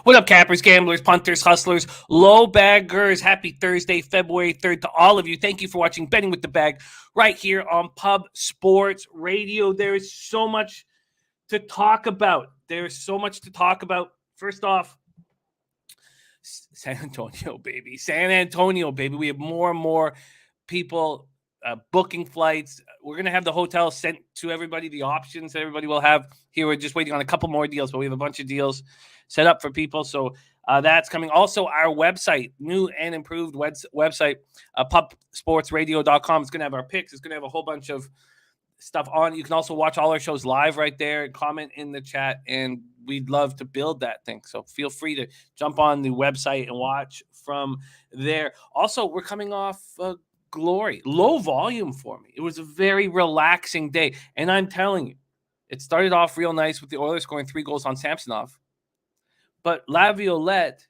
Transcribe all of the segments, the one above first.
What up, cappers, gamblers, punters, hustlers, low baggers? Happy Thursday, February 3rd to all of you. Thank you for watching Betting with the Bag right here on Pub Sports Radio. There is so much to talk about. First off, San Antonio, baby. We have more and more people booking flights. We're going to have the hotel sent to everybody, the options that everybody will have here. We're just waiting on a couple more deals, but we have a bunch of deals set up for people. So that's coming. Also, our website, new and improved website, pubsportsradio.com. It's going to have our picks. It's going to have a whole bunch of stuff on. You can also watch all our shows live right there and comment in the chat, and we'd love to build that thing. So feel free to jump on the website and watch from there. Also, we're coming off glory. Low volume for me. It was a very relaxing day, and I'm telling you, it started off real nice with the Oilers scoring 3 goals on Samsonov. But Laviolette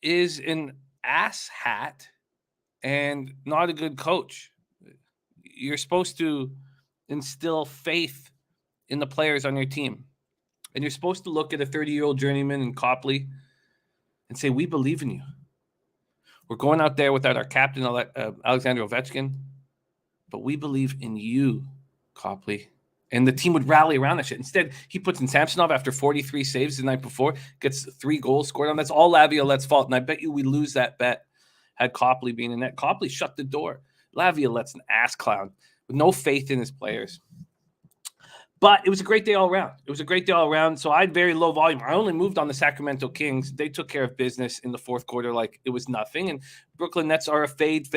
is an asshat and not a good coach. You're supposed to instill faith in the players on your team. And you're supposed to look at a 30-year-old journeyman in Copley and say, we believe in you. We're going out there without our captain, Alexander Ovechkin, but we believe in you, Copley. And the team would rally around that shit. Instead, he puts in Samsonov after 43 saves the night before, gets 3 goals scored on. That's all Laviolette's fault. And I bet you we lose that bet had Copley been in net. Copley shut the door. Laviolette's an ass clown with no faith in his players. But it was a great day all around. So I had very low volume. I only moved on the Sacramento Kings. They took care of business in the fourth quarter like it was nothing. And Brooklyn Nets are a fade.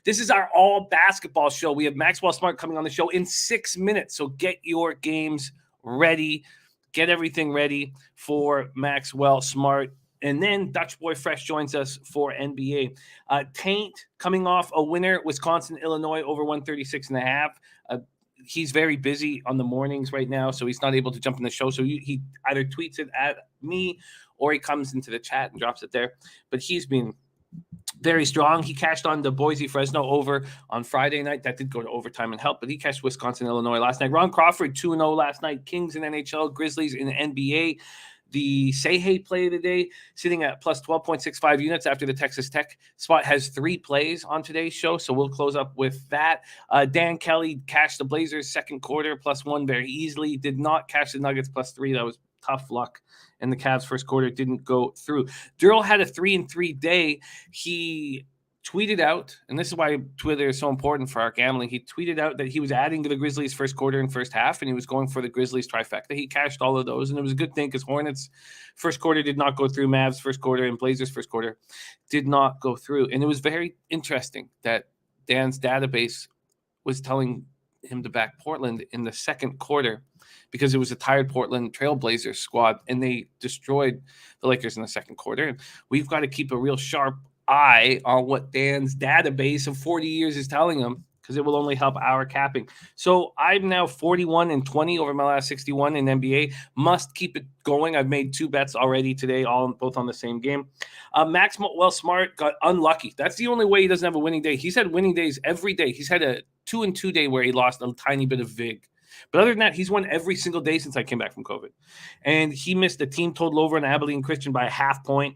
This is our all basketball show. We have Maxwell Smart coming on the show in 6 minutes. So get your games ready. Get everything ready for Maxwell Smart. And then Dutch Boy Fresh joins us for NBA. Taint coming off a winner, Wisconsin, Illinois over 136.5. He's very busy on the mornings right now, so he's not able to jump in the show. So he either tweets it at me or he comes into the chat and drops it there. But he's been very strong. He cashed on the Boise Fresno over on Friday night. That did go to overtime and help, but he cashed Wisconsin, Illinois last night. Ron Crawford, 2-0 last night. Kings in NHL, Grizzlies in the NBA. The Say play of the day, sitting at plus 12.65 units after the Texas Tech spot, has 3 plays on today's show, so we'll close up with that. Dan Kelly cashed the Blazers second quarter +1 very easily. Did not cash the Nuggets +3. That was tough luck, and the Cavs first quarter didn't go through. Durrell had a 3-3 day. He tweeted out, and this is why Twitter is so important for our gambling. He tweeted out that he was adding to the Grizzlies first quarter and first half, and he was going for the Grizzlies trifecta. He cashed all of those, and it was a good thing because Hornets first quarter did not go through, Mavs first quarter, and Blazers first quarter did not go through. And it was very interesting that Dan's database was telling him to back Portland in the second quarter because it was a tired Portland Trailblazers squad, and they destroyed the Lakers in the second quarter. And we've got to keep a real sharp eye on what Dan's database of 40 years is telling him, because it will only help our capping. So I'm now 41-20 over my last 61 in NBA. Must keep it going. I've made 2 bets already today, both on the same game. Maxwell Smart got unlucky. That's the only way he doesn't have a winning day. He's had winning days every day. He's had a 2-2 day where he lost a tiny bit of vig. But other than that, he's won every single day since I came back from COVID. And he missed the team total over in Abilene Christian by a half point.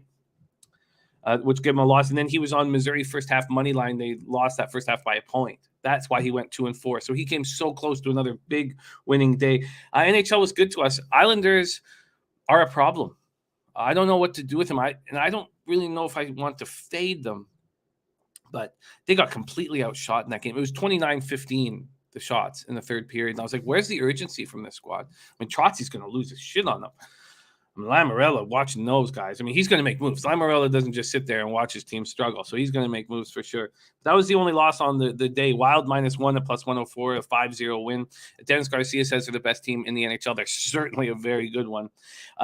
Which gave him a loss. And then he was on Missouri first half money line. They lost that first half by a point. That's why he went 2-4. So he came so close to another big winning day. NHL was good to us. Islanders are a problem. I don't know what to do with them. I don't really know if I want to fade them. But they got completely outshot in that game. It was 29-15, the shots in the third period. And I was like, where's the urgency from this squad? I mean, Trotzy's going to lose his shit on them. Lamorella watching those guys. I mean, he's going to make moves. Lamorella doesn't just sit there and watch his team struggle, so he's going to make moves for sure. That was the only loss on the day. Wild -1 at +104, a 5-0 win. Dennis Garcia says they're the best team in the NHL. They're certainly a very good one.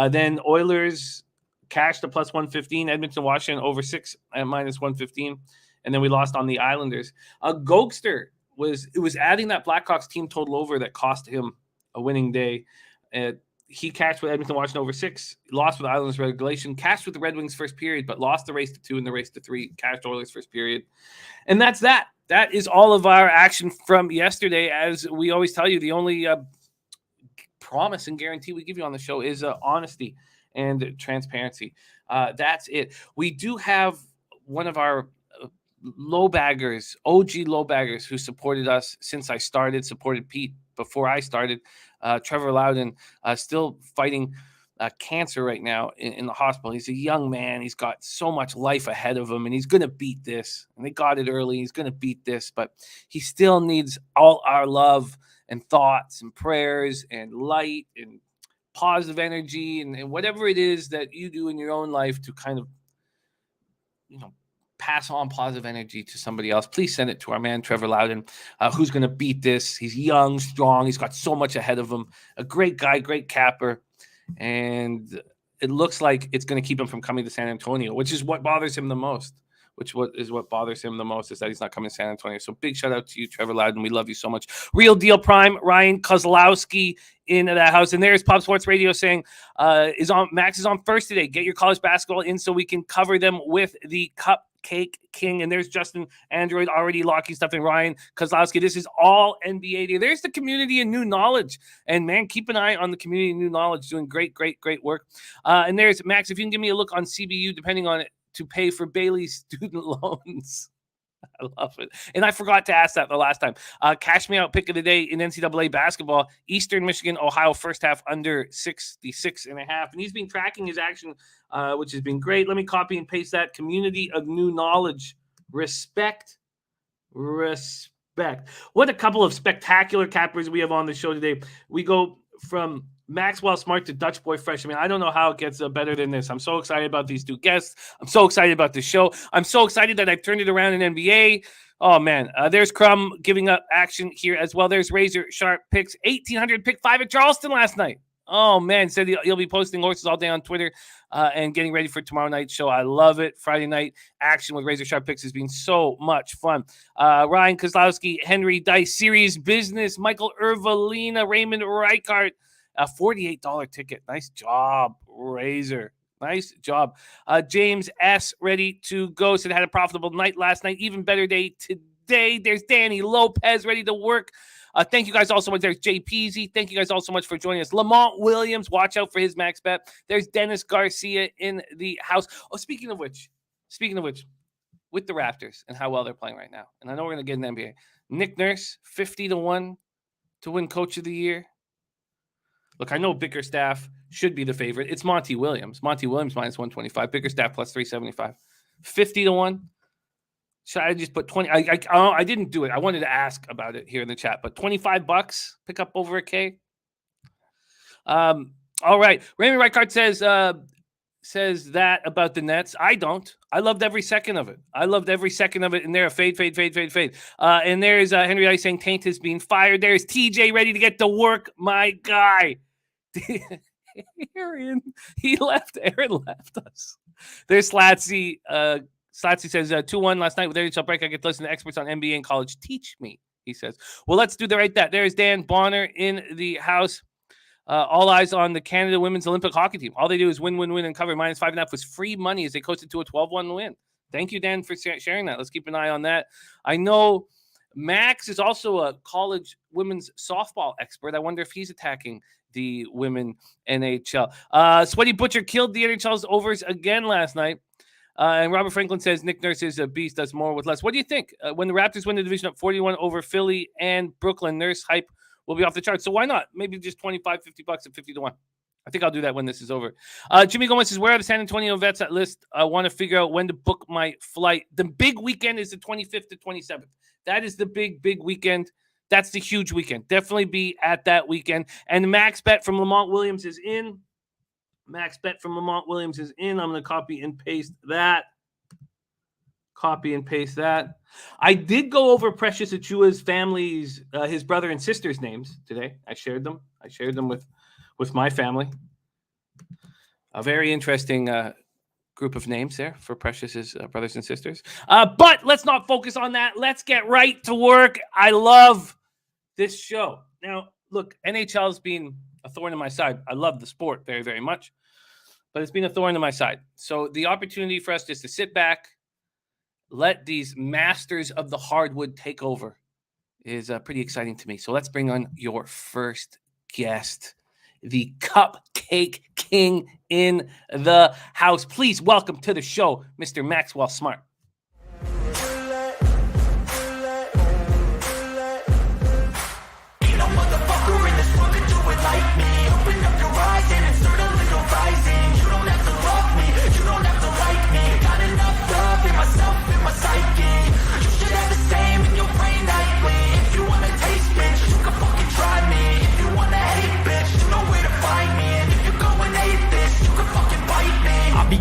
Then Oilers cashed a +115. Edmonton, Washington over 6 at -115. And then we lost on the Islanders. Gokster was adding that Blackhawks team total over that cost him a winning day. He cashed with Edmonton, Washington over 6, lost with Islanders regulation, cashed with the Red Wings first period, but lost the race to 2 and the race to 3, cashed Oilers first period. And that's that. That is all of our action from yesterday. As we always tell you, the only promise and guarantee we give you on the show is honesty and transparency. That's it. We do have one of our low baggers, OG low baggers, who supported us since I started, supported Pete before I started. Trevor Loudon, still fighting cancer right now in the hospital. He's a young man. He's got so much life ahead of him, and he's going to beat this. And they got it early. He's going to beat this, but he still needs all our love and thoughts and prayers and light and positive energy and whatever it is that you do in your own life to kind of, pass on positive energy to somebody else. Please send it to our man, Trevor Loudon, who's going to beat this. He's young, strong. He's got so much ahead of him. A great guy, great capper. And it looks like it's going to keep him from coming to San Antonio, which is what bothers him the most. What bothers him the most is that he's not coming to San Antonio. So big shout out to you, Trevor Loudon. We love you so much. Real Deal Prime, Ryan Kozlowski in that house. And there's Pop Sports Radio saying Max is on first today. Get your college basketball in so we can cover them with the Cupcake King. And there's Justin Android already locking stuff in. Ryan Kozlowski. This is all NBA Day. There's the community and new knowledge. And man, keep an eye on the community and new knowledge, doing great work. And there's Max. If you can give me a look on CBU, depending on it, to pay for Bailey's student loans. I love it. And I forgot to ask that the last time. Cash me out pick of the day in NCAA basketball. Eastern Michigan, Ohio, first half under 66.5. And he's been tracking his action, which has been great. Let me copy and paste that. Community of new knowledge. Respect. What a couple of spectacular cappers we have on the show today. We go from Maxwell Smart to Dutch Boy Fresh. I mean, I don't know how it gets better than this. I'm so excited about these two guests. I'm so excited about the show. I'm so excited that I've turned it around in NBA. Oh, man. There's Crumb giving up action here as well. There's Razor Sharp picks. 1,800 pick 5 at Charleston last night. Oh, man. Said he'll be posting horses all day on Twitter and getting ready for tomorrow night's show. I love it. Friday night action with Razor Sharp picks has been so much fun. Ryan Kozlowski, Henry Dice, Serious Business, Michael Ervalina, Raymond Reichart. A $48 ticket. Nice job, Razor. Nice job. James S. ready to go. Said had a profitable night last night. Even better day today. There's Danny Lopez ready to work. Thank you guys all so much. There's Jay Peasy. Thank you guys all so much for joining us. Lamont Williams, watch out for his max bet. There's Dennis Garcia in the house. Oh, speaking of which, with the Raptors and how well they're playing right now, and I know we're going to get an NBA. Nick Nurse, 50-1 to win Coach of the Year. Look, I know Bickerstaff should be the favorite. It's Monty Williams. Monty Williams minus 125. Bickerstaff plus 375. 50-1. Should I just put 20? I didn't do it. I wanted to ask about it here in the chat, but $25, pick up over a K. All right. Raymond Reichart says that about the Nets. I don't. I loved every second of it. And they're a fade. And there's Henry Ice saying Taint is being fired. There's TJ ready to get to work. My guy. Aaron left us. There's Slatsy. Slatsy says 2-1 last night with NHL break. I get to listen to experts on NBA and college. Teach me, he says. Well, let's do that. There's Dan Bonner in the house. All eyes on the Canada women's Olympic hockey team. All they do is win, and cover. Minus 5.5 was free money as they coasted to a 12-1 win. Thank you, Dan, for sharing that. Let's keep an eye on that. I know Max is also a college women's softball expert. I wonder if he's attacking the women NHL. Sweaty Butcher killed the NHL's overs again last night. And Robert Franklin says Nick Nurse is a beast, does more with less. What do you think? When the Raptors win the division up 41 over Philly and Brooklyn, Nurse hype will be off the charts. So why not? Maybe just $25, $50 at 50-1. I think I'll do that when this is over. Jimmy Gomez says, where are the San Antonio vets that list? I want to figure out when to book my flight. The big weekend is the 25th to 27th. That is the big weekend. That's the huge weekend. Definitely be at that weekend. And the max bet from Lamont Williams is in. I'm going to copy and paste that. I did go over Precious Achua's family's, his brother and sister's names today. I shared them with my family. A very interesting group of names there for Precious's brothers and sisters. But let's not focus on that. Let's get right to work. I love this show. Now, look, NHL has been a thorn in my side. I love the sport very, very much, but it's been a thorn in my side. So the opportunity for us just to sit back, let these masters of the hardwood take over is pretty exciting to me. So let's bring on your first guest. the Cupcake King in the house. Please welcome to the show, Mr. Maxwell Smart.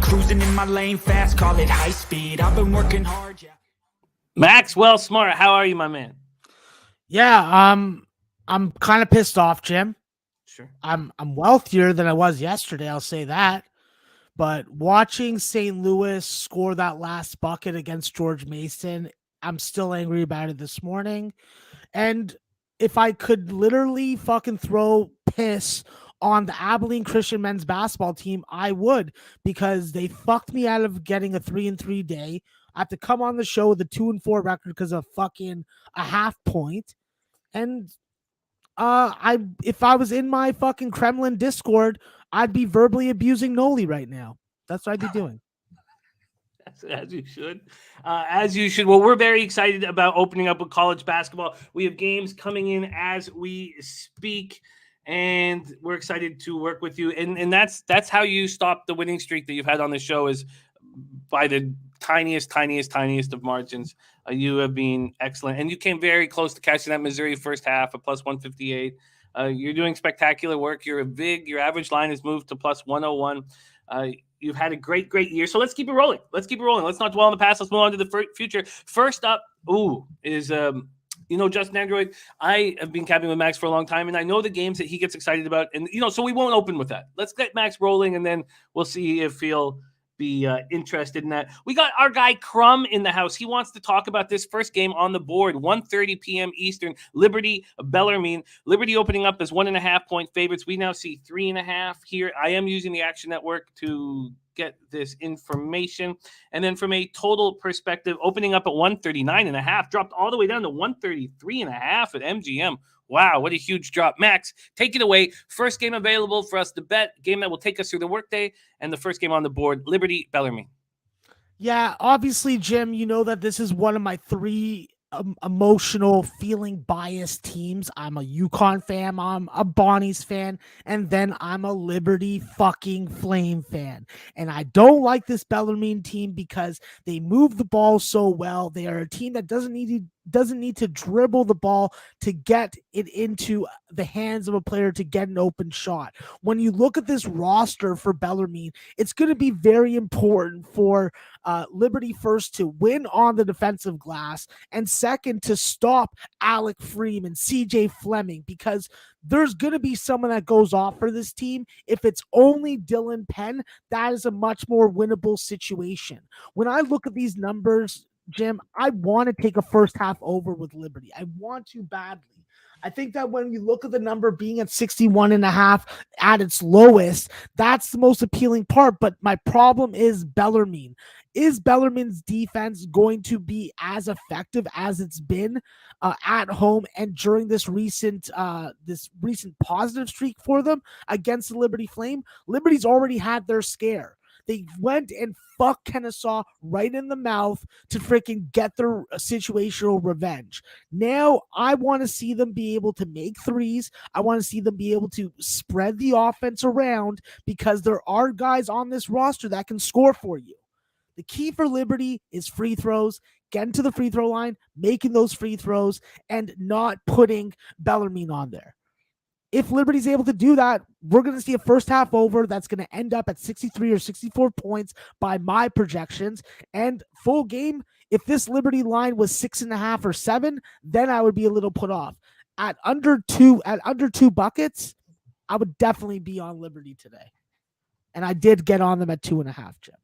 Cruising in my lane fast, call it high speed. I've been working hard. Yeah. Maxwell Smart, how are you, my man? Yeah, I'm kind of pissed off, Jim. Sure. I'm wealthier than I was yesterday, I'll say that. But watching St. Louis score that last bucket against George Mason, I'm still angry about it this morning. And if I could literally fucking throw piss on the Abilene Christian men's basketball team, I would, because they fucked me out of getting a 3-3 day. I have to come on the show with a 2-4 record because of fucking a half point. And if I was in my fucking Kremlin Discord, I'd be verbally abusing Noli right now. That's what I'd be doing. As you should. As you should. Well, we're very excited about opening up with college basketball. We have games coming in as we speak, and we're excited to work with you. And that's how you stop the winning streak that you've had on the show, is by the tiniest of margins. You have been excellent. And you came very close to catching that Missouri first half, a plus 158. You're doing spectacular work. Your average line has moved to plus 101. You've had a great year. So let's keep it rolling. Let's not dwell on the past. Let's move on to the future. First up, is Justin Android. I have been capping with Max for a long time, and I know the games that he gets excited about. And, so we won't open with that. Let's get Max rolling, and then we'll see if he'll be interested in that. We got our guy Crumb in the house. He wants to talk about this first game on the board, 1:30 p.m. Eastern, Liberty, Bellarmine. Liberty opening up as 1.5-point favorites. We now see 3.5 here. I am using the Action Network to get this information. And then from a total perspective, opening up at 139.5, dropped all the way down to 133.5 at MGM. Wow, what a huge drop. Max, take it away. First game available for us to bet, game that will take us through the workday, and the first game on the board, Liberty, Bellarmine. Yeah, obviously, Jim, you know that this is one of my three emotional, feeling biased teams. I'm a UConn fan, I'm a Bonnie's fan, and then I'm a Liberty fucking Flame fan. And I don't like this Bellarmine team because they move the ball so well. They are a team that doesn't need to dribble the ball to get it into the hands of a player to get an open shot. When you look at this roster for Bellarmine, it's going to be very important for Liberty first to win on the defensive glass, and second to stop Alec Freeman, CJ Fleming, because there's going to be someone that goes off for this team. If it's only Dylan Penn, that is a much more winnable situation. When I look at these numbers, Jim, I want to take a first half over with Liberty. I want to badly. I think that when you look at the number being at 61.5 at its lowest, that's the most appealing part. But my problem is Bellarmine. Is Bellarmine's defense going to be as effective as it's been at home and during this recent positive streak for them against the Liberty Flame? Liberty's already had their scare. They went and fucked Kennesaw right in the mouth to freaking get their situational revenge. Now, I want to see them be able to make threes. I want to see them be able to spread the offense around, because there are guys on this roster that can score for you. The key for Liberty is free throws, getting to the free throw line, making those free throws, and not putting Bellarmine on there. If Liberty's able to do that, we're going to see a first half over that's going to end up at 63 or 64 points by my projections. And full game, if this Liberty line was 6.5 or 7, then I would be a little put off. At under two buckets, I would definitely be on Liberty today. And I did get on them at 2.5, Jim.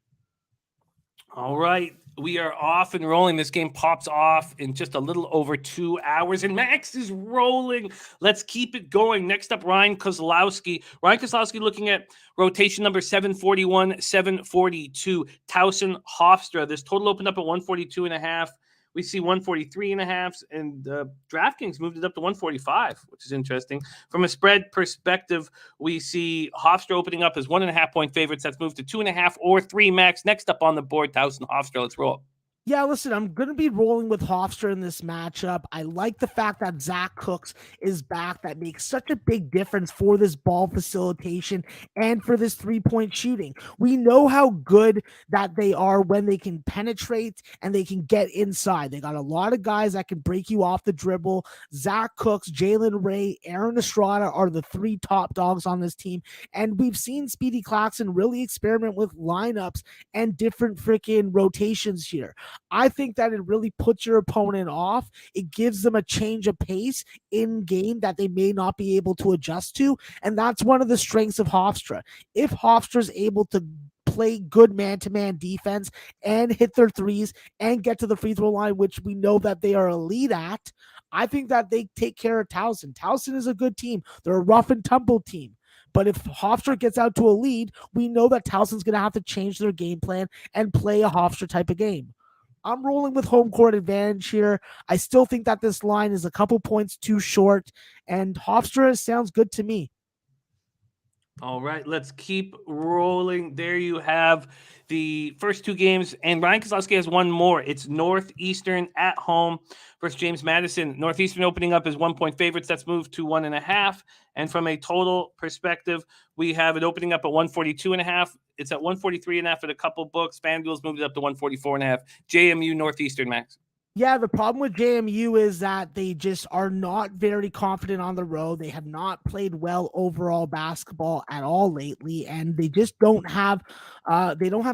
All right, we are off and rolling. This game pops off in just a little over 2 hours, and Max is rolling. Let's keep it going. Next up, Ryan Kozlowski. Ryan Kozlowski looking at rotation number 741, 742, Towson Hofstra. This total opened up at 142.5. we see 143.5, and DraftKings moved it up to 145, which is interesting. From a spread perspective, we see Hofstra opening up as 1.5-point favorites. That's moved to 2.5 or 3 max. Next up on the board, Towson Hofstra. Let's roll. Yeah, listen, I'm going to be rolling with Hofstra in this matchup. I like the fact that Zach Cooks is back. That makes such a big difference for this ball facilitation and for this three-point shooting. We know how good that they are when they can penetrate and they can get inside. They got a lot of guys that can break you off the dribble. Zach Cooks, Jalen Ray, Aaron Estrada are the 3 top dogs on this team. And we've seen Speedy Claxton really experiment with lineups and different freaking rotations here. I think that it really puts your opponent off. It gives them a change of pace in game that they may not be able to adjust to. And that's one of the strengths of Hofstra. If Hofstra is able to play good man-to-man defense and hit their threes and get to the free throw line, which we know that they are elite at, I think that they take care of Towson. Towson is a good team. They're a rough and tumble team. But if Hofstra gets out to a lead, we know that Towson's going to have to change their game plan and play a Hofstra type of game. I'm rolling with home court advantage here. I still think that this line is a couple points too short, and Hofstra sounds good to me. All right, let's keep rolling. There you have the first 2 games, and Ryan Kozlowski has one more. It's Northeastern at home versus James Madison. Northeastern opening up as 1-point favorites. That's moved to 1.5. And from a total perspective, we have it opening up at 142.5. It's at 143.5 at a couple books. FanDuel's moved it up to 144.5. JMU Northeastern, Max. Yeah, the problem with JMU is that they just are not very confident on the road. They have not played well overall basketball at all lately, and they just don't have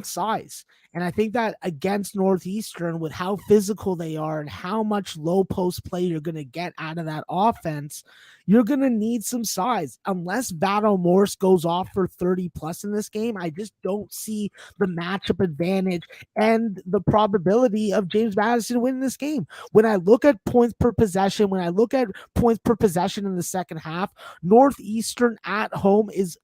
size. And I think that against Northeastern, with how physical they are and how much low post play you're going to get out of that offense, you're going to need some size. Unless Vado Morse goes off for 30 plus in this game, I just don't see the matchup advantage and the probability of James Madison winning this game. When I look at points per possession, in the second half, Northeastern at home is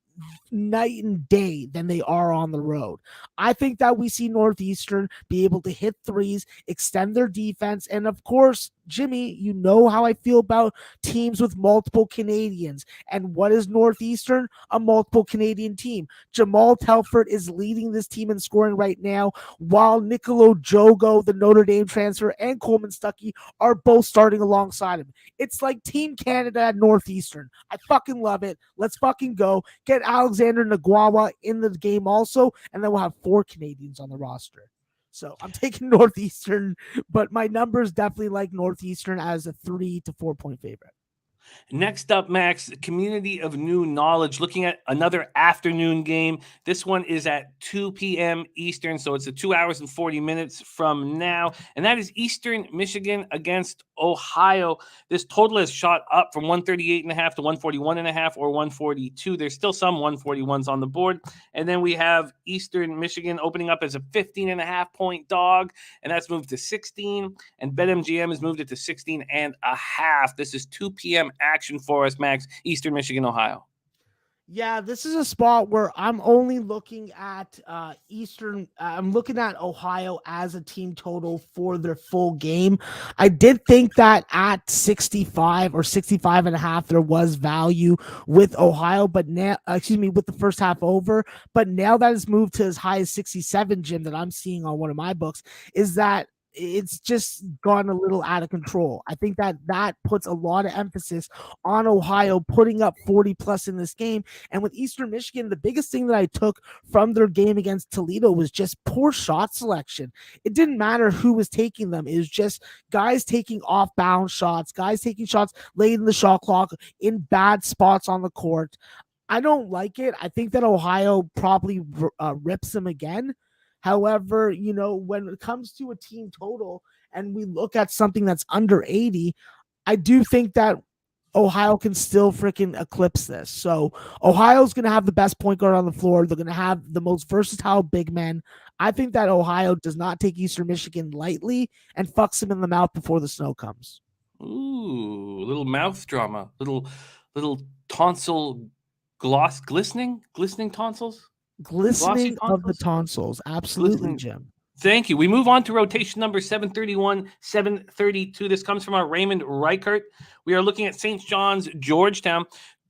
night and day than they are on the road. I think that we see Northeastern be able to hit threes, extend their defense, and of course, Jimmy, you know how I feel about teams with multiple Canadians. And what is Northeastern? A multiple Canadian team. Jamal Telford is leading this team in scoring right now, while Nicolo Jogo, the Notre Dame transfer, and Coleman Stuckey are both starting alongside him. It's like Team Canada at Northeastern. I fucking love it. Let's fucking go. Get Alexander Nagwawa in the game also, and then we'll have 4 Canadians on the roster. So I'm taking Northeastern, but my numbers definitely like Northeastern as a 3 to 4 point favorite. Next up, Max, Community of New Knowledge, looking at another afternoon game. This one is at 2 p.m. Eastern, so it's a 2 hours and 40 minutes from now, and that is Eastern Michigan against Ohio. This total has shot up from 138.5 to 141.5 or 142. There's still some 141s on the board, and then we have Eastern Michigan opening up as a 15.5 point dog, and that's moved to 16, and BetMGM has moved it to 16.5. This is 2 p.m. action for us, Max. Eastern Michigan, Ohio. Yeah, this is a spot where I'm only looking at Eastern. I'm looking at Ohio as a team total for their full game. I did think that at 65 or 65.5, there was value with Ohio, but now, with the first half over. But now that it's moved to as high as 67, Jim, that I'm seeing on one of my books, is that it's just gone a little out of control. I think that puts a lot of emphasis on Ohio putting up 40 plus in this game. And with Eastern Michigan, the biggest thing that I took from their game against Toledo was just poor shot selection. It didn't matter who was taking them. It was just guys taking off balance shots, guys taking shots late in the shot clock in bad spots on the court. I don't like it. I think that Ohio probably rips them again. However, when it comes to a team total and we look at something that's under 80, I do think that Ohio can still freaking eclipse this. So Ohio's going to have the best point guard on the floor. They're going to have the most versatile big men. I think that Ohio does not take Eastern Michigan lightly and fucks them in the mouth before the snow comes. Ooh, little mouth drama, little tonsil glistening tonsils. Glistening of the tonsils. Absolutely, Jim. Thank you. We move on to rotation number 731, 732. This comes from our Raymond Reichert. We are looking at St. John's, Georgetown.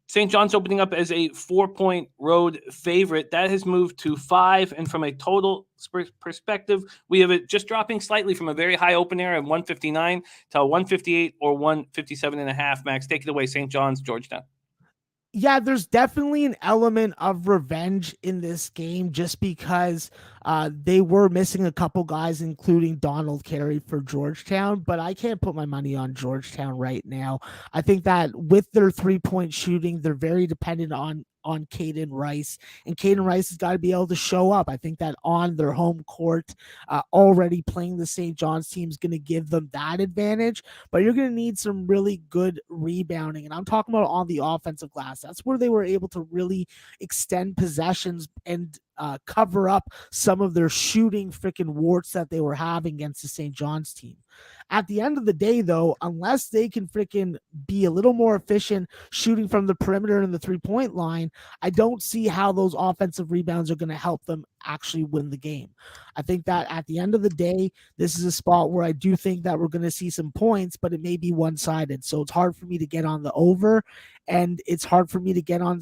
St. John's opening up as a 4-point road favorite. That has moved to 5. And from a total perspective, we have it just dropping slightly from a very high open area of 159 to 158 or 157.5. Max, take it away, St. John's, Georgetown. Yeah, there's definitely an element of revenge in this game just because they were missing a couple guys, including Donald Carey for Georgetown, but I can't put my money on Georgetown right now. I think that with their 3-point shooting, they're very dependent on Caden Rice, and Caden Rice has got to be able to show up. I think that on their home court, already playing the St. John's team is going to give them that advantage, but you're going to need some really good rebounding, and I'm talking about on the offensive glass. That's where they were able to really extend possessions and cover up some of their shooting freaking warts that they were having against the St. John's team. At the end of the day, though, unless they can freaking be a little more efficient shooting from the perimeter and the 3-point line, I don't see how those offensive rebounds are going to help them actually win the game. I think that at the end of the day, this is a spot where I do think that we're going to see some points, but it may be one-sided. So it's hard for me to get on the over, and it's hard for me to get on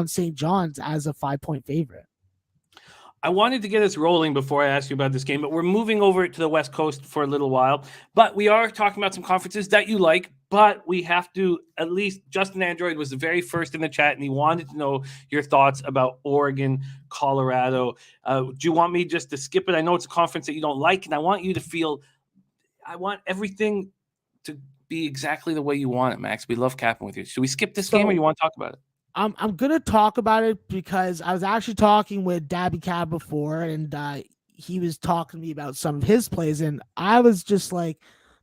St. John's as a 5-point favorite. I wanted to get us rolling before I ask you about this game, but we're moving over to the West Coast for a little while. But we are talking about some conferences that you like, but we have to, at least Justin Android was the very first in the chat, and he wanted to know your thoughts about Oregon, Colorado. Do you want me just to skip it? I know it's a conference that you don't like, and I want you to feel, I want everything to be exactly the way you want it, Max. We love capping with you. Should we skip this game, or you want to talk about it? I'm going to talk about it because I was actually talking with Dabby Cab before, and he was talking to me about some of his plays, and I was just like,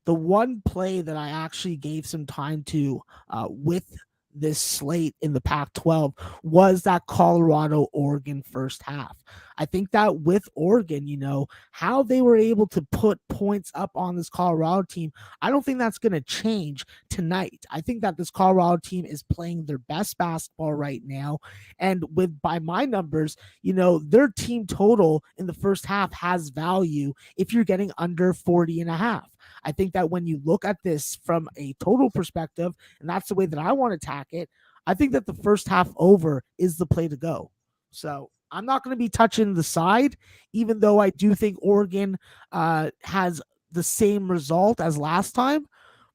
the one play that I actually gave some time to with this slate in the Pac-12 was that Colorado-Oregon first half. I think that with Oregon, how they were able to put points up on this Colorado team, I don't think that's going to change tonight. I think that this Colorado team is playing their best basketball right now. And by my numbers, their team total in the first half has value if you're getting under 40.5. I think that when you look at this from a total perspective, and that's the way that I want to attack it, I think that the first half over is the play to go. So I'm not going to be touching the side, even though I do think Oregon has the same result as last time.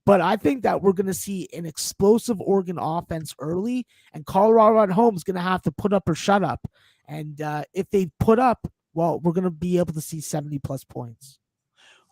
But I think that we're going to see an explosive Oregon offense early, and Colorado at home is going to have to put up or shut up. And if they put up, well, we're going to be able to see 70-plus points.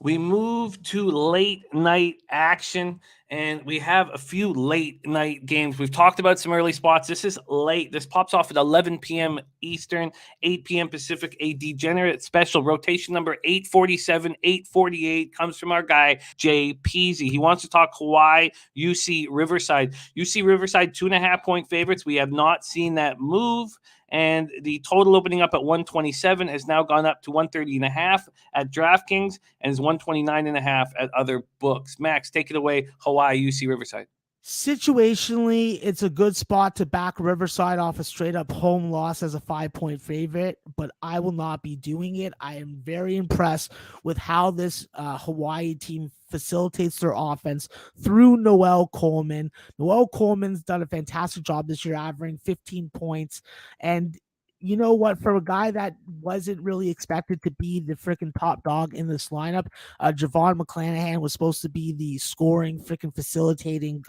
We move to late night action, and we have a few late night games. We've talked about some early spots. This is late. This pops off at 11 p.m. Eastern, 8 p.m. Pacific. A degenerate special rotation number 847, 848 comes from our guy, Jay Peasy. He wants to talk Hawaii, UC Riverside. UC Riverside, 2.5-point favorites. We have not seen that move. And the total opening up at 127 has now gone up to 130.5 at DraftKings and is 129.5 at other books. Max, take it away. Hawaii, UC Riverside. Situationally, it's a good spot to back Riverside off a straight-up home loss as a 5-point favorite, but I will not be doing it. I am very impressed with how this Hawaii team facilitates their offense through Noel Coleman. Noel Coleman's done a fantastic job this year, averaging 15 points. And you know what? For a guy that wasn't really expected to be the freaking top dog in this lineup, Javon McClanahan was supposed to be the scoring, freaking facilitating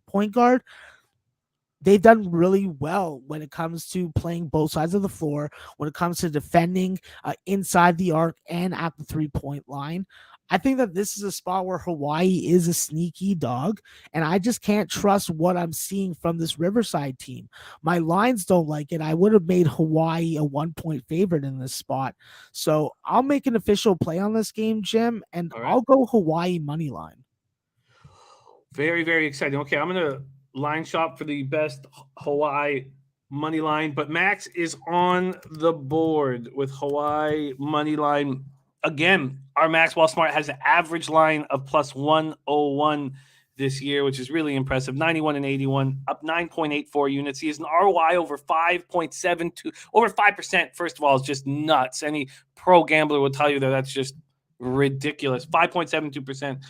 point guard. They've done really well when it comes to playing both sides of the floor, when it comes to defending inside the arc and at the 3-point line. I think that this is a spot where Hawaii is a sneaky dog, and I just can't trust what I'm seeing from this Riverside team. My lines don't like it. I would have made Hawaii a 1-point favorite in this spot. So I'll make an official play on this game, Jim, and I'll go Hawaii money line. Very, very exciting. Okay, I'm going to line shop for the best Hawaii money line, but Max is on the board with Hawaii money line. Again, our Maxwell Smart has an average line of plus 101. this year, which is really impressive. 91 and 81, up 9.84 units. He has an ROI over 5.72, over 5%. First of all, is just nuts. Any pro gambler will tell you that that's just ridiculous. 5.72%.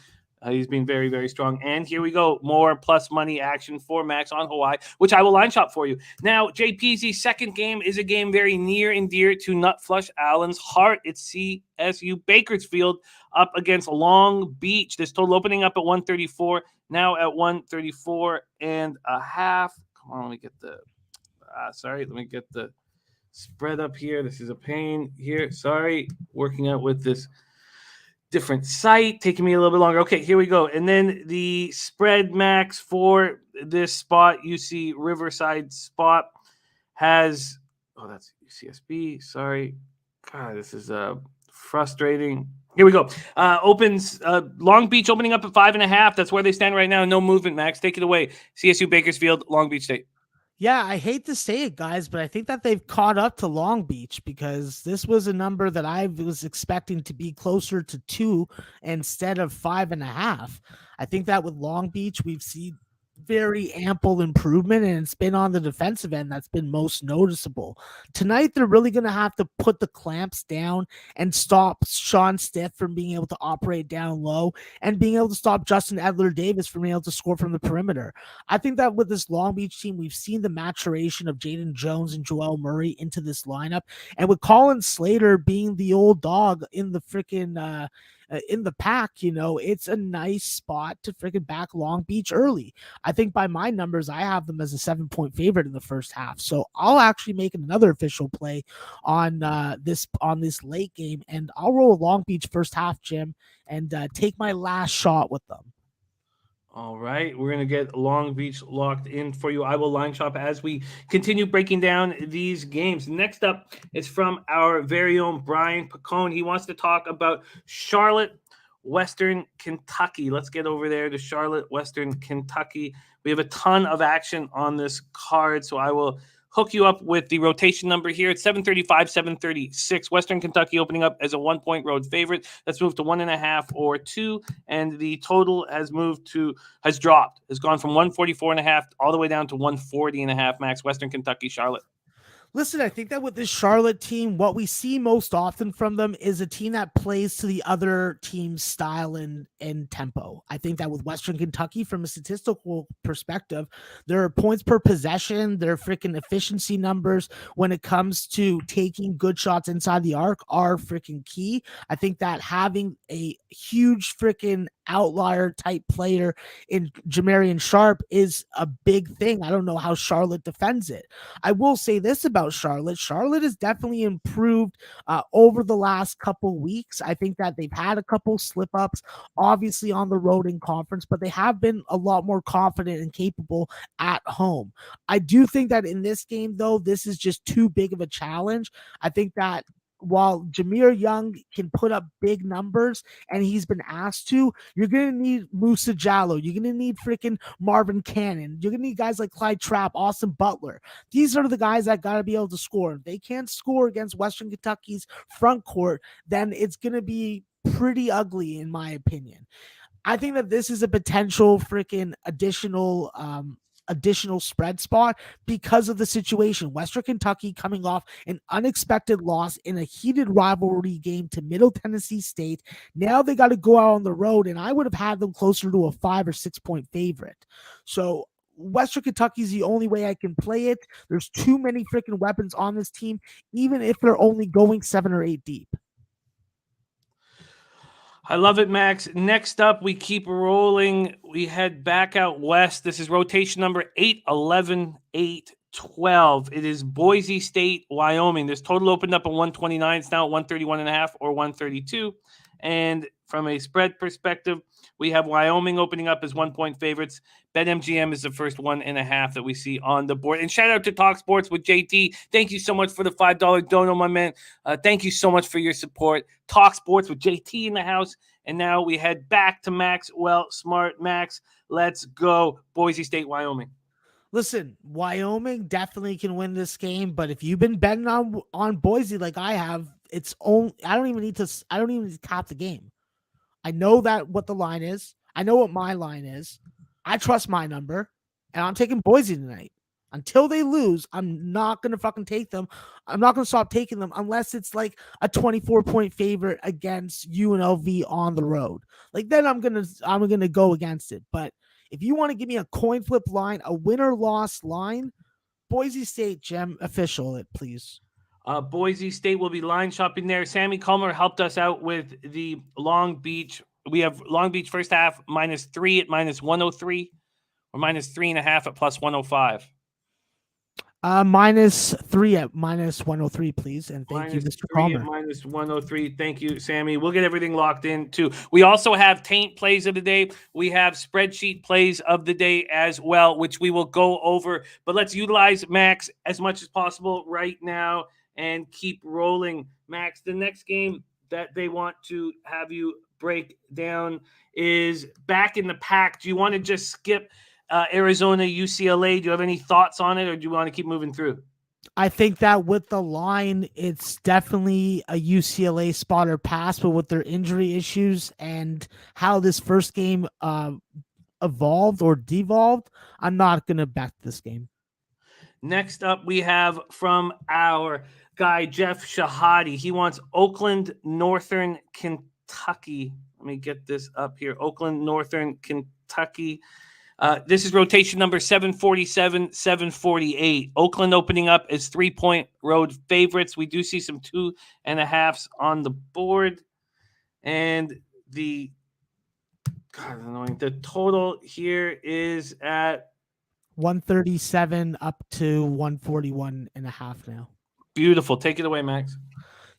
He's been very, very strong. And here we go. More plus money action for Max on Hawaii, which I will line shop for you. Now, JPZ's second game is a game very near and dear to Nut Flush Allen's heart. It's CSU Bakersfield up against Long Beach. This total opening up at 134, now at 134 and a half. Come on, let me get the let me get the spread up here. This is a pain here. Sorry, working out with this different site, taking me a little bit longer. Okay, here we go. And then the spread, Max, for this spot, UC Riverside spot, has, that's UCSB. Sorry. God, this is frustrating. Here we go. Opens Long Beach opening up at 5.5. That's where they stand right now. No movement, Max. Take it away. CSU Bakersfield, Long Beach State. Yeah, I hate to say it, guys, but I think that they've caught up to Long Beach, because this was a number that I was expecting to be closer to 2 instead of 5.5. I think that with Long Beach, we've seen very ample improvement, and it's been on the defensive end that's been most noticeable. Tonight, they're really going to have to put the clamps down and stop Sean Stiff from being able to operate down low, and being able to stop Justin Edler-Davis from being able to score from the perimeter. I think that with this Long Beach team, we've seen the maturation of Jaden Jones and Joel Murray into this lineup, and with Colin Slater being the old dog in the freaking in the pack, it's a nice spot to freaking back Long Beach early. I think by my numbers, I have them as a 7-point favorite in the first half. So I'll actually make another official play on this late game, and I'll roll Long Beach first half, Jim, and take my last shot with them. All right, we're going to get Long Beach locked in for you. I will line shop as we continue breaking down these games. Next up is from our very own Brian Pacone. He wants to talk about Charlotte, Western Kentucky. Let's get over there to Charlotte, Western Kentucky. We have a ton of action on this card, so I will hook you up with the rotation number here. It's 735, 736. Western Kentucky opening up as a 1-point road favorite. That's moved to 1.5 or 2, and the total has dropped. Has gone from 144.5 all the way down to 140.5. Max, Western Kentucky, Charlotte. Listen, I think that with this Charlotte team, what we see most often from them is a team that plays to the other team's style and tempo. I think that with Western Kentucky, from a statistical perspective, their points per possession, their freaking efficiency numbers when it comes to taking good shots inside the arc are freaking key. I think that having a huge freaking outlier type player in Jamarian Sharp is a big thing. I don't know how Charlotte defends it. I will say this about Charlotte. Charlotte has definitely improved over the last couple weeks. I think that they've had a couple slip-ups, obviously on the road in conference, but they have been a lot more confident and capable at home. I do think that in this game, though, this is just too big of a challenge. I think that while Jameer Young can put up big numbers and he's been asked to, you're going to need Musa Jallo. You're going to need freaking Marvin Cannon. You're going to need guys like Clyde Trapp, Austin Butler. These are the guys that got to be able to score. If they can't score against Western Kentucky's front court, then it's going to be pretty ugly, in my opinion. I think that this is a potential freaking additional spread spot because of the situation. Western Kentucky coming off an unexpected loss in a heated rivalry game to Middle Tennessee State. Now they got to go out on the road, and I would have had them closer to a 5 or 6 point favorite. So Western Kentucky is the only way I can play it. There's too many freaking weapons on this team, even if they're only going 7 or 8 deep. I love it, Max. Next up, we keep rolling. We head back out west. This is rotation number 8, 11, 8, 12. It is Boise State, Wyoming. This total opened up at 129. It's now at 131.5 or 132. And from a spread perspective, we have Wyoming opening up as 1-point favorites. BetMGM is the first 1.5 that we see on the board. And shout out to Talk Sports with JT. Thank you so much for the $5 dono, my man. Thank you so much for your support. Talk Sports with JT in the house. And now we head back to Maxwell Smart. Max, let's go. Boise State, Wyoming. Listen, Wyoming definitely can win this game, but if you've been betting on Boise like I have, I don't even need to cap the game. I know that what the line is. I know what my line is. I trust my number, and I'm taking Boise tonight. Until they lose, I'm not going to fucking take them. I'm not going to stop taking them unless it's like a 24-point favorite against UNLV on the road. Like then I'm going to go against it. But if you want to give me a coin flip line, a win or loss line, Boise State, Jim, official it, please. Boise State will be line shopping there. Sammy Culmer helped us out with the Long Beach. We have Long Beach first half -3 at -103 or -3.5 at +105. -3 at -103, please. And thank you, Mr. Palmer. -103. Thank you, Sammy. We'll get everything locked in too. We also have taint plays of the day. We have spreadsheet plays of the day as well, which we will go over. But let's utilize Max as much as possible right now and keep rolling. Max, the next game that they want to have you break down is back in the pack. Do you want to just skip Arizona, UCLA? Do you have any thoughts on it, or do you want to keep moving through? I think that with the line, it's definitely a UCLA spot or pass, but with their injury issues and how this first game evolved or devolved, I'm not going to back this game. Next up, we have from our guy, Jeff Shahadi. He wants Oakland, Northern Kentucky. Let me get this up here. Oakland, Northern Kentucky. This is rotation number 747, 748. Oakland opening up as 3-point road favorites. We do see some 2.5s on the board. And the total here is at 137 up to 141.5 now. Beautiful. Take it away, Max.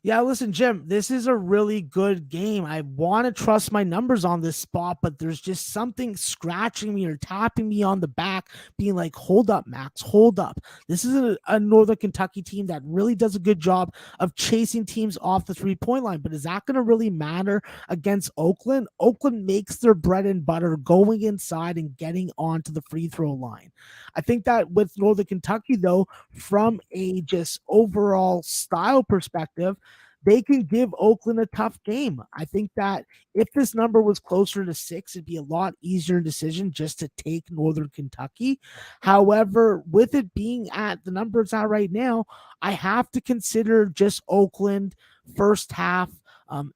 Yeah, listen, Jim, this is a really good game. I want to trust my numbers on this spot, but there's just something scratching me or tapping me on the back, being like, hold up, Max, hold up. This is a Northern Kentucky team that really does a good job of chasing teams off the 3-point line, but is that going to really matter against Oakland? Oakland makes their bread and butter going inside and getting onto the free throw line. I think that with Northern Kentucky, though, from a just overall style perspective, they can give Oakland a tough game. I think that if this number was closer to 6, it'd be a lot easier decision just to take Northern Kentucky. However, with it being at the number it's at right now, I have to consider just Oakland first half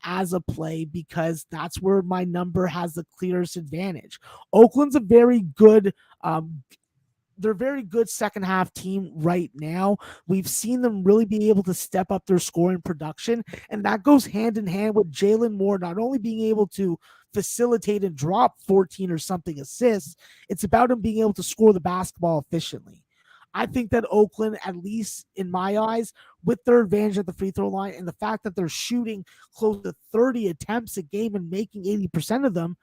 as a play because that's where my number has the clearest advantage. Oakland's a very good they're a very good second half team right now. We've seen them really be able to step up their scoring production, and that goes hand in hand with Jalen Moore not only being able to facilitate and drop 14 or something assists, it's about him being able to score the basketball efficiently. I think that Oakland, at least in my eyes, with their advantage at the free throw line and the fact that they're shooting close to 30 attempts a game and making 80% of them,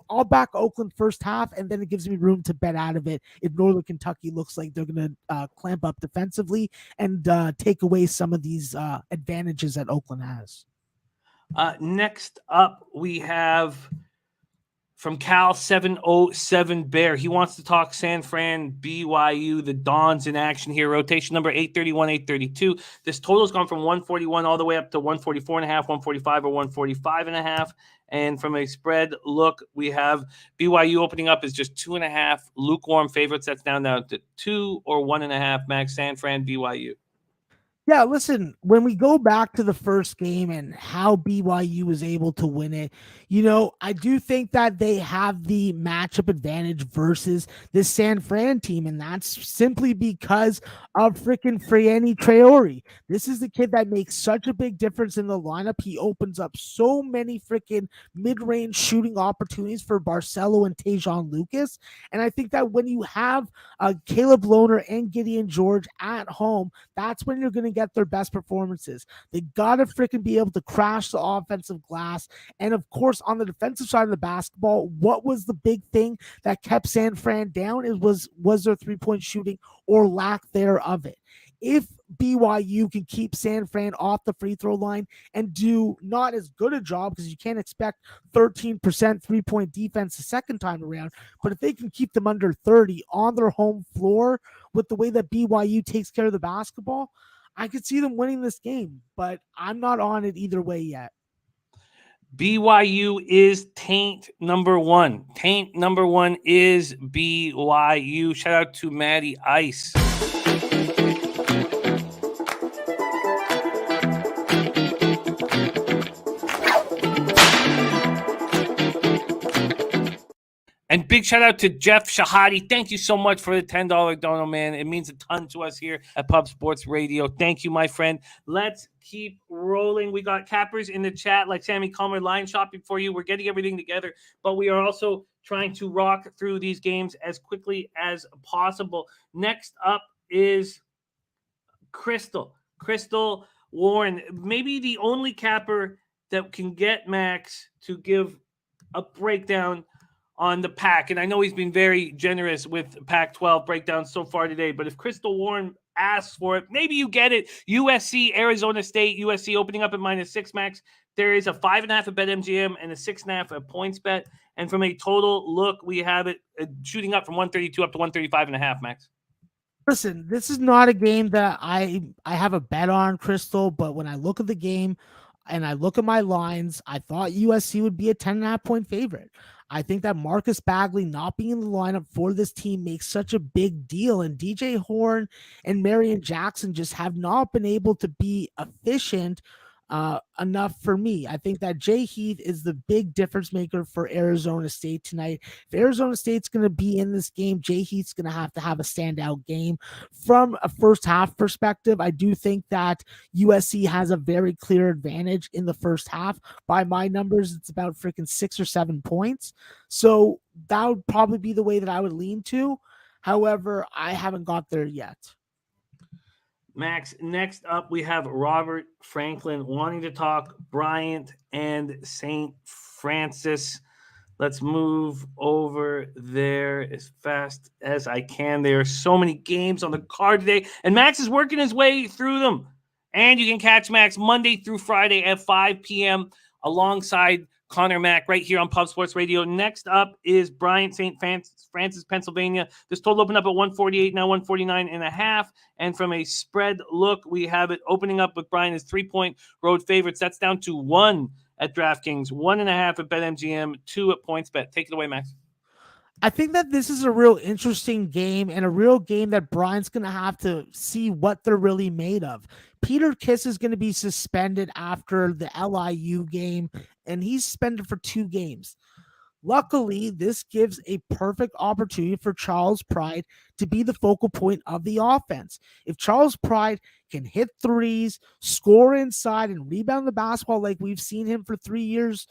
I'll back Oakland first half, and then it gives me room to bet out of it if Northern Kentucky looks like they're going to clamp up defensively and take away some of these advantages that Oakland has. Next up, we have from Cal 707 Bear. He wants to talk San Fran, BYU, the Dons in action here. Rotation number 831, 832. This total has gone from 141 all the way up to 144.5, 145, or 145.5. And from a spread look, we have BYU opening up as just 2.5 lukewarm favorites. That's down now to 2 or 1.5. Max, San Fran, BYU. Yeah, listen, when we go back to the first game and how BYU was able to win it, I do think that they have the matchup advantage versus this San Fran team, and that's simply because of freaking Frieni Traore. This is the kid that makes such a big difference in the lineup. He opens up so many freaking mid-range shooting opportunities for Barcelo and Tejon Lucas, and I think that when you have Caleb Lohner and Gideon George at home, that's when you're going to get their best performances. They got to freaking be able to crash the offensive glass. And of course, on the defensive side of the basketball, what was the big thing that kept San Fran down? It was their 3-point shooting or lack thereof it. If BYU can keep San Fran off the free throw line and do not as good a job, because you can't expect 13% 3-point defense the second time around, but if they can keep them under 30 on their home floor with the way that BYU takes care of the basketball, I could see them winning this game, but I'm not on it either way yet. BYU is taint number one. Taint number one is BYU. Shout out to Maddie Ice. And big shout out to Jeff Shahadi. Thank you so much for the $10 dono, man. It means a ton to us here at Pub Sports Radio. Thank you, my friend. Let's keep rolling. We got cappers in the chat like Sammy Comer line shopping for you. We're getting everything together, but we are also trying to rock through these games as quickly as possible. Next up is Crystal Warren. Maybe the only capper that can get Max to give a breakdown on the pack. And I know he's been very generous with Pac-12 breakdowns so far today, but if Crystal Warren asks for it, maybe you get it. USC, Arizona State, USC opening up at -6, Max. There is a 5.5 at BetMGM and a 6.5 at PointsBet. And from a total look, we have it shooting up from 132 up to 135.5, Max. Listen, this is not a game that I have a bet on, Crystal, but when I look at the game and I look at my lines, I thought USC would be a 10.5 point favorite. I think that Marcus Bagley not being in the lineup for this team makes such a big deal, and DJ Horn and Marion Jackson just have not been able to be efficient enough for me. I think that Jay Heath is the big difference maker for Arizona State tonight. If Arizona State's going to be in this game, Jay Heath's going to have a standout game. From a first half perspective, I do think that USC has a very clear advantage in the first half. By my numbers, it's about freaking 6 or 7 points. So that would probably be the way that I would lean to. However, I haven't got there yet. Max, next up, we have Robert Franklin wanting to talk Bryant and St. Francis. Let's move over there as fast as I can. There are so many games on the card today, and Max is working his way through them. And you can catch Max Monday through Friday at 5 p.m. alongside Connor Mack right here on Pub Sports Radio. Next up is Bryant, St. Francis, Pennsylvania. This total opened up at 148, now 149.5. And from a spread look, we have it opening up with Bryant as 3-point road favorites. That's down to 1 at DraftKings, 1.5 at BetMGM, 2 at PointsBet. Take it away, Max. I think that this is a real interesting game and a real game that Bryant's going to have to see what they're really made of. Peter Kiss is going to be suspended after the LIU game, and he's suspended for 2 games. Luckily, this gives a perfect opportunity for Charles Pride to be the focal point of the offense. If Charles Pride can hit threes, score inside, and rebound the basketball like we've seen him for 3 years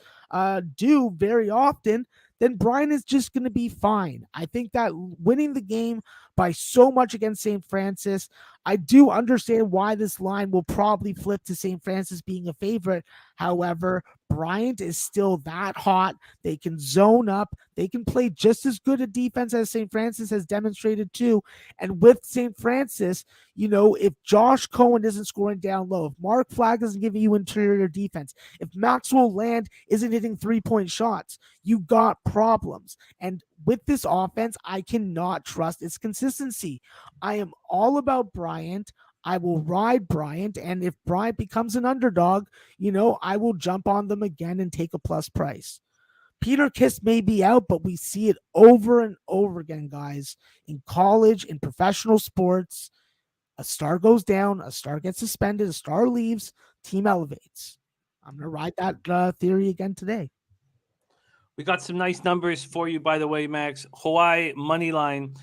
do very often, then Bryant is just going to be fine. I think that winning the game by so much against St. Francis, I do understand why this line will probably flip to St. Francis being a favorite. However, Bryant is still that hot. They can zone up. They can play just as good a defense as St. Francis has demonstrated too. And with St. Francis, you know, if Josh Cohen isn't scoring down low, if Mark Flagg isn't giving you interior defense, if Maxwell Land isn't hitting 3-point shots, you got problems. And with this offense, I cannot trust its consistency. I am all about Bryant. I will ride Bryant, and if Bryant becomes an underdog, you know, I will jump on them again and take a plus price. Peter Kiss may be out, but we see it over and over again, guys. In college, in professional sports, a star goes down, a star gets suspended, a star leaves, team elevates. I'm going to ride that theory again today. We got some nice numbers for you, by the way, Max. Hawaii money line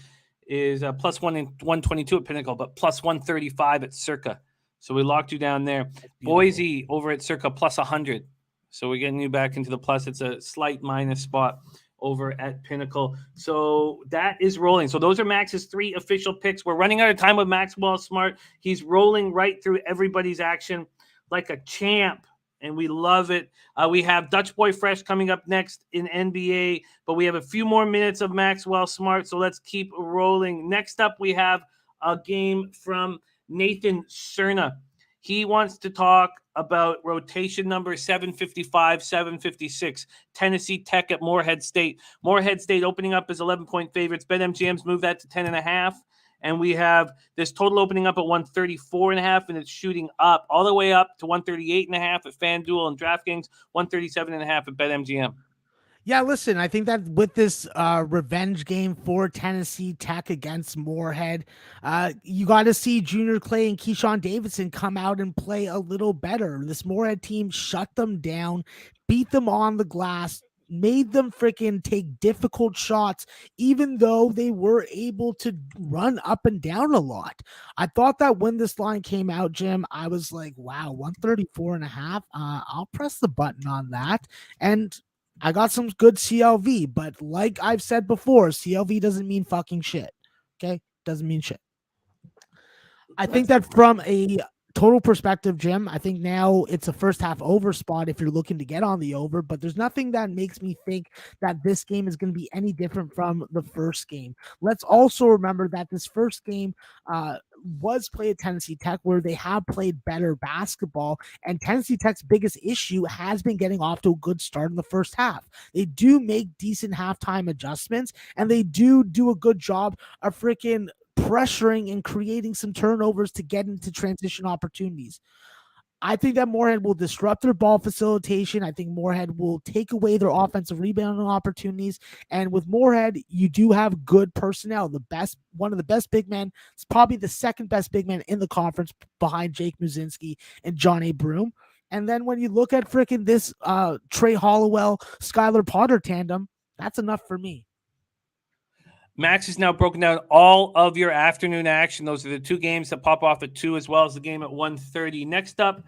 is +1 and 122 at Pinnacle, but +135 at Circa. So we locked you down there. Boise over at Circa +100. So we're getting you back into the plus. It's a slight minus spot over at Pinnacle. So that is rolling. So those are Max's 3 official picks. We're running out of time with Maxwell Smart. He's rolling right through everybody's action like a champ, and we love it. We have Dutch Boy Fresh coming up next in NBA, but we have a few more minutes of Maxwell Smart, so let's keep rolling. Next up, we have a game from Nathan Cerna. He wants to talk about rotation number 755, 756, Tennessee Tech at Morehead State. Morehead State opening up as 11-point favorites. BetMGM's moved that to 10.5. And we have this total opening up at 134.5, and it's shooting up all the way up to 138.5 at FanDuel and DraftKings, 137.5 at BetMGM. Yeah, listen, I think that with this revenge game for Tennessee Tech against Morehead, you got to see Junior Clay and Keyshawn Davidson come out and play a little better. This Morehead team shut them down, beat them on the glass, made them freaking take difficult shots, even though they were able to run up and down a lot. I thought that when this line came out, Jim, I was like, wow, 134.5. I'll press the button on that. And I got some good CLV, but like I've said before, CLV doesn't mean fucking shit. Okay? Doesn't mean shit. I think that from a total perspective, Jim, I think now it's a first half over spot if you're looking to get on the over, but there's nothing that makes me think that this game is going to be any different from the first game. Let's also remember that this first game was played at Tennessee Tech, where they have played better basketball, and Tennessee Tech's biggest issue has been getting off to a good start in the first half. They do make decent halftime adjustments, and they do a good job of freaking pressuring and creating some turnovers to get into transition opportunities. I think that Morehead will disrupt their ball facilitation. I think Morehead will take away their offensive rebounding opportunities. And with Morehead, you do have good personnel. One of the best big men. It's probably the second best big man in the conference behind Jake Muzinski and John A. Broome. And then when you look at freaking this Trey Hollowell, Skylar Potter tandem, that's enough for me. Max has now broken down all of your afternoon action. Those are the two games that pop off at 2, as well as the game at 1:30. Next up,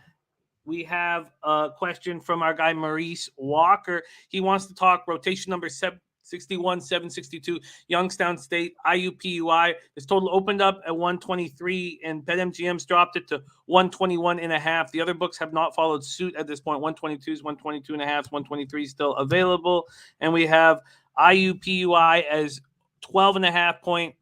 we have a question from our guy Maurice Walker. He wants to talk rotation number 762 Youngstown State IUPUI. This total opened up at 123, and BetMGM's dropped it to 121.5. The other books have not followed suit at this point. 122s, 122.5, 123 still available, and we have IUPUI as 12.5 point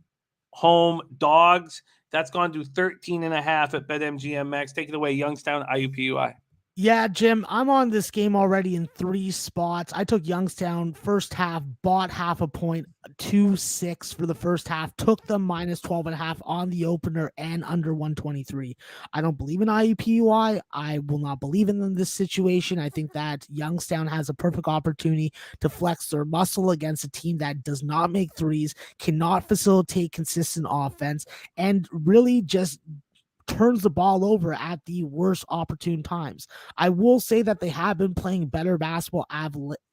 home dogs. That's gone to 13.5 at BetMGM. Max, take it away. Youngstown IUPUI. Yeah, Jim, I'm on this game already in 3 spots. I took Youngstown first half, bought half a point, 2-6 for the first half, took them minus 12.5 on the opener and under 123. I don't believe in IUPUI. I will not believe in this situation. I think that Youngstown has a perfect opportunity to flex their muscle against a team that does not make threes, cannot facilitate consistent offense, and really just turns the ball over at the worst opportune times. I will say that they have been playing better basketball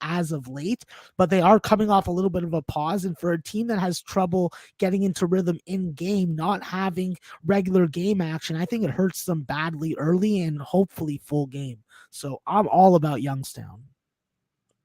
as of late, but they are coming off a little bit of a pause. And for a team that has trouble getting into rhythm in game, not having regular game action, I think it hurts them badly early and hopefully full game. So I'm all about Youngstown.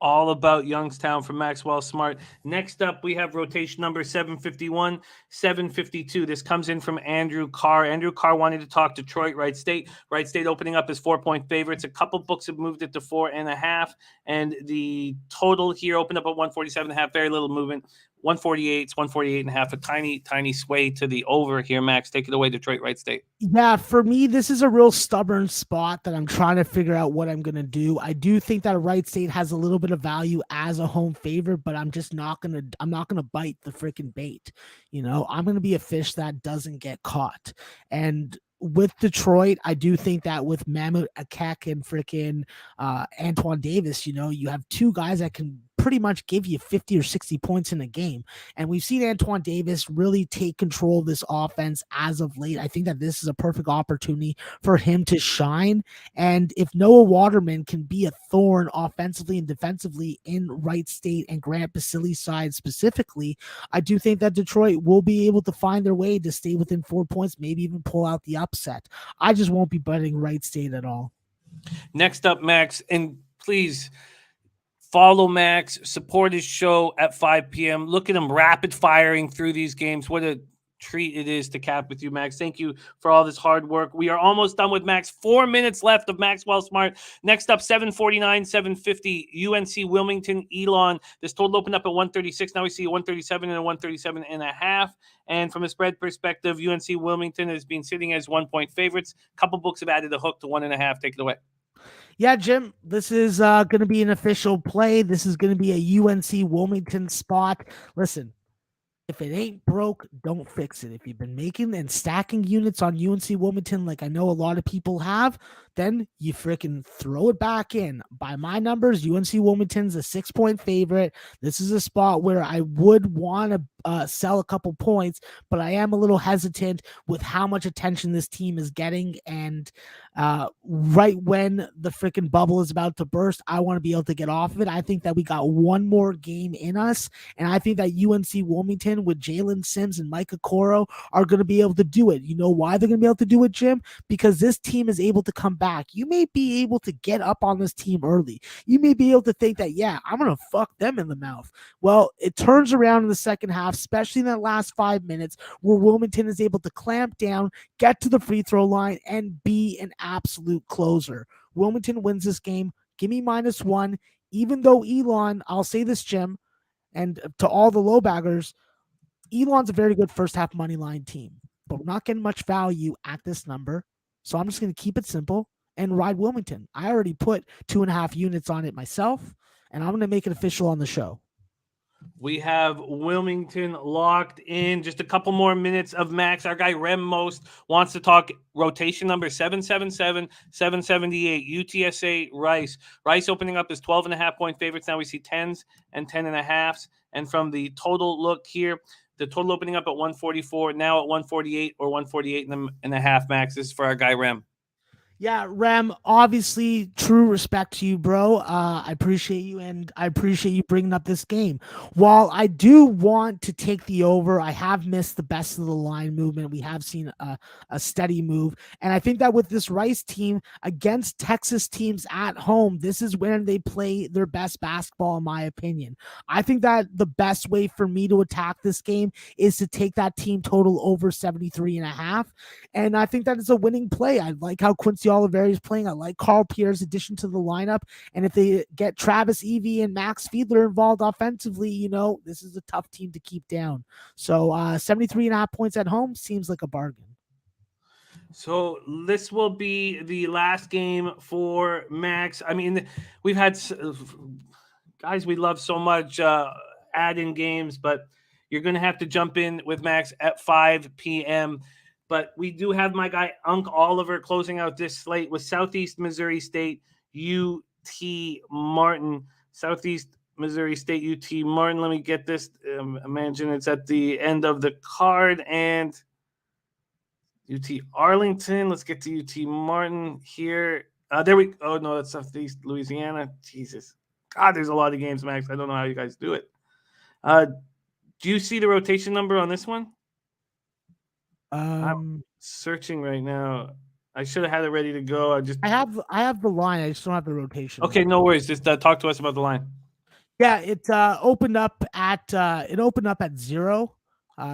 All about Youngstown from Maxwell Smart. Next up, we have rotation number 751, 752. This comes in from Andrew Carr. Andrew Carr wanted to talk Detroit, Wright State. Wright State opening up as 4-point favorites. A couple books have moved it to 4.5, and the total here opened up at 147.5. Very little movement. 148, it's 148.5. A tiny sway to the over here. Max, take it away, Detroit, Wright State. Yeah, for me, this is a real stubborn spot that I'm trying to figure out what I'm going to do. I do think that Wright State has a little bit of value as a home favorite, but I'm not going to bite the freaking bait. You know, I'm going to be a fish that doesn't get caught. And with Detroit, I do think that with Mahmoud Akek and freaking Antoine Davis, you know, you have two guys that can pretty much give you 50 or 60 points in a game. And we've seen Antoine Davis really take control of this offense as of late. I think that this is a perfect opportunity for him to shine. And if Noah Waterman can be a thorn offensively and defensively in Wright State and Grant Basili's side specifically, I do think that Detroit will be able to find their way to stay within 4 points, maybe even pull out the upset. I just won't be betting Wright State at all. Next up, Max, and please follow Max, support his show at 5 p.m. Look at him rapid firing through these games. What a treat it is to cap with you, Max. Thank you for all this hard work. We are almost done with Max. 4 minutes left of Maxwell Smart. Next up, 749, 750, UNC Wilmington, Elon. This total opened up at 136. Now we see a 137 and a 137.5. And from a spread perspective, UNC Wilmington has been sitting as 1-point favorites. A couple books have added a hook to 1.5. Take it away. Yeah, Jim, this is going to be an official play. This is going to be a UNC Wilmington spot. Listen, If it ain't broke, don't fix it. If you've been making and stacking units on UNC Wilmington, like I know a lot of people have, then you freaking throw it back in. By my numbers, UNC Wilmington's a 6-point favorite. This is a spot where I would want to sell a couple points, but I am a little hesitant with how much attention this team is getting. And right when the freaking bubble is about to burst, I want to be able to get off of it. I think that we got one more game in us, and I think that UNC Wilmington with Jalen Sims and Micah Coro are going to be able to do it. You know why they're going to be able to do it, Jim? Because this team is able to come back. You may be able to get up on this team early. You may be able to think that, yeah, I'm going to fuck them in the mouth. Well, it turns around in the second half, especially in that last 5 minutes, where Wilmington is able to clamp down, get to the free throw line, and be an absolute closer. Wilmington wins this game. Give me -1. Even though Elon, I'll say this, Jim, and to all the low baggers, Elon's a very good first half money line team, but we're not getting much value at this number. So I'm just going to keep it simple and ride Wilmington. I already put 2.5 units on it myself, and I'm going to make it official on the show. We have Wilmington locked in. Just a couple more minutes of Max. Our guy Rem Most wants to talk rotation number 777, 778, UTSA Rice. Rice opening up as 12.5-point favorites. Now we see 10s and 10.5s. And from the total look here, the total opening up at 144, now at 148 or 148.5, Max. This is for our guy Rem. Yeah, Rem, obviously, true respect to you, bro. I appreciate you, and I appreciate you bringing up this game. While I do want to take the over, I have missed the best of the line movement. We have seen a steady move, and I think that with this Rice team against Texas teams at home, this is when they play their best basketball, in my opinion. I think that the best way for me to attack this game is to take that team total over 73.5, and I think that is a winning play. I like how Quincy Oliveira is playing. I like Carl Pierre's addition to the lineup. And if they get Travis Evie and Max Fiedler involved offensively, you know, this is a tough team to keep down. So 73.5 points at home seems like a bargain. So this will be the last game for Max. I mean, we've had guys we love so much add-in games, but you're going to have to jump in with Max at 5 p.m., But we do have my guy, Unc Oliver, closing out this slate with Southeast Missouri State, UT Martin. Southeast Missouri State, UT Martin. Let me get this. Imagine it's at the end of the card. And UT Arlington. Let's get to UT Martin here. There we go. Oh, no, that's Southeast Louisiana. Jesus. God, there's a lot of games, Max. I don't know how you guys do it. Do you see the rotation number on this one? I'm searching right now. I should have had it ready to go. I have the line. I just don't have the rotation. Okay, no worries. Just talk to us about the line. Yeah, it opened up at 0.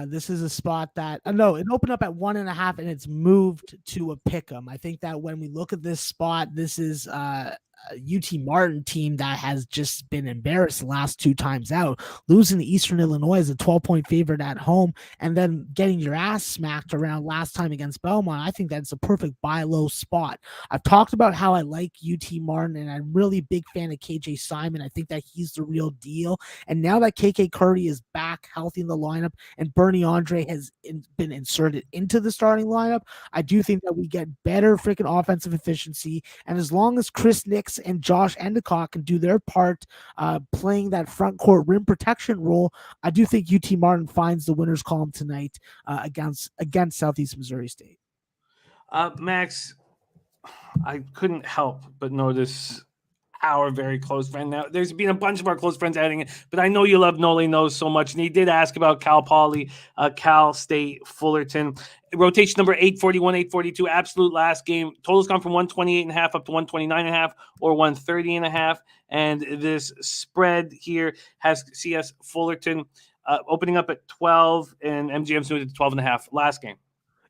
This is a spot that no, it opened up at 1.5 and it's moved to a pick 'em. I think that when we look at this spot, this is a UT Martin team that has just been embarrassed the last 2 times out, losing to Eastern Illinois as a 12-point favorite at home, and then getting your ass smacked around last time against Bellarmine. I think that's a perfect buy low spot. I've talked about how I like UT Martin, and I'm really big fan of KJ Simon. I think that he's the real deal. And now that KK Curry is back healthy in the lineup and Bernie Andre has been inserted into the starting lineup, I do think that we get better freaking offensive efficiency. And as long as Chris Nix and Josh Endicott can do their part playing that front court rim protection role, I do think UT Martin finds the winner's column tonight against Southeast Missouri State. Max, I couldn't help but notice our very close friend. Now, there's been a bunch of our close friends adding it, but I know you love Noli Knows so much, and he did ask about Cal Poly, Cal State Fullerton. Rotation number 841, 842, absolute last game. Total's gone from 128.5 up to 129.5 or 130.5. And this spread here has CS Fullerton opening up at 12 and MGM's moved to 12.5 last game.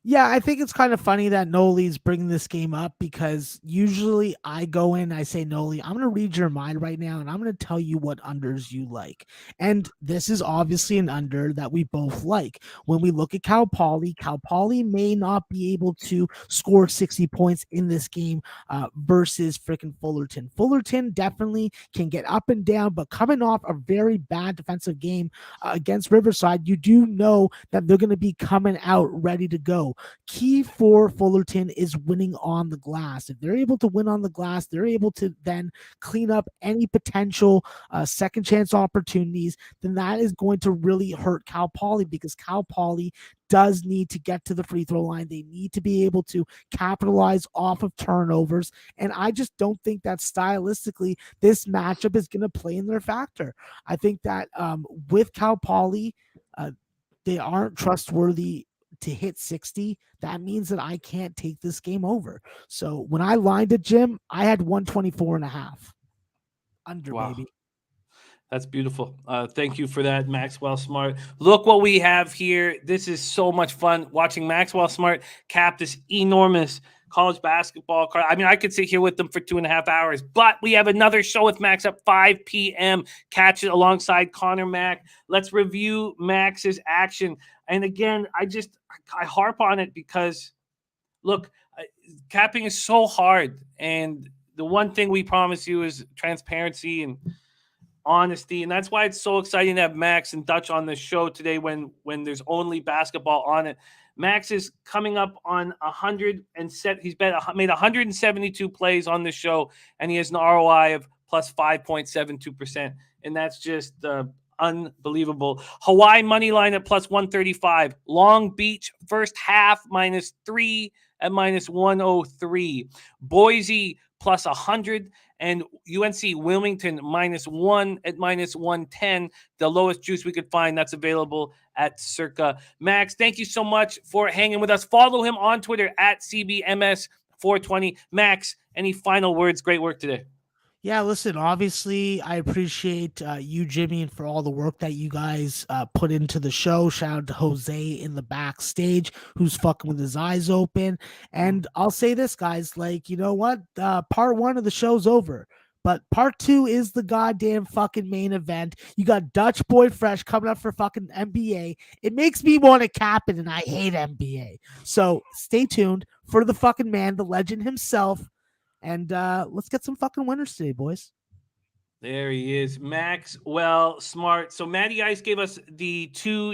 Yeah, I think it's kind of funny that Noli's bringing this game up because usually I go in, I say, Noli, I'm going to read your mind right now and I'm going to tell you what unders you like. And this is obviously an under that we both like. When we look at Cal Poly may not be able to score 60 points in this game versus freaking Fullerton. Fullerton definitely can get up and down, but coming off a very bad defensive game against Riverside, you do know that they're going to be coming out ready to go. Key for Fullerton is winning on the glass. If they're able to win on the glass, they're able to then clean up any potential second chance opportunities. Then that is going to really hurt Cal Poly because Cal Poly does need to get to the free throw line. They need to be able to capitalize off of turnovers. And I just don't think that stylistically this matchup is going to play in their factor. I think that with Cal Poly, they aren't trustworthy to hit 60. That means that I can't take this game over. So when I lined it, Jim, I had 124.5 under. Wow. Baby. That's beautiful. Thank you for that, Maxwell Smart. Look what we have here. This is so much fun watching Maxwell Smart cap this enormous college basketball card. I mean, I could sit here with them for 2.5 hours, but we have another show with Max at 5 p.m. Catch it alongside Connor Mack. Let's review Max's action. And again, I harp on it because, look, capping is so hard. And the one thing we promise you is transparency and honesty, and that's why it's so exciting to have Max and Dutch on the show today when there's only basketball on it. Max is coming up on 100 and he's made 172 plays on the show, and he has an ROI of plus 5.72%, and that's just unbelievable. Hawaii money line at plus 135. Long Beach first half -3 at -103. Boise plus 100. And UNC Wilmington -1 at -110, the lowest juice we could find. That's available at Circa. Max, thank you so much for hanging with us. Follow him on Twitter at CBMS420. Max, any final words? Great work today. Yeah, listen, obviously, I appreciate you, Jimmy, and for all the work that you guys put into the show. Shout out to Jose in the backstage who's fucking with his eyes open. And I'll say this, guys, like, you know what? Part 1 of the show's over. But part 2 is the goddamn fucking main event. You got Dutch Boy Fresh coming up for fucking NBA. It makes me want to cap it, and I hate NBA. So stay tuned for the fucking man, the legend himself. And let's get some fucking winners today, boys. There he is, Maxwell Smart. So Matty Ice gave us the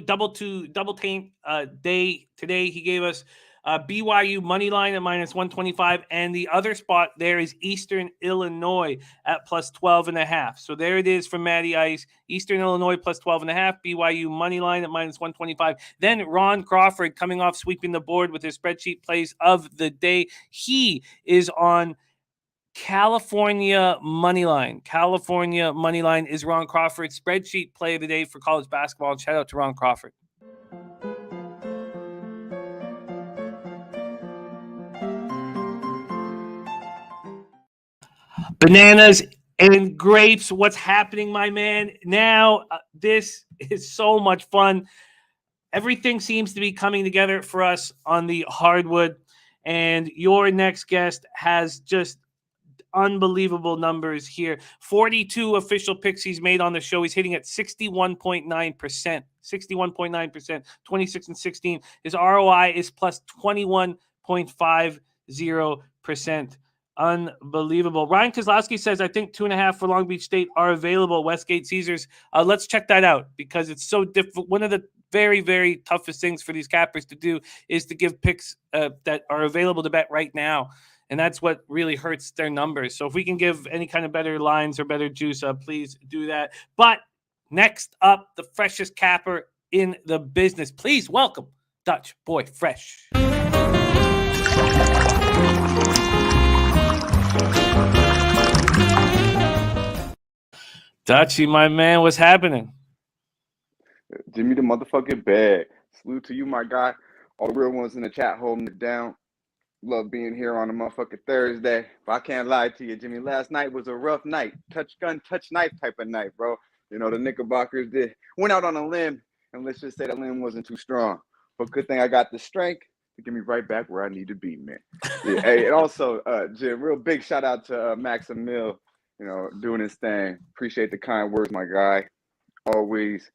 double taint day today. He gave us BYU money line at -125, and the other spot there is Eastern Illinois at plus 12.5. So there it is from Matty Ice. Eastern Illinois plus 12.5. BYU money line at -125. Then Ron Crawford coming off sweeping the board with his spreadsheet plays of the day. He is on California Moneyline. California Moneyline is Ron Crawford's spreadsheet play of the day for college basketball. Shout out to Ron Crawford. Bananas and grapes. What's happening, my man? Now, this is so much fun. Everything seems to be coming together for us on the hardwood. And your next guest has just unbelievable numbers here. 42 official picks he's made on the show. He's hitting at 61.9%. 61.9%. 26 and 16. His ROI is plus 21.50%. Unbelievable. Ryan Kozlowski says, I think 2.5 for Long Beach State are available at Westgate Caesars. Let's check that out because it's so difficult. One of the very, very toughest things for these cappers to do is to give picks that are available to bet right now. And that's what really hurts their numbers. So if we can give any kind of better lines or better juice, please do that. But next up, the freshest capper in the business. Please welcome Dutch Boy Fresh. Dutchy, my man, what's happening? Jimmy the motherfucking bag. Salute to you, my guy. All the real ones in the chat holding it down. Love being here on a motherfucking Thursday. But I can't lie to you, Jimmy. Last night was a rough night. Touch gun, touch knife type of night, bro. You know, the Knickerbockers went out on a limb, and let's just say the limb wasn't too strong. But good thing I got the strength to get me right back where I need to be, man. Yeah. Hey, and also, Jim, real big shout out to Max Emil, doing his thing. Appreciate the kind words, my guy. Always,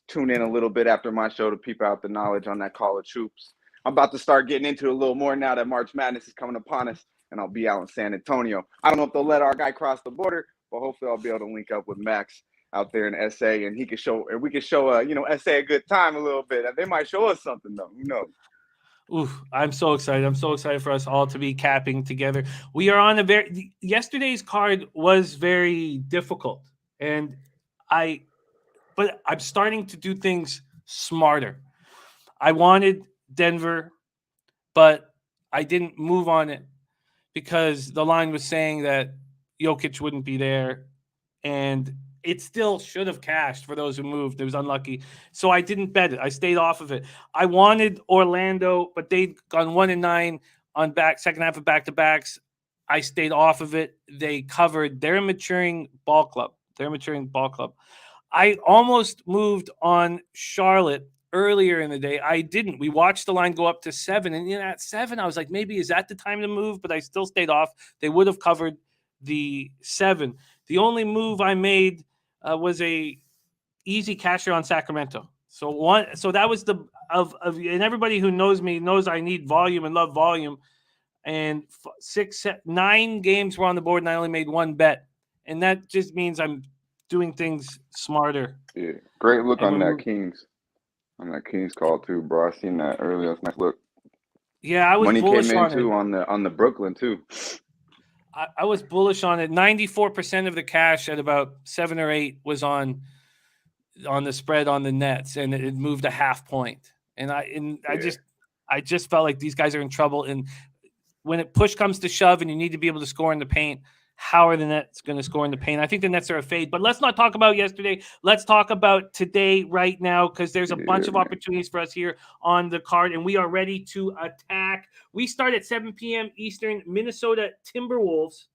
tune in a little bit after my show to peep out the knowledge on that college hoops. I'm about to start getting into it a little more now that March Madness is coming upon us, and I'll be out in San Antonio. I don't know if they'll let our guy cross the border, but hopefully I'll be able to link up with Max out there in SA, and we can show SA a good time a little bit. They might show us something though. Who knows? Ooh, I'm so excited. I'm so excited for us all to be capping together. We are on yesterday's card was very difficult, and but I'm starting to do things smarter. I wanted Denver, but I didn't move on it because the line was saying that Jokic wouldn't be there, and it still should have cashed for those who moved. It was unlucky. So I didn't bet it. I stayed off of it. I wanted Orlando, but they'd gone 1-9 on second half of back-to-backs. I stayed off of it. They covered. They're a maturing ball club. I almost moved on Charlotte earlier in the day. I didn't. We watched the line go up to 7. And at 7, I was like, maybe is that the time to move? But I still stayed off. They would have covered the 7. The only move I made was a easy casher on Sacramento. So that was and everybody who knows me knows I need volume and love volume. And 9 games were on the board, and I only made one bet. And that just means I'm doing things smarter. Yeah, great look on that Kings call too, bro. I seen that earlier. That's a nice look. Yeah, I was Money bullish came in on too it. on the Brooklyn too. I was bullish on it. 94% of the cash at about 7 or 8 was on the spread on the Nets, and it moved a half point. And I just felt like these guys are in trouble. And when push comes to shove, and you need to be able to score in the paint, how are the Nets going to score in the paint? I think the Nets are a fade. But let's not talk about yesterday. Let's talk about today right now, because there's a bunch of opportunities for us here on the card, and we are ready to attack. We start at 7 p.m. Eastern. Minnesota Timberwolves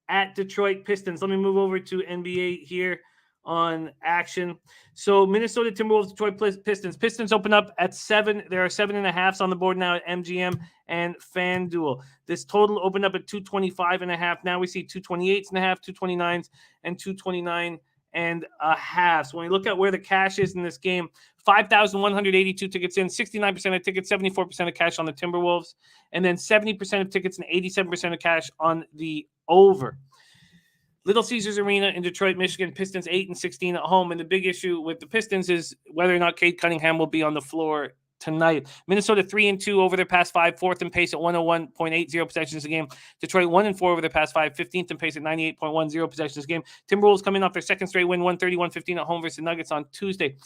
at Detroit Pistons. Let me move over to NBA here on action. So Minnesota Timberwolves, Detroit Pistons. Pistons open up at 7. There are 7.5s on the board now at MGM and FanDuel. This total opened up at 225.5. Now we see 228.5, 229s, and 229.5. So when we look at where the cash is in this game, 5,182 tickets in, 69% of tickets, 74% of cash on the Timberwolves, and then 70% of tickets and 87% of cash on the over. Little Caesars Arena in Detroit, Michigan. Pistons 8-16 at home. And the big issue with the Pistons is whether or not Cade Cunningham will be on the floor tonight. Minnesota 3-2 over their past 5, 4th in pace at 101.80 possessions a game. Detroit 1-4 over their past 5, 15th in pace at 98.10 possessions a game. Timberwolves coming off their second straight win, 130-115 at home versus the Nuggets on Tuesday.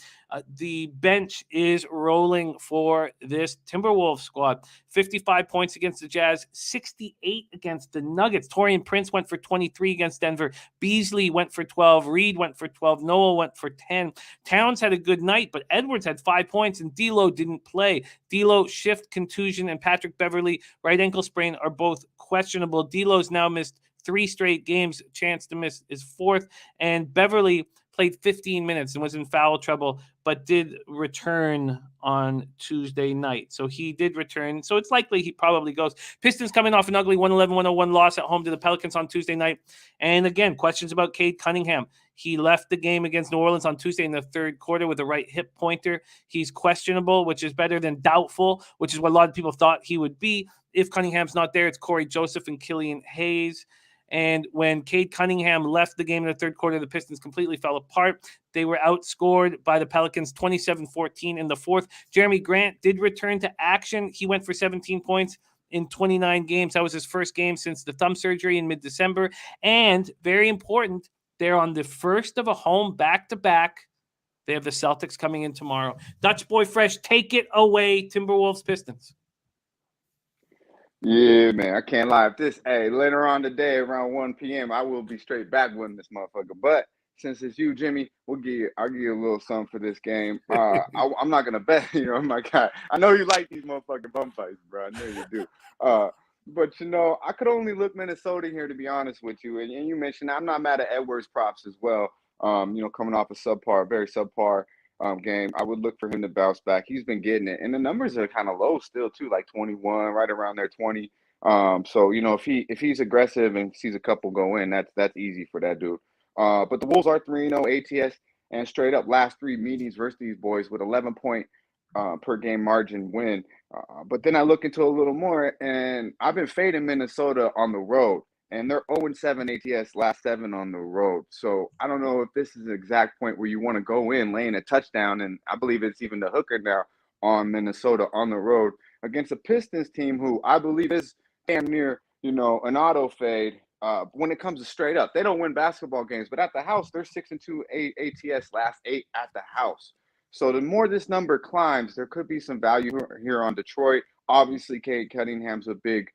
The bench is rolling for this Timberwolves squad. 55 points against the Jazz, 68 against the Nuggets. Taurean Prince went for 23 against Denver. Beasley went for 12. Reed went for 12. Noah went for 10. Towns had a good night, but Edwards had 5 points, and D'Lo didn't play. D'Lo, shift contusion, and Patrick Beverley, right ankle sprain, are both questionable. D'Lo's now missed 3 straight games. Chance to miss is 4th. And Beverley played 15 minutes and was in foul trouble, but did return on Tuesday night. So he did return. So it's likely he probably goes. Pistons coming off an ugly 111-101 loss at home to the Pelicans on Tuesday night. And again, questions about Cade Cunningham. He left the game against New Orleans on Tuesday in the third quarter with a right hip pointer. He's questionable, which is better than doubtful, which is what a lot of people thought he would be. If Cunningham's not there, it's Corey Joseph and Killian Hayes. And when Cade Cunningham left the game in the third quarter, the Pistons completely fell apart. They were outscored by the Pelicans 27-14 in the fourth. Jeremy Grant did return to action. He went for 17 points in 29 games. That was his first game since the thumb surgery in mid-December. And very important, they're on the first of a home back-to-back. They have the Celtics coming in tomorrow. Dutch Boy Fresh, take it away, Timberwolves Pistons. Yeah, man, I can't lie. Later on today around 1 p.m., I will be straight back winning this motherfucker. But since it's you, Jimmy, I'll give you a little something for this game. I'm not gonna bet, my guy. I know you like these motherfucking bum fights, bro. I know you do. But I could only look Minnesota here, to be honest with you. And you mentioned I'm not mad at Edwards' props as well. Coming off a very subpar game, I would look for him to bounce back. He's been getting it, and the numbers are kind of low still too, like 21, right around there, 20. So if he's aggressive and sees a couple go in, that's easy for that dude. But the Wolves are 3-0 ATS, and straight up last 3 meetings versus these boys with 11-point per game margin win. But then I look into a little more, and I've been fading Minnesota on the road, and they're 0-7 ATS last 7 on the road. So I don't know if this is the exact point where you want to go in laying a touchdown, and I believe it's even the hooker now on Minnesota on the road against a Pistons team who I believe is damn near, an auto fade. When it comes to straight up, they don't win basketball games, but at the house, they're 6-2 ATS last 8 at the house. So the more this number climbs, there could be some value here on Detroit. Obviously, Cade Cunningham's a big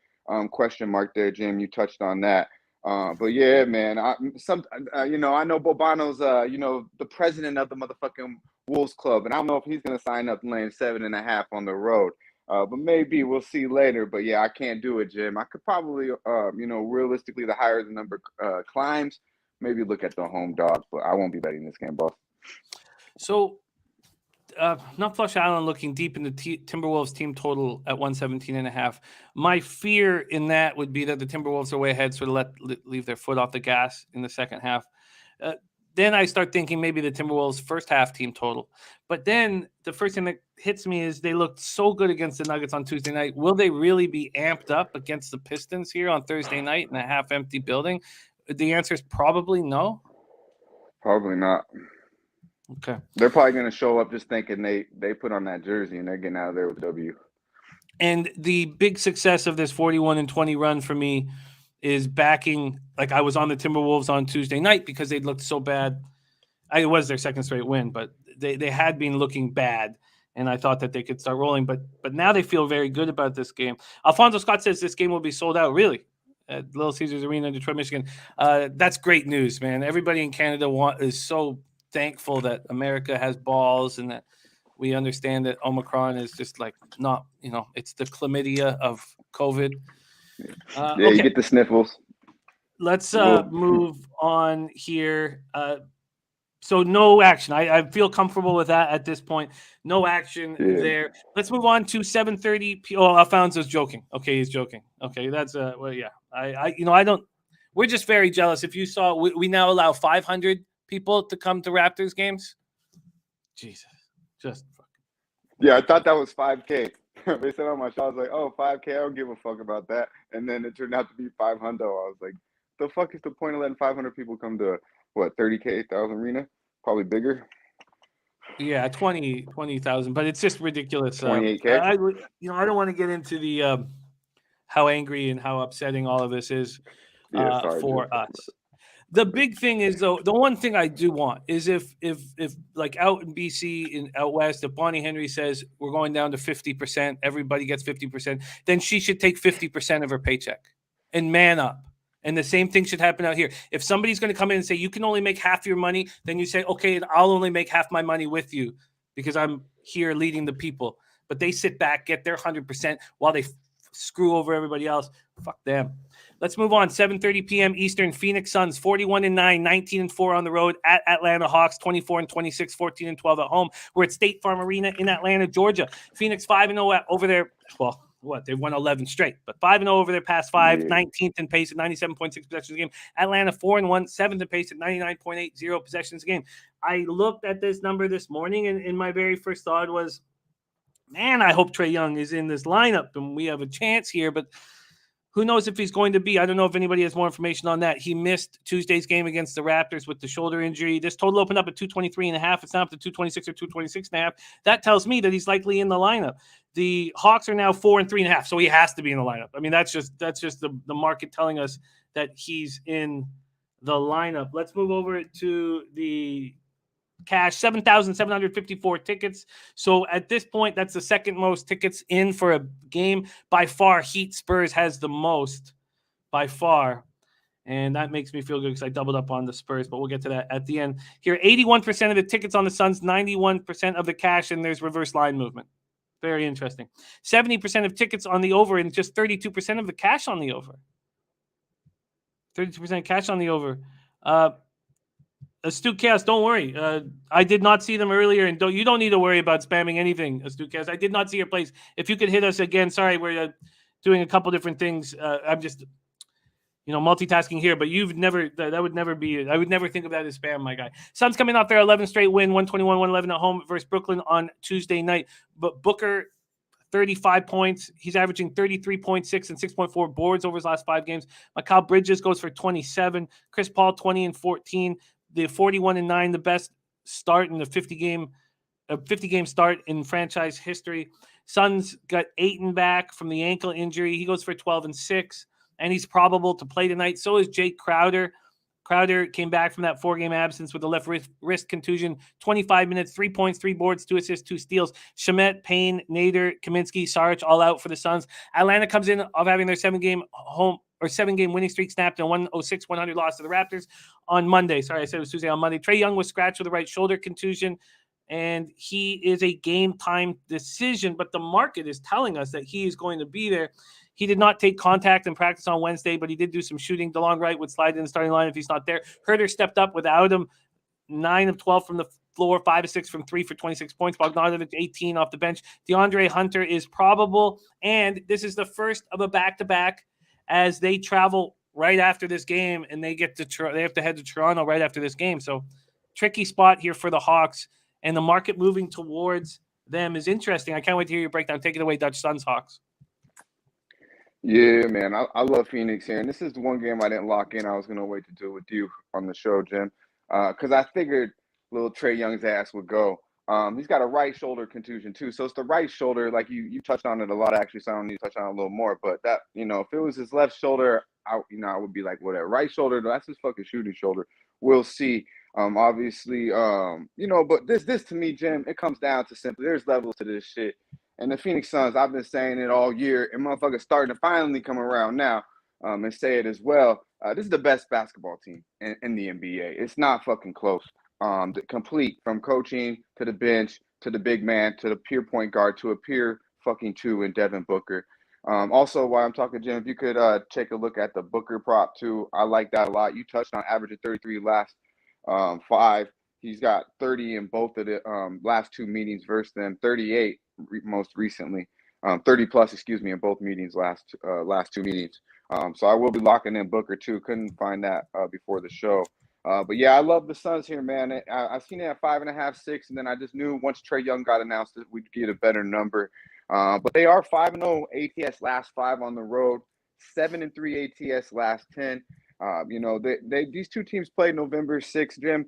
question mark there, Jim. You touched on that. But yeah, man, I know Bobano's, the president of the motherfucking Wolves Club, and I don't know if he's going to sign up laying 7.5 on the road. But maybe we'll see later. But yeah, I can't do it, Jim. I could probably, realistically, the higher the number climbs, maybe look at the home dog, but I won't be betting this game, boss. So, not Flush Island looking deep in the Timberwolves team total at 117.5. My fear in that would be that the Timberwolves are way ahead, sort of leave their foot off the gas in the second half. Then I start thinking maybe the Timberwolves first half team total. But then the first thing that hits me is they looked so good against the Nuggets on Tuesday night. Will they really be amped up against the Pistons here on Thursday night in a half-empty building? The answer is probably no. Probably not. Okay. They're probably going to show up just thinking they put on that jersey and they're getting out of there with a W. And the big success of this 41-20 run for me is backing, like I was on the Timberwolves on Tuesday night because they'd looked so bad. It was their second straight win, but they had been looking bad, and I thought that they could start rolling. But now they feel very good about this game. Alfonso Scott says this game will be sold out, really, at Little Caesars Arena in Detroit, Michigan. That's great news, man. Everybody in Canada is so thankful that America has balls and that we understand that Omicron is just like not, it's the chlamydia of COVID. Okay. You get the sniffles. Let's move on here. So no action. I feel comfortable with that at this point. No action there. Let's move on to 7:30. Oh, Alfonso's joking. Okay, he's joking. Okay, that's well, yeah. I don't. We're just very jealous. If you saw, we now allow 500 people to come to Raptors games. Jesus, just fucking. Yeah, I thought that was 5K. They said on my show, I was like, oh, 5K, I don't give a fuck about that. And then it turned out to be 500. I was like, the fuck is the point of letting 500 people come to, what, 30K, 1,000 arena? Probably bigger. Yeah, 20,000, but it's just ridiculous. 28K. I don't want to get into the how angry and how upsetting all of this is for us. The big thing is, though, the one thing I do want is if like out in BC out west, if Bonnie Henry says we're going down to 50%, everybody gets 50%, then she should take 50% of her paycheck and man up. And the same thing should happen out here. If somebody's going to come in and say you can only make half your money, then you say, okay, I'll only make half my money with you because I'm here leading the people. But they sit back, get their 100% while they screw over everybody else. Fuck them. Let's move on. 7:30 p.m. Eastern. Phoenix Suns 41-9, 19-4 on the road at Atlanta Hawks 24-26, 14-12 at home. We're at State Farm Arena in Atlanta, Georgia. Phoenix 5-0 over there. Well, what? They've won 11 straight, but 5-0 over their past 5, 19th in pace at 97.6 possessions a game. Atlanta 4-1, 7th in pace at 99.80 possessions a game. I looked at this number this morning, and my very first thought was, man, I hope Trae Young is in this lineup and we have a chance here, but who knows if he's going to be. I don't know if anybody has more information on that. He missed Tuesday's game against the Raptors with the shoulder injury. This total opened up at 223.5. It's now up to 226 or 226.5. That tells me that he's likely in the lineup. The Hawks are now 4-3.5, so he has to be in the lineup. I mean, that's just the market telling us that he's in the lineup. Let's move over to the cash, 7,754 tickets. So at this point, that's the second most tickets in for a game. By far, Heat Spurs has the most by far. And that makes me feel good because I doubled up on the Spurs, but we'll get to that at the end. Here, 81% of the tickets on the Suns, 91% of the cash, and there's reverse line movement. Very interesting. 70% of tickets on the over and just 32% of the cash on the over. 32% cash on the over. Astute Chaos, don't worry. I did not see them earlier, and you don't need to worry about spamming anything, Astute Chaos. I did not see your place. If you could hit us again, sorry, we're doing a couple different things. I'm just, multitasking here, but you've never, that would never be, I would never think of that as spam, my guy. Suns coming off their 11th straight win, 121-111 at home versus Brooklyn on Tuesday night. But Booker, 35 points. He's averaging 33.6 and 6.4 boards over his last 5 games. Mikal Bridges goes for 27. Chris Paul, 20 and 14. The 41-9, the best start in the 50-game start in franchise history. Suns got Ayton back from the ankle injury. He goes for 12 and 6, and he's probable to play tonight. So is Jake Crowder. Crowder came back from that 4-game absence with a left wrist contusion. 25 minutes, 3 points, 3 boards, 2 assists, 2 steals. Shamet, Payne, Nader, Kaminsky, Saric all out for the Suns. Atlanta comes in of having their 7-game winning streak snapped in a 106-100 loss to the Raptors on Monday. Sorry, I said it was Tuesday. On Monday, Trae Young was scratched with a right shoulder contusion, and he is a game-time decision, but the market is telling us that he is going to be there. He did not take contact in practice on Wednesday, but he did do some shooting. DeLon Wright would slide in the starting line if he's not there. Herter stepped up without him. 9 of 12 from the floor, 5 of 6 from 3 for 26 points. Bogdanovic, 18 off the bench. DeAndre Hunter is probable, and this is the first of a back-to-back as they travel right after this game, and they have to head to Toronto right after this game. So tricky spot here for the Hawks, and the market moving towards them is interesting. I can't wait to hear your breakdown. Take it away, Dutch Suns Hawks. Yeah, man, I love Phoenix here, and this is the one game I didn't lock in. I was gonna wait to do it with you on the show, Jim, because I figured little Trae Young's ass would go. He's got a right shoulder contusion too, so it's the right shoulder. Like you touched on it a lot, actually, so I don't need to touch on it a little more. But that, if it was his left shoulder, I would be like, whatever. Right shoulder, that's his fucking shooting shoulder. We'll see. Obviously, but this to me, Jim, it comes down to simply there's levels to this shit. And the Phoenix Suns, I've been saying it all year, and motherfuckers starting to finally come around now and say it as well. This is the best basketball team in the NBA. It's not fucking close. Complete from coaching to the bench to the big man to the pure point guard to a pure fucking 2 in Devin Booker. Also, while I'm talking, Jim, if you could take a look at the Booker prop too, I like that a lot. You touched on averaging 33 last 5. He's got 30 in both of the last 2 meetings versus them, 38 most recently, 30 plus, in both meetings last 2 meetings. So I will be locking in Booker too. Couldn't find that before the show. But yeah, I love the Suns here, man. I've seen it at 5.5, 6, and then I just knew once Trae Young got announced that we'd get a better number. But they are 5-0 ATS last 5 on the road, 7-3 ATS last 10. These two teams played November 6th, Jim.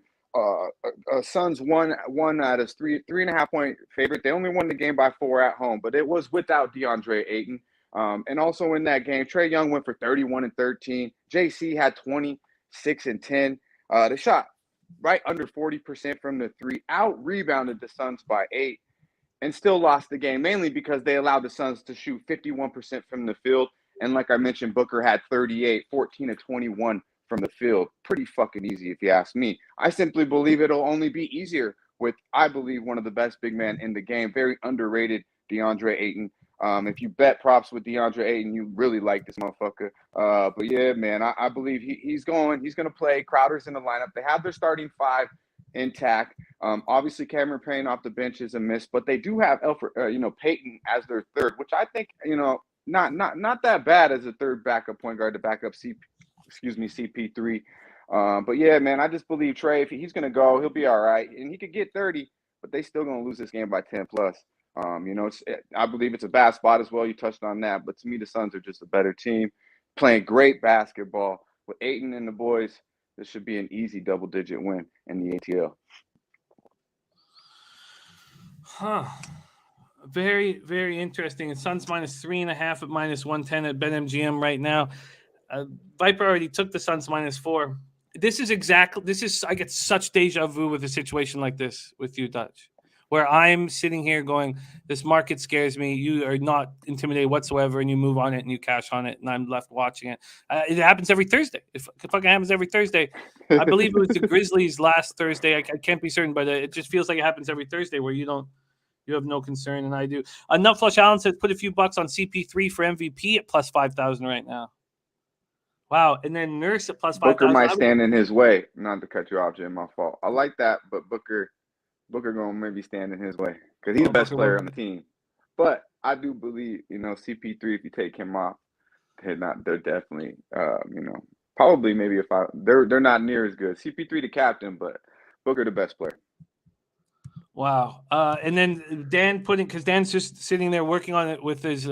Suns won at a 3.5 point favorite. They only won the game by 4 at home, but it was without DeAndre Ayton. And also in that game, Trae Young went for 31 and 13. JC had 26 and 10. They shot right under 40% from the 3, out-rebounded the Suns by 8, and still lost the game, mainly because they allowed the Suns to shoot 51% from the field. And like I mentioned, Booker had 38, 14 to 21 from the field. Pretty fucking easy if you ask me. I simply believe it'll only be easier with, I believe, one of the best big men in the game. Very underrated DeAndre Ayton. If you bet props with DeAndre Ayton, you really like this motherfucker. But yeah, man, I believe he's going to play. Crowder's in the lineup. They have their starting 5 intact. Obviously, Cameron Payne off the bench is a miss, but they do have Payton as their third, which I think, not that bad as a third backup point guard to back up CP3. But yeah, man, I just believe Trae, if he's going to go, he'll be all right. And he could get 30, but they still going to lose this game by 10 plus. I believe it's a bad spot as well. You touched on that. But to me, the Suns are just a better team, playing great basketball. With Ayton and the boys, this should be an easy double-digit win in the ATL. Huh. Very, very interesting. And Suns minus 3.5 at -110 at BetMGM right now. Viper already took the Suns -4. I get such deja vu with a situation like this with you, Dutch, where I'm sitting here going, this market scares me. You are not intimidated whatsoever, and you move on it and you cash on it, and I'm left watching it. It happens every Thursday. It fucking happens every Thursday. I believe it was the Grizzlies last Thursday. I can't be certain, but it just feels like it happens every Thursday where you have no concern, and I do. Nut Flush Allen says put a few bucks on CP3 for MVP at +5,000 right now. Wow. And then Nurse at plus Booker 5,000. might stand in his way. Not to cut you off, Jim. My fault. I like that, but Booker gonna maybe stand in his way because he's the best player on the team. But I do believe, CP3. If you take him off, they're definitely, probably maybe they're not near as good. CP3 the captain, but Booker the best player. Wow. And then Dan because Dan's just sitting there working on it with his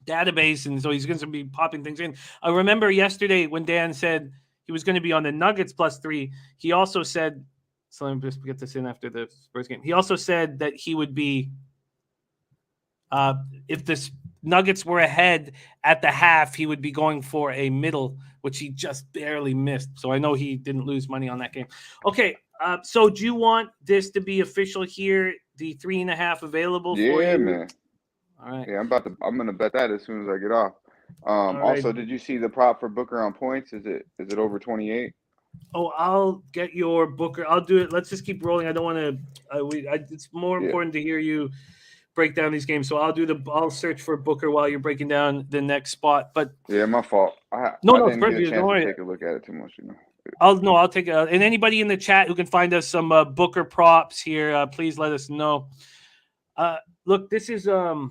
database, and so he's going to be popping things in. I remember yesterday when Dan said he was going to be on the Nuggets +3. He also said, so let me just get this in after the Spurs game. He also said that he would be, if the Nuggets were ahead at the half, he would be going for a middle, which he just barely missed. So I know he didn't lose money on that game. Okay. So do you want this to be official here? The 3.5 available for you? Yeah, man. All right. Yeah, I'm gonna bet that as soon as I get off. Also, right. did you see the prop for Booker on points? Is it over 28? Oh, I'll get your Booker. I'll do it. Let's just keep rolling. I don't want to. It's more important to hear you break down these games. So I'll search for Booker while you're breaking down the next spot. But yeah, my fault. I it's didn't perfect. get a Don't chance worry. to take a look at it too much. I'll take it. And anybody in the chat who can find us some Booker props here, please let us know. Look, this is going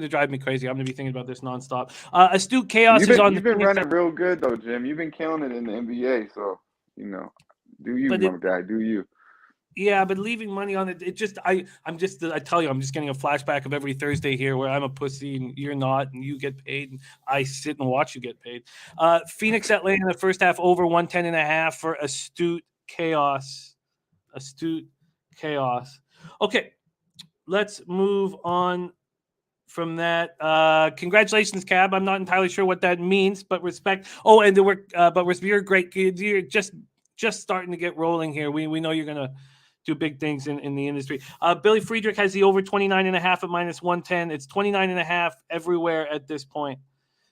to drive me crazy. I'm going to be thinking about this nonstop. Astute Chaos is on. You've been running real good though, Jim. You've been killing it in the NBA. So do you, my guy? Do you? Yeah, but leaving money on it just I tell you, I'm just getting a flashback of every Thursday here where I'm a pussy and you're not, and you get paid, and I sit and watch you get paid. Phoenix Atlanta in the first half over 110.5 for Astute Chaos. Astute Chaos. Okay, let's move on from that. Congratulations, Cab. I'm not entirely sure what that means, but respect. Oh, and you're great. You're just starting to get rolling here. We know you're gonna do big things in the industry. Billy Friedrich has the over 29.5 at -110. It's 29.5 everywhere at this point.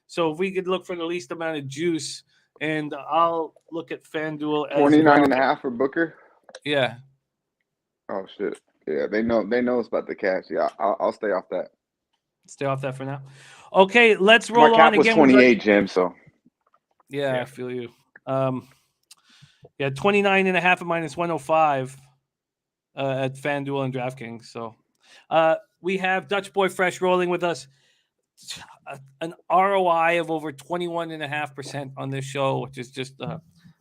So if we could look for the least amount of juice, and I'll look at FanDuel as 29.5 for Booker. Yeah. Oh shit. Yeah, they know it's about the cash. Yeah, I'll stay off that. Stay off that for now. Okay, let's roll My cap on was again. 28, Jim. So. Yeah, I feel you. 29.5 at -105 at FanDuel and DraftKings. So we have Dutch Boy Fresh rolling with us. An ROI of over 21.5% on this show, which is just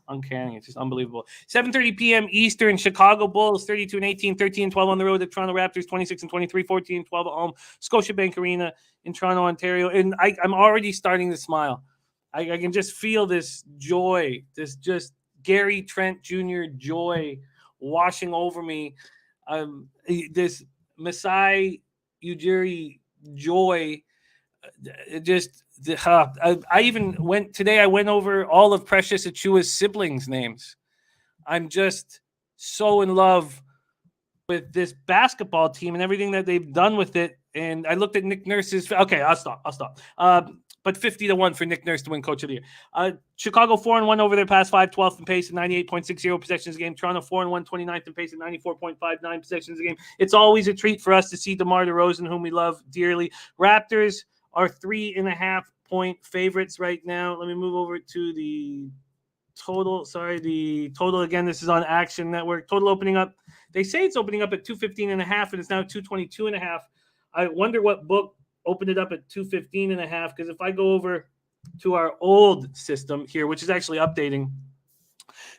uncanny. It's just unbelievable. 7:30 p.m. Eastern. Chicago Bulls 32-18, 13-12 on the road. The Toronto Raptors 26-23, 14-12 at home. Scotiabank Arena in Toronto, Ontario. And I'm already starting to smile. I can just feel this joy, this just Gary Trent Jr. joy washing over me. This Masai Ujiri joy. I even went over all of Precious Achua's siblings' names. I'm just so in love with this basketball team and everything that they've done with it. And I looked at Nick Nurse's. Okay, I'll stop. But 50-1 for Nick Nurse to win Coach of the Year. Chicago 4-1 over their past 5, 12th in pace at 98.60 possessions a game. Toronto 4-1, 29th in pace at 94.59 possessions a game. It's always a treat for us to see DeMar DeRozan, whom we love dearly. Raptors are 3.5-point favorites right now. Let me move over to the total. Sorry, the total again. This is on Action Network. Total opening up. They say it's opening up at 215.5, and it's now 222.5. I wonder what book opened it up at 215.5, because if I go over to our old system here, which is actually updating,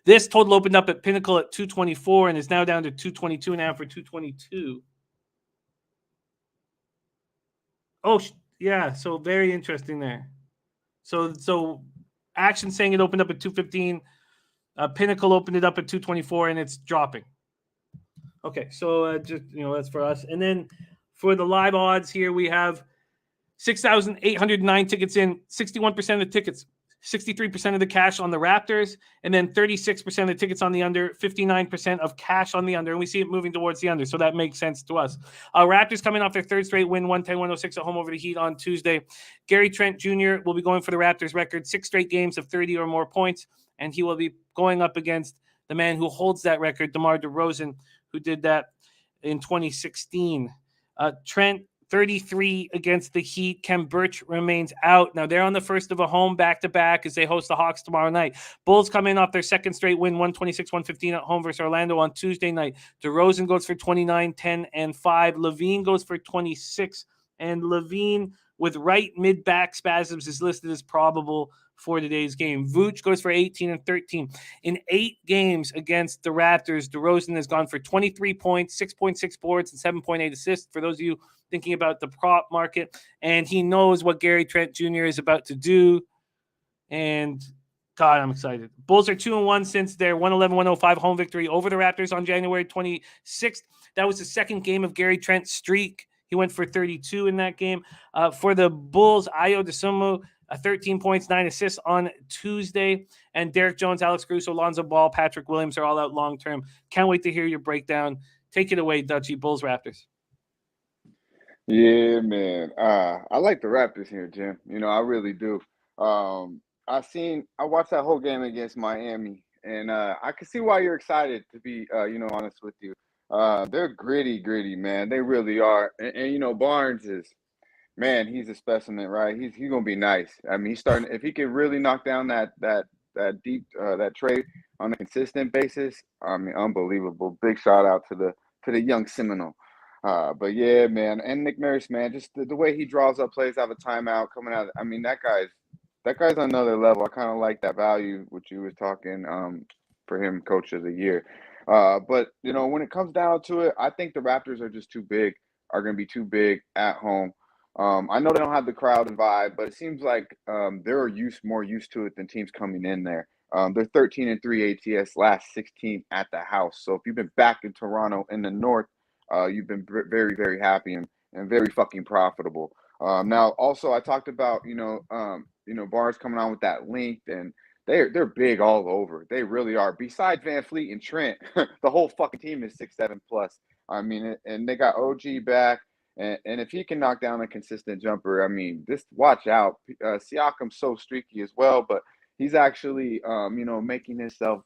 this total opened up at Pinnacle at 224 and is now down to 222.5 for 222. Oh, yeah. So very interesting there. So Action saying it opened up at 215. Pinnacle opened it up at 224 and it's dropping. Okay. So that's for us. And then for the live odds here, we have 6,809 tickets in, 61% of the tickets, 63% of the cash on the Raptors, and then 36% of the tickets on the under, 59% of cash on the under, and we see it moving towards the under, so that makes sense to us. Raptors coming off their third straight win, 110-106 at home over the Heat on Tuesday. Gary Trent Jr. will be going for the Raptors record, 6 straight games of 30 or more points, and he will be going up against the man who holds that record, DeMar DeRozan, who did that in 2016. Trent 33 against the Heat. Kem Birch remains out. Now they're on the first of a home back-to-back as they host the Hawks tomorrow night. Bulls come in off their second straight win, 126-115 at home versus Orlando on Tuesday night. DeRozan goes for 29, 10, and 5. Levine goes for 26, and Levine with right mid-back spasms is listed as probable for today's game. Vooch goes for 18 and 13. In 8 games against the Raptors, DeRozan has gone for 23 points, 6.6 boards, and 7.8 assists. For those of you thinking about the prop market, and he knows what Gary Trent Jr. is about to do. And God, I'm excited. Bulls are 2-1 since their 111-105 home victory over the Raptors on January 26th. That was the second game of Gary Trent's streak. He went for 32 in that game. For the Bulls, Ayo Dosunmu, 13 points, 9 assists on Tuesday. And Derek Jones, Alex Caruso, Lonzo Ball, Patrick Williams are all out long-term. Can't wait to hear your breakdown. Take it away, Dutchie. Bulls, Raptors. Yeah, man. I like the Raptors here, Jim. I really do. I watched that whole game against Miami, and I can see why you're excited, to be, honest with you. They're gritty, man. They really are. And Barnes is, man, he's a specimen, right? He's gonna be nice. I mean, he's starting. If he can really knock down that deep that trade on a consistent basis, I mean, unbelievable. Big shout out to the young Seminole. But yeah, man, and Nick Nurse, man, just the way he draws up plays out of a timeout coming out. I mean, that guy's on another level. I kind of like that value, which you was talking for him, Coach of the Year. But when it comes down to it, I think the Raptors are just going to be too big at home. I know they don't have the crowd and vibe, but it seems like they're more used to it than teams coming in there. They're 13-3 ATS, last 16 at the house. So if you've been back in Toronto in the North, you've been very, very happy and very fucking profitable. Now, also, I talked about Barnes coming on with that length, and they're big all over. They really are. Besides Van Fleet and Trent, the whole fucking team is 6'7" plus. I mean, and they got OG back. And if he can knock down a consistent jumper, I mean, watch out. Siakam's so streaky as well, but he's actually, making himself,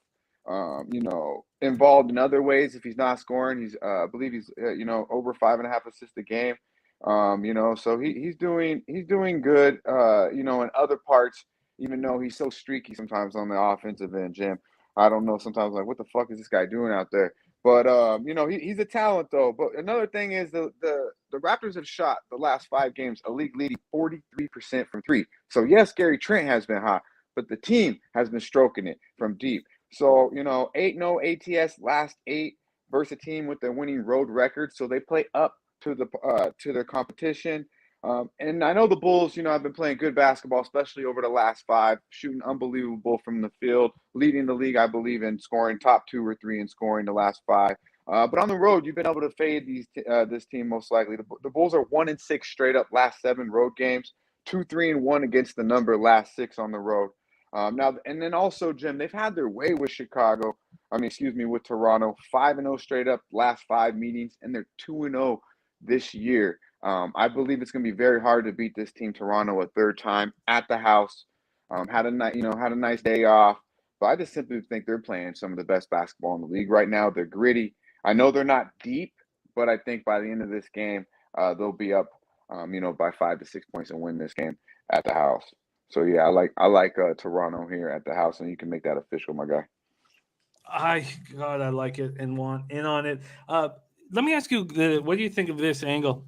involved in other ways. If he's not scoring, I believe he's, over 5.5 assists a game. So he's doing good, in other parts, even though he's so streaky sometimes on the offensive end, Jim. I don't know sometimes, like, what the fuck is this guy doing out there? But, he's a talent, though. But another thing is the Raptors have shot the last 5 games a league leading 43% from 3. So, yes, Gary Trent has been hot, but the team has been stroking it from deep. So, 8-0 ATS last 8 versus a team with their winning road record. So they play up to their competition. And I know the Bulls, have been playing good basketball, especially over the last 5, shooting unbelievable from the field, leading the league, I believe, in scoring, top 2 or 3 in scoring the last 5. But on the road, you've been able to fade this team most likely. The Bulls are 1-6 straight up last 7 road games, 2-3-1 against the number last 6 on the road. Now, and then also, Jim, they've had their way with with Toronto, 5-0 straight up last 5 meetings, and they're 2-0 this year. I believe it's going to be very hard to beat this team, Toronto, a third time at the house. Had a nice day off, but I just simply think they're playing some of the best basketball in the league right now. They're gritty. I know they're not deep, but I think by the end of this game, they'll be up, by 5 to 6 points and win this game at the house. So yeah, I like Toronto here at the house, and you can make that official, my guy. I like it and want in on it. Let me ask you, what do you think of this angle?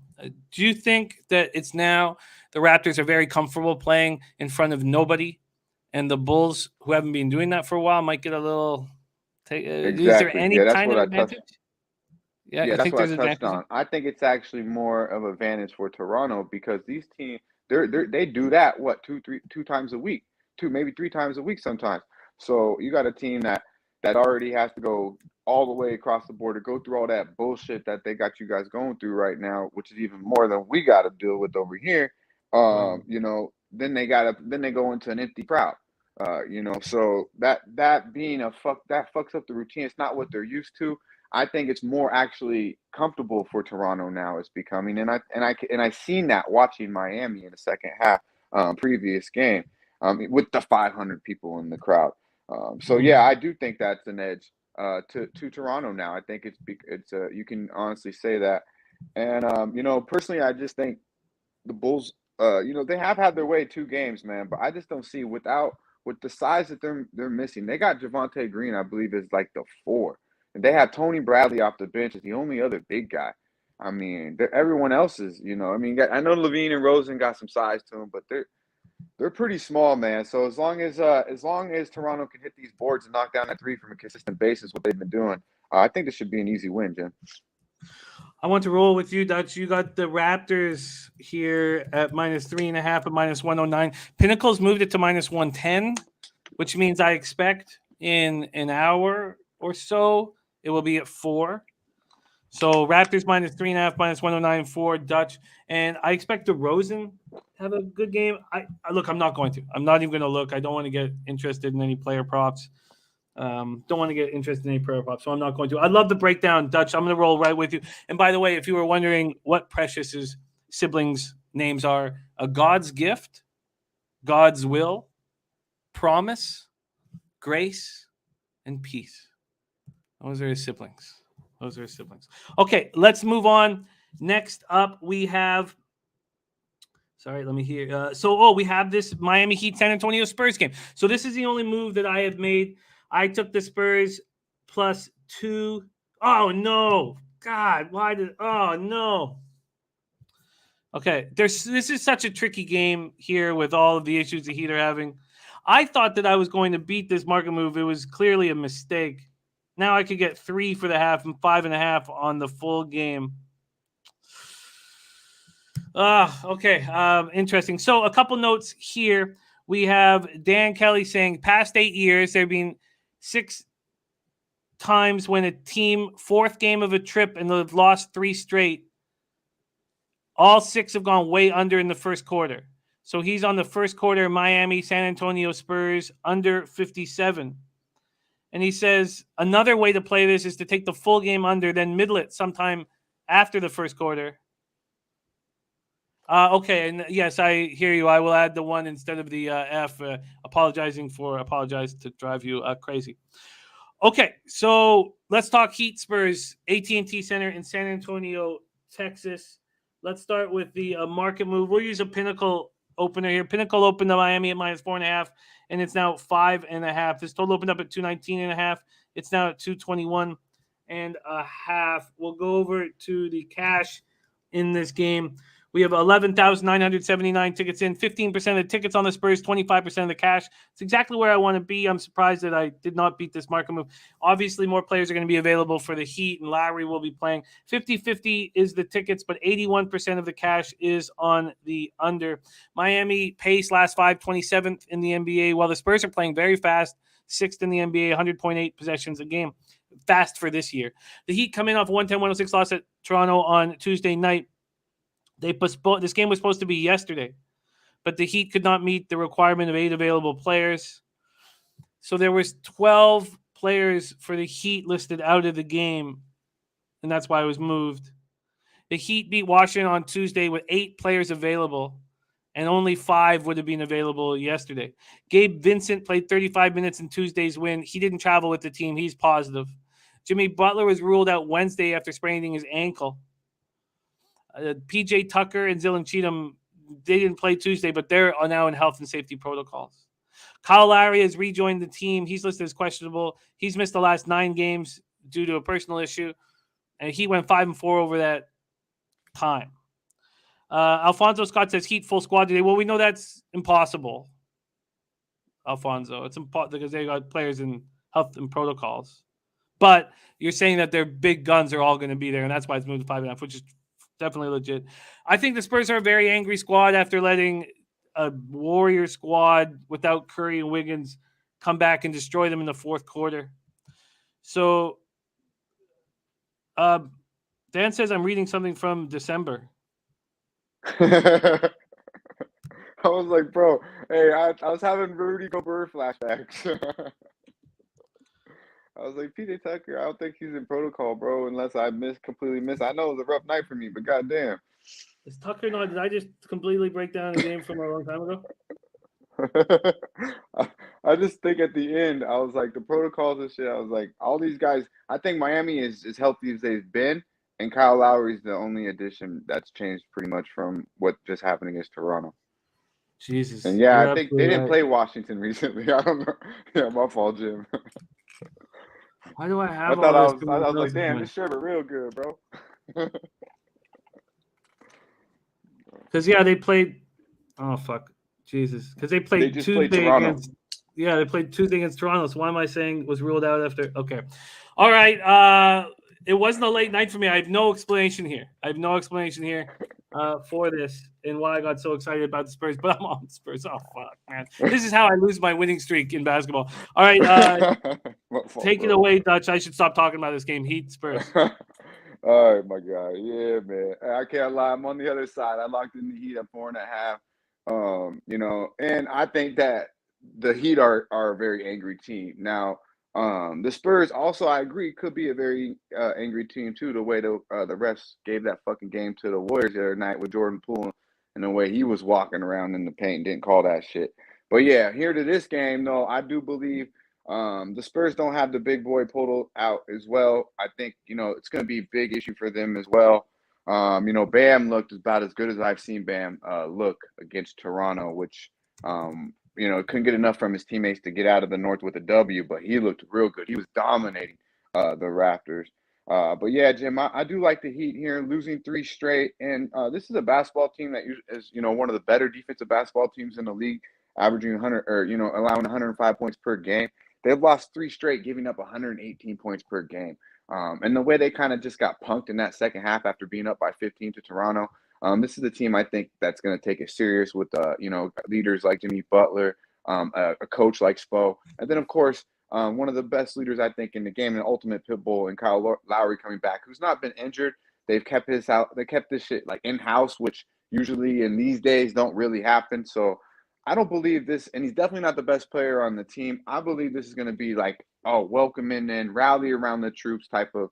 Do you think that it's now the Raptors are very comfortable playing in front of nobody, and the Bulls, who haven't been doing that for a while, might get a little Exactly. Is there any that's kind what of I advantage? that's what I touched on. I think it's actually more of an advantage for Toronto because these teams they do that two times a week, maybe 3 times a week sometimes. So you got a team that already has to go all the way across the border, go through all that bullshit that they got you guys going through right now, which is even more than we got to deal with over here. Then they go into an empty crowd. So that being that fucks up the routine. It's not what they're used to. I think it's more actually comfortable for Toronto now. It's becoming, and I seen that watching Miami in the second half, previous game, with the 500 people in the crowd. So yeah, I do think that's an edge to Toronto now. I think it's you can honestly say that, And personally, I just think the Bulls, they have had their way 2 games, man. But I just don't see with the size that they're missing. They got Javonte Green, I believe, is like the 4, and they have Tony Bradley off the bench as the only other big guy. I mean, everyone else is, I know Levine and Rosen got some size to them, but they're pretty small, man. So as long as Toronto can hit these boards and knock down that 3 from a consistent basis, what they've been doing, I think this should be an easy win, Jim. I want to roll with you, Dutch. You got the Raptors here at -3.5 at -109. Pinnacle's moved it to -110, which means I expect in an hour or so it will be at 4. So Raptors -3.5, -109 for Dutch. And I expect DeRozan to have a good game. I'm not going to. I'm not even going to look. I don't want to get interested in any player props. So I'm not going to. I'd love to break down, Dutch. I'm going to roll right with you. And by the way, if you were wondering what Precious's siblings' names are, a God's gift, God's will, promise, grace, and peace. Those are his siblings. Okay, let's move on. Next up, we have. Sorry, let me hear. We have this Miami Heat San Antonio Spurs game. So this is the only move that I have made. I took the Spurs +2. Oh, no. God, why did... Oh, no. Okay, this is such a tricky game here with all of the issues the Heat are having. I thought that I was going to beat this market move. It was clearly a mistake. Now I could get 3 for the half and 5.5 on the full game. Okay. Interesting. So a couple notes here. We have Dan Kelly saying past 8 years, there have been 6 times when a team 4th game of a trip and they've lost 3 straight. All 6 have gone way under in the first quarter. So he's on the first quarter, Miami, San Antonio Spurs, under 57. And he says another way to play this is to take the full game under, then middle it sometime after the first quarter. Okay, and yes, I hear you. I will add the 1 instead of the F. Apologize to drive you crazy. Okay, so let's talk Heat Spurs, AT&T Center in San Antonio, Texas. Let's start with the market move. We'll use a Pinnacle opener here. Pinnacle opened the Miami at -4.5, and it's now 5.5. This total opened up at 219.5. It's now at 221.5. We'll go over to the cash in this game. We have 11,979 tickets in, 15% of the tickets on the Spurs, 25% of the cash. It's exactly where I want to be. I'm surprised that I did not beat this market move. Obviously, more players are going to be available for the Heat, and Lowry will be playing. 50-50 is the tickets, but 81% of the cash is on the under. Miami pace last 5, 27th in the NBA, while the Spurs are playing very fast, 6th in the NBA, 100.8 possessions a game. Fast for this year. The Heat come in off a 110-106 loss at Toronto on Tuesday night. This game was supposed to be yesterday, but the Heat could not meet the requirement of 8 available players. So there was 12 players for the Heat listed out of the game, and that's why it was moved. The Heat beat Washington on Tuesday with 8 players available, and only 5 would have been available yesterday. Gabe Vincent played 35 minutes in Tuesday's win. He didn't travel with the team. He's positive. Jimmy Butler was ruled out Wednesday after spraining his ankle. PJ Tucker and Dylan Cheatham, they didn't play Tuesday, but they're now in health and safety protocols. Kyle Lowry has rejoined the team. He's listed as questionable. He's missed the last 9 games due to a personal issue, and he went 5-4 over that time. Alfonso Scott says Heat full squad today. Well, we know that's impossible, Alfonso. It's impossible because they got players in health and protocols. But you're saying that their big guns are all going to be there, and that's why it's moved to 5.5, which is definitely legit. I think the Spurs are a very angry squad after letting a Warrior squad without Curry and Wiggins come back and destroy them in the fourth quarter. So Dan says I'm reading something from December. I was like, bro, hey, I was having Rudy Gobert flashbacks. I was like, PJ Tucker, I don't think he's in protocol, bro, unless I completely miss. I know it was a rough night for me, but goddamn. Is Tucker not? Did I just completely break down the game from a long time ago? I just think at the end, I was like, the protocols and shit, I was like, all these guys, I think Miami is as healthy as they've been, And Kyle Lowry's the only addition that's changed pretty much from what just happened against Toronto. Jesus. And yeah, you're I think they absolutely didn't right. play Washington recently. I don't know. Yeah, my fault, Jim. Why do I I have thought all this? I was like, damn, this shirt is real good, bro. Because they played. Oh fuck, Jesus! Because they They played just played Tuesday Toronto. against. Yeah, they played Tuesday against Toronto. So why am I saying was ruled out after? Okay, all right. It wasn't a late night for me. I have no explanation here. For this and why I got so excited about the Spurs. But I'm on the Spurs. Oh fuck, man! This is how I lose my winning streak in basketball. All right, My fault, take it bro. away, Dutch. I should stop talking about this game. Heat Spurs. All right, my guy. Yeah, man. I can't lie. I'm on the other side. I locked in the Heat at 4.5. And I think that the Heat are a very angry team. Now, the Spurs also, I agree, could be a very angry team too. The way the refs gave that fucking game to the Warriors the other night with Jordan Poole and the way he was walking around in the paint and didn't call that shit. But yeah, here to this game, though, I do believe the Spurs don't have the big boy pulled out as well. I think, it's going to be a big issue for them as well. Bam looked about as good as I've seen Bam look against Toronto, which, couldn't get enough from his teammates to get out of the North with a W, but he looked real good. He was dominating the Raptors. But yeah, Jim, I do like the Heat here, losing 3 straight. And this is a basketball team that is, one of the better defensive basketball teams in the league, averaging 100 or, allowing 105 points per game. They've lost 3 straight, giving up 118 points per game. And the way they kind of just got punked in that second half after being up by 15 to Toronto, this is a team I think that's going to take it serious with, leaders like Jimmy Butler, a coach like Spo. And then, of course, one of the best leaders, I think, in the game, an ultimate pit bull, and Kyle Lowry coming back, who's not been injured. They've kept this shit like in-house, which usually in these days don't really happen. So I don't believe this, and he's definitely not the best player on the team. I believe this is going to be like, welcome in, rally around the troops type of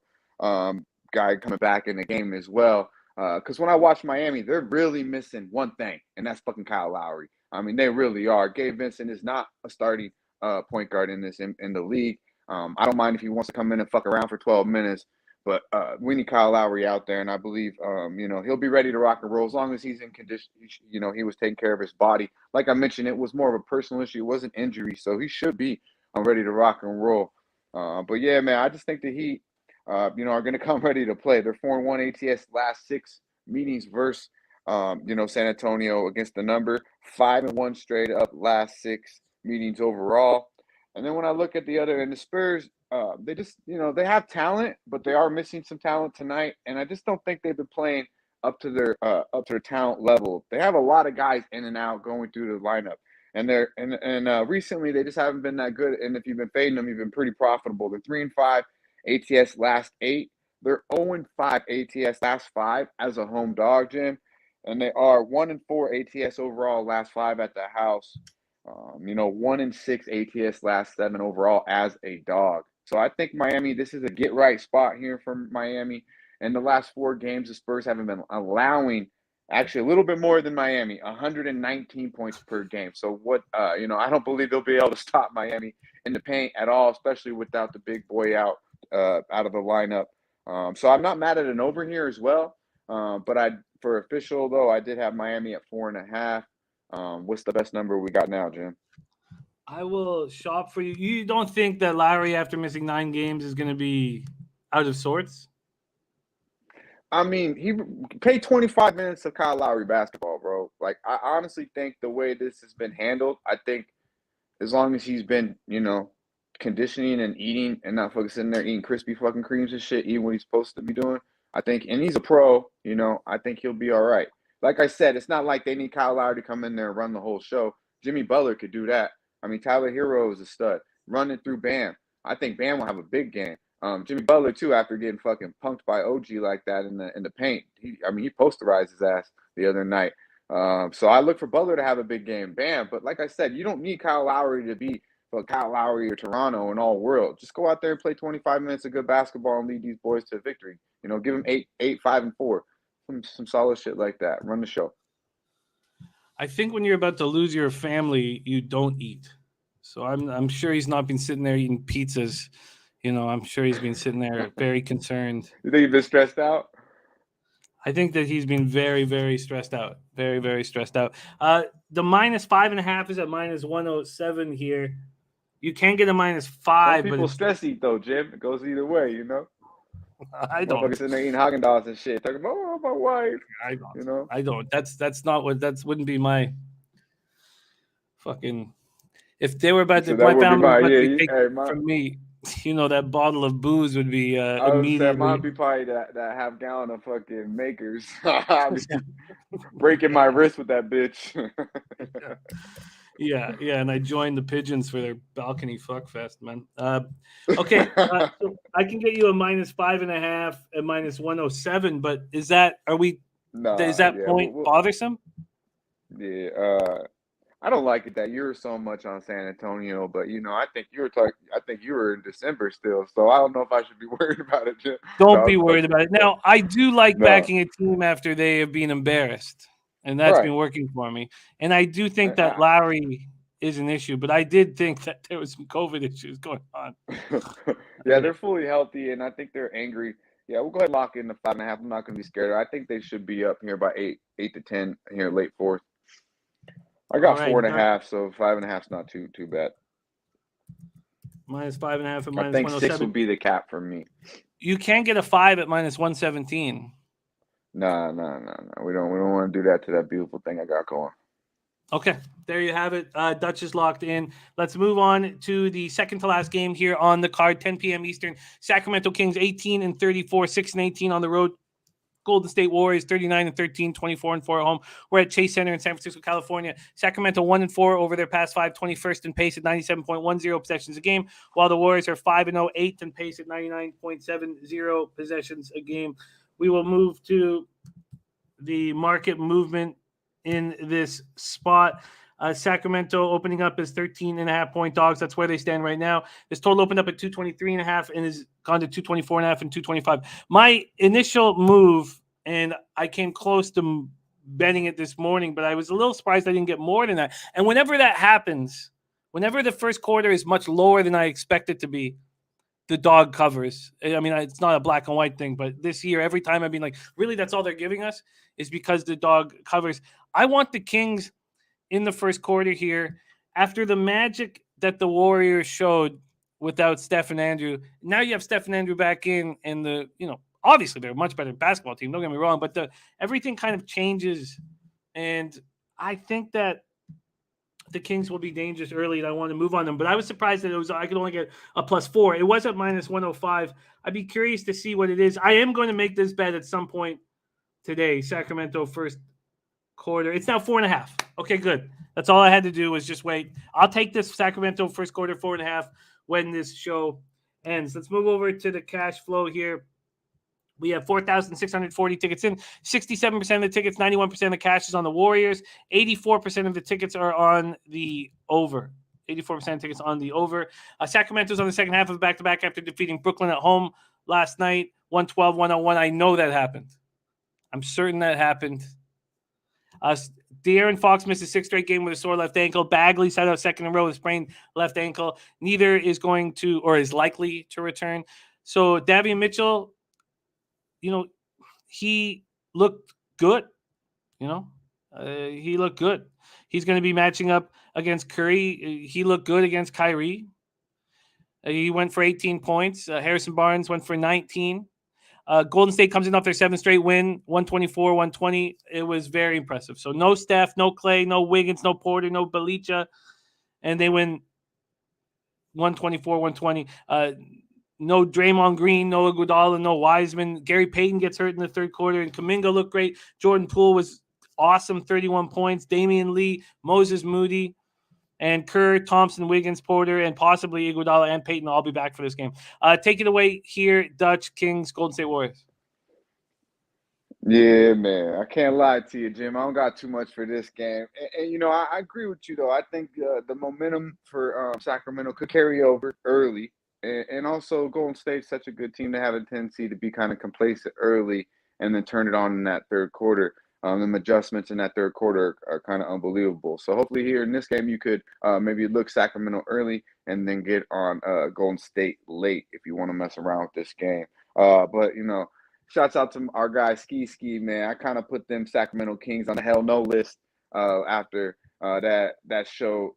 guy coming back in the game as well. Because when I watch Miami, they're really missing one thing, and that's fucking Kyle Lowry. I mean, they really are. Gabe Vincent is not a starting point guard in the league. I don't mind if he wants to come in and fuck around for 12 minutes, but we need Kyle Lowry out there, and I believe, he'll be ready to rock and roll as long as he's in condition. He was taking care of his body. Like I mentioned, it was more of a personal issue. It wasn't injury, so he should be ready to rock and roll. But yeah, man, I just think the Heat, are going to come ready to play. They're 4-1 ATS last 6 meetings versus, San Antonio against the number, 5-1 straight up last 6 meetings overall. And then when I look at the other end, the Spurs, they just, they have talent, but they are missing some talent tonight. And I just don't think they've been playing up to their talent level. They have a lot of guys in and out going through the lineup. And recently they just haven't been that good. And if you've been fading them, you've been pretty profitable. They're 3-5 ATS last 8. They're 0-5 ATS last 5 as a home dog, Jim. And they are 1-4 ATS overall last 5 at the house. 1-6 ATS last 7 overall as a dog. So I think Miami, this is a get right spot here from Miami. In the last 4 games, the Spurs haven't been allowing actually a little bit more than Miami, 119 points per game. So what, I don't believe they'll be able to stop Miami in the paint at all, especially without the big boy out of the lineup. So I'm not mad at an over here as well. But for official though, I did have Miami at 4.5. What's the best number we got now, Jim? I will shop for you. You don't think that Lowry, after missing 9 games, is going to be out of sorts? I mean, he played 25 minutes of Kyle Lowry basketball, bro. Like, I honestly think the way this has been handled, I think as long as he's been, conditioning and eating and not fucking sitting there eating crispy fucking creams and shit, eating what he's supposed to be doing, I think, and he's a pro, I think he'll be all right. Like I said, it's not like they need Kyle Lowry to come in there and run the whole show. Jimmy Butler could do that. I mean, Tyler Hero is a stud. Running through Bam. I think Bam will have a big game. Jimmy Butler, too, after getting fucking punked by OG like that in the paint. He posterized his ass the other night. So I look for Butler to have a big game. Bam. But like I said, you don't need Kyle Lowry to be Kyle Lowry or Toronto and all world. Just go out there and play 25 minutes of good basketball and lead these boys to victory. Give them 8, 5, and 4. Some solid shit like that. Run the show. I think when you're about to lose your family, you don't eat. So I'm sure he's not been sitting there eating pizzas. I'm sure he's been sitting there very concerned. You think he's been stressed out? I think that he's been very, very stressed out. Very, very stressed out. The -5.5 is at -107 here. You can get a Some -5, but people it's, stress eat though, Jim. It goes either way, you know. I Motherfuckers don't. sitting there eating Haagen-Dazs and shit, talking about, oh, my wife, I don't. you know. I don't. That's not what. That wouldn't be my fucking. If they were about to, So if that my would be family was my about to be hey, taken my. from me, that bottle of booze would be I was saying mine immediately. be probably that half gallon of fucking Makers. I'll be breaking my wrist with that bitch. Yeah, and I joined the Pigeons for their balcony fuck fest, man. Okay, so I can get you a -5.5 at -107, but is that is that Yeah, point bothersome? yeah. I don't like it that you're so much on San Antonio, but you know, I think you were talking. I think you were in December still, so I don't know if I should be worried about it. Jim. Don't No, be worried about it. Now, I do like no, backing a team after they have been embarrassed, and that's been right. working for me. And I do think that I, Lowry is an issue, but I did think that there was some COVID issues going on. yeah, they're fully healthy, and I think they're angry. Yeah, we'll go ahead and lock in the 5.5. I'm not going to be scared. I think they should be up here by 8 to 10 here late fourth. I All got right, 4.5, so 5.5 is not too bad. -5.5 and I think 6 -107. would be the cap for me. You can get a 5 at -117. Nah. We don't want to do that to that beautiful thing I got going. Okay, there you have it. Dutch is locked in. Let's move on to the second to last game here on the card, 10 p.m. Eastern. Sacramento Kings 18-34, 6-18 on the road. Golden State Warriors 39-13, 24-4 at home. We're at Chase Center in San Francisco, California. Sacramento 1-4 over their past 5, 21st in pace at 97.10 possessions a game, while the Warriors are 5-0, 8th in pace at 99.70 possessions a game. We will move to the market movement in this spot. Sacramento opening up as 13.5-point dogs. That's where they stand right now. This total opened up at 223.5 and has gone to 224.5 and 225. My initial move, and I came close to betting it this morning, but I was a little surprised I didn't get more than that. And whenever that happens, whenever the first quarter is much lower than I expect it to be, the dog covers. I mean, it's not a black and white thing, but this year, every time I've been like, really, that's all they're giving us is because the dog covers. I want the Kings in the first quarter here, after the magic that the Warriors showed without Steph and Andrew. Now you have Steph and Andrew back in, and obviously they're a much better basketball team. Don't get me wrong, but everything kind of changes, and I think that the Kings will be dangerous early, and I want to move on them. But I was surprised that I could only get a +4. It was at -105. I'd be curious to see what it is. I am going to make this bet at some point today. Sacramento first quarter. It's now 4.5. Okay, good. That's all I had to do was just wait. I'll take this Sacramento first quarter 4.5 when this show ends. Let's move over to the cash flow here. We have 4,640 tickets in. 67% of the tickets, 91% of the cash is on the Warriors. 84% of the tickets are on the over. 84% of tickets on the over. Sacramento's on the second half of back-to-back after defeating Brooklyn at home last night, 112-101. I know that happened. I'm certain that happened. De'Aaron Fox missed a 6th straight game with a sore left ankle. Bagley sat out second in a row with a sprained left ankle. Neither is going to or is likely to return. So Davion Mitchell, he looked good. He looked good. He's going to be matching up against Curry. He looked good against Kyrie. He went for 18 points. Harrison Barnes went for 19. Golden State comes in off their 7th straight win, 124-120. It was very impressive. So no Steph, no Clay, no Wiggins, no Porter, no Belicha. And they win 124-120. No Draymond Green, no Iguodala, no Wiseman. Gary Payton gets hurt in the third quarter, and Kuminga looked great. Jordan Poole was awesome, 31 points. Damian Lee, Moses Moody, and Kerr, Thompson, Wiggins, Porter, and possibly Iguodala and Payton all be back for this game. Take it away here, Dutch, Kings, Golden State Warriors. Yeah, man. I can't lie to you, Jim. I don't got too much for this game. And I agree with you, though. I think the momentum for Sacramento could carry over early. And also, Golden State's such a good team to have a tendency to be kind of complacent early and then turn it on in that third quarter. The adjustments in that third quarter are kind of unbelievable. So hopefully here in this game, you could maybe look Sacramento early and then get on Golden State late if you want to mess around with this game. But, shouts out to our guy Ski, man. I kind of put them Sacramento Kings on the hell no list after that show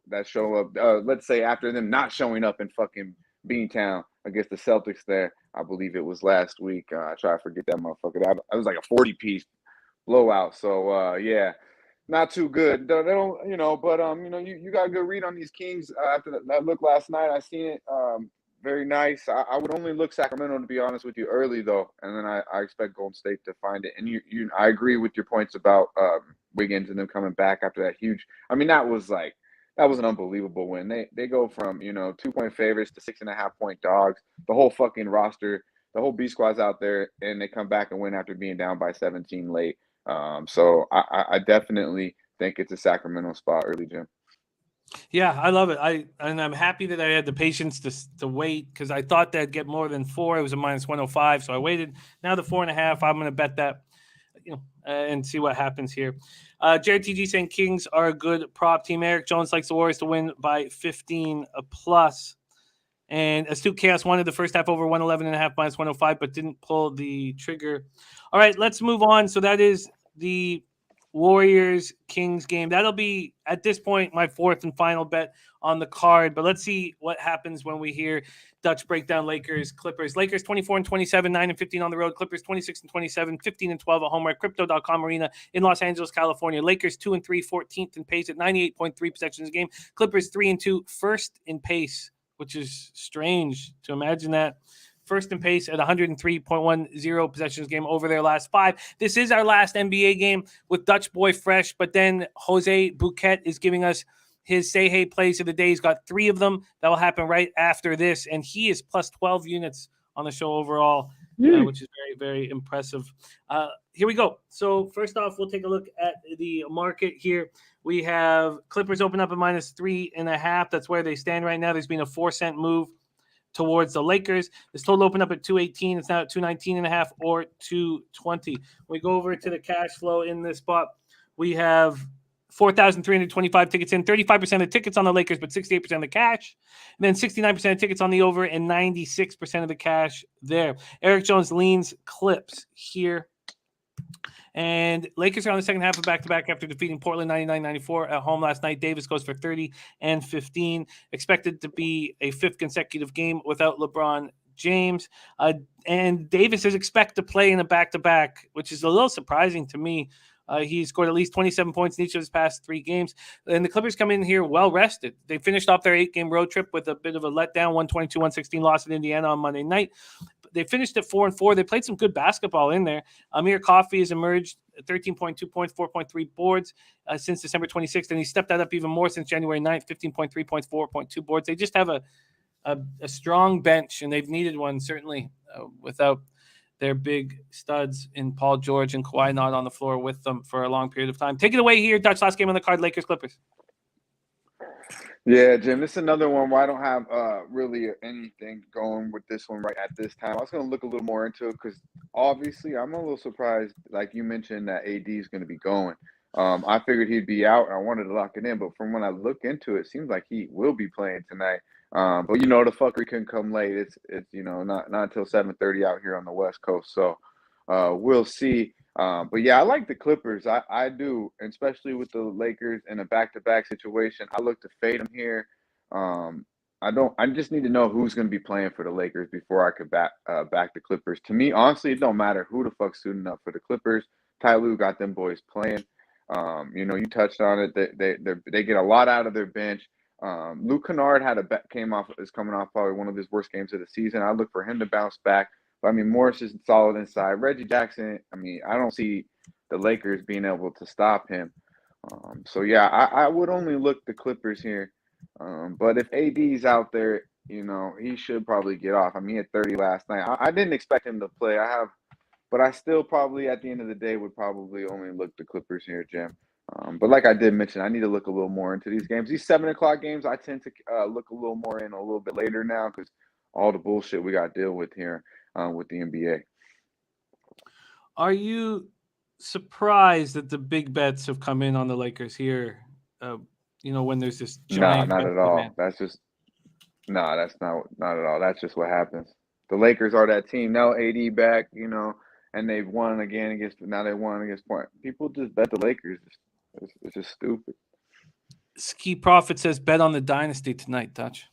up. Let's say after them not showing up in fucking Beantown against the Celtics there. I believe it was last week. I try to forget that motherfucker. That was like a 40-piece blowout. So yeah. Not too good. They don't, but you got a good read on these Kings after that look last night. I seen it. Very nice. I would only look Sacramento, to be honest with you, early though, and then I expect Golden State to find it. And I agree with your points about Wiggins and them coming back after that huge. I mean, that was an unbelievable win. They go from 2-point favorites to 6.5-point dogs. The whole fucking roster, the whole B squad's out there, and they come back and win after being down by 17 late. So I definitely think it's a Sacramento spot early, Jim. Yeah, I love it. I'm happy that I had the patience to wait because I thought they'd get more than 4. It was a -105, so I waited. Now the 4.5. I'm going to bet that, and see what happens here. Jared TG saying Kings are a good prop team. Eric Jones likes the Warriors to win by 15 plus. And Astute Chaos wanted the first half over 111.5 -105, but didn't pull the trigger. All right, let's move on. So that is the Warriors-Kings game. That'll be, at this point, my 4th and final bet on the card. But let's see what happens when we hear Dutch break down Lakers-Clippers. Lakers 24-27, 9-15 on the road. Clippers 26-27, 15-12 at home. At Crypto.com Arena in Los Angeles, California. Lakers 2-3, 14th in pace at 98.3 possessions a game. Clippers 3-2, first in pace, which is strange to imagine that. First in pace at 103.10 possessions game over their last 5. This is our last NBA game with Dutch Boy Fresh, but then Jose Bouquet is giving us his Say Hey plays of the day. He's got 3 of them. That will happen right after this, and he is plus 12 units on the show overall, which is very, very impressive. Here we go. So first off, we'll take a look at the market here. We have Clippers open up at -3.5. That's where they stand right now. There's been a 4-cent move towards the Lakers. This total opened up at 218. It's now at 219.5 or 220. We go over to the cash flow in this spot. We have 4,325 tickets in, 35% of the tickets on the Lakers, but 68% of the cash. And then 69% of tickets on the over and 96% of the cash there. Eric Jones leans Clips here. And Lakers are on the second half of back-to-back after defeating Portland 99-94 at home last night. Davis goes for 30 and 15. Expected to be a 5th consecutive game without LeBron James. And Davis is expected to play in a back-to-back, which is a little surprising to me. He scored at least 27 points in each of his past 3 games. And the Clippers come in here well-rested. They finished off their 8-game road trip with a bit of a letdown, 122-116 loss in Indiana on Monday night. They finished at 4-4. They played some good basketball in there. Amir Coffey has emerged 13.2 points, 4.3 boards since December 26th, and he stepped that up even more since January 9th, 15.3 points, 4.2 boards. They just have a strong bench, and they've needed one, certainly, without their big studs in Paul George and Kawhi not on the floor with them for a long period of time. Take it away here, Dutch. Last game on the card, Lakers-Clippers. Yeah, Jim, this is another one where I don't have really anything going with this one right at this time. I was going to look a little more into it because obviously I'm a little surprised, like you mentioned, that AD is going to be going. I figured he'd be out, and I wanted to lock it in, but from when I look into it, it seems like he will be playing tonight. But the fuckery couldn't come late. It's not until 7:30 out here on the West Coast. So we'll see. But yeah, I like the Clippers. I do, especially with the Lakers in a back-to-back situation. I look to fade them here. I just need to know who's going to be playing for the Lakers before I could back the Clippers. To me, honestly, it don't matter who the fuck's suiting up for the Clippers. Ty Lue got them boys playing. You touched on it. They get a lot out of their bench. Luke Kennard is coming off probably one of his worst games of the season. I look for him to bounce back. But, Morris is solid inside. Reggie Jackson, I don't see the Lakers being able to stop him. So, yeah, I would only look the Clippers here. But if AD's out there, he should probably get off. He had 30 last night. I didn't expect him to play. But I still probably, at the end of the day, would probably only look the Clippers here, Jim. But like I did mention, I need to look a little more into these games. These 7 o'clock games, I tend to look a little more in a little bit later now because all the bullshit we got to deal with here. With the NBA. Are you surprised that the big bets have come in on the Lakers here? When there's this giant not at all. That's just that's not at all. That's just what happens. The Lakers are that team. Now AD back, and they've won again against. Now they won against Point. People just bet the Lakers. It's just stupid. Ski Prophet says bet on the dynasty tonight, Dutch.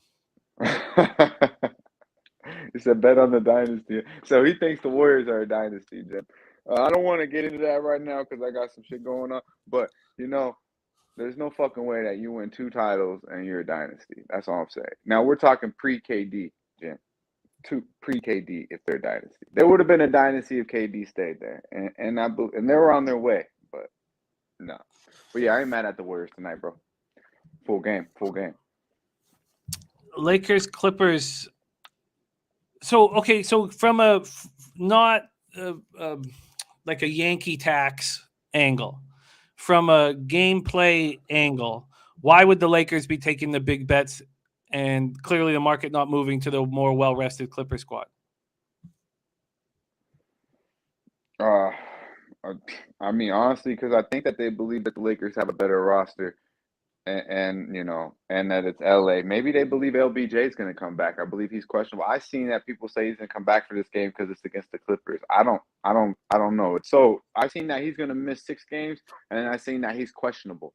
He said bet on the dynasty. So he thinks the Warriors are a dynasty, Jim. I don't want to get into that right now because I got some shit going on. But, there's no fucking way that you win 2 titles and you're a dynasty. That's all I'm saying. Now, we're talking pre-KD, Jim. Pre-KD if they're a dynasty. There would have been a dynasty if KD stayed there. And they were on their way. But, no. But, yeah, I ain't mad at the Warriors tonight, bro. Full game. Lakers, Clippers. So from a not like a Yankee tax angle, from a gameplay angle, why would the Lakers be taking the big bets and clearly the market not moving to the more well-rested Clipper squad? I mean, honestly, because I think that they believe that the Lakers have a better roster. And that it's LA. Maybe they believe LBJ is going to come back. I believe he's questionable. I've seen that people say he's going to come back for this game because it's against the Clippers. I don't know. So I've seen that he's going to miss 6 games, and I've seen that he's questionable.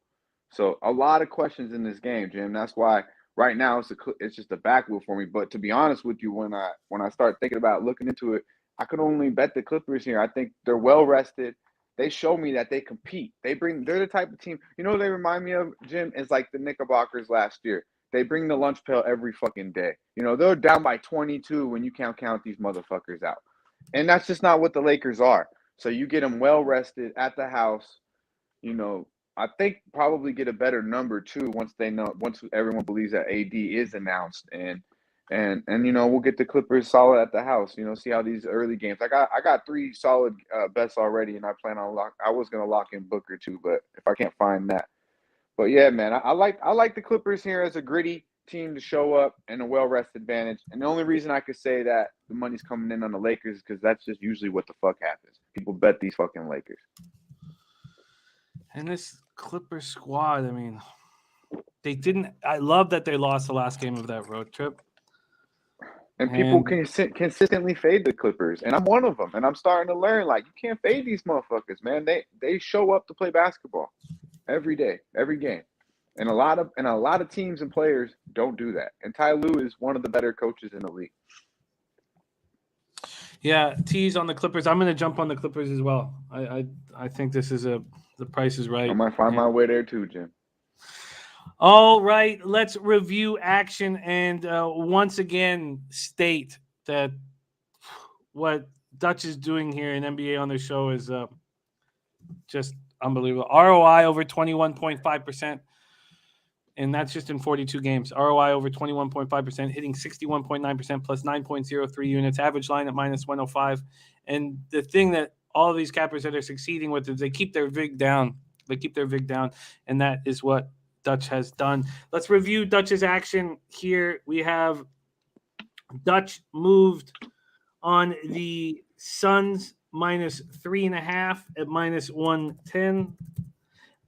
So a lot of questions in this game, Jim. That's why right now it's just a backwheel for me. But to be honest with you, when I start thinking about looking into it, I could only bet the Clippers here. I think they're well rested. They show me that they compete. They're the type of team, they remind me of, Jim, is like the Knickerbockers last year. They bring the lunch pail every fucking day. They're down by 22 when you can't count these motherfuckers out. And that's just not what the Lakers are. So you get them well rested at the house. I think probably get a better number too once everyone believes that AD is announced and we'll get the Clippers solid at the house. See how these early games. I got 3 solid bets already, and I plan on I was gonna lock in Booker too, but if I can't find that, but yeah, man, I like the Clippers here as a gritty team to show up and a well-rested advantage. And the only reason I could say that the money's coming in on the Lakers is because that's just usually what the fuck happens. People bet these fucking Lakers. And this Clipper squad, I mean, I love that they lost the last game of that road trip. And people consistently fade the Clippers, and I'm one of them. And I'm starting to learn, like, you can't fade these motherfuckers, man. They show up to play basketball every day, every game, and a lot of teams and players don't do that. And Ty Lue is one of the better coaches in the league. Yeah, tease on the Clippers. I'm going to jump on the Clippers as well. I think this is the price is right. I might find my way there too, Jim. All right, let's review action and once again state that what Dutch is doing here in NBA on their show is just unbelievable. ROI over 21.5%, and that's just in 42 games. ROI over 21.5%, hitting 61.9% plus 9.03 units. Average line at -105. And the thing that all of these cappers that are succeeding with is they keep their vig down. And that is what Dutch has done. Let's review Dutch's action here. We have Dutch moved on the Suns -3.5 at -110.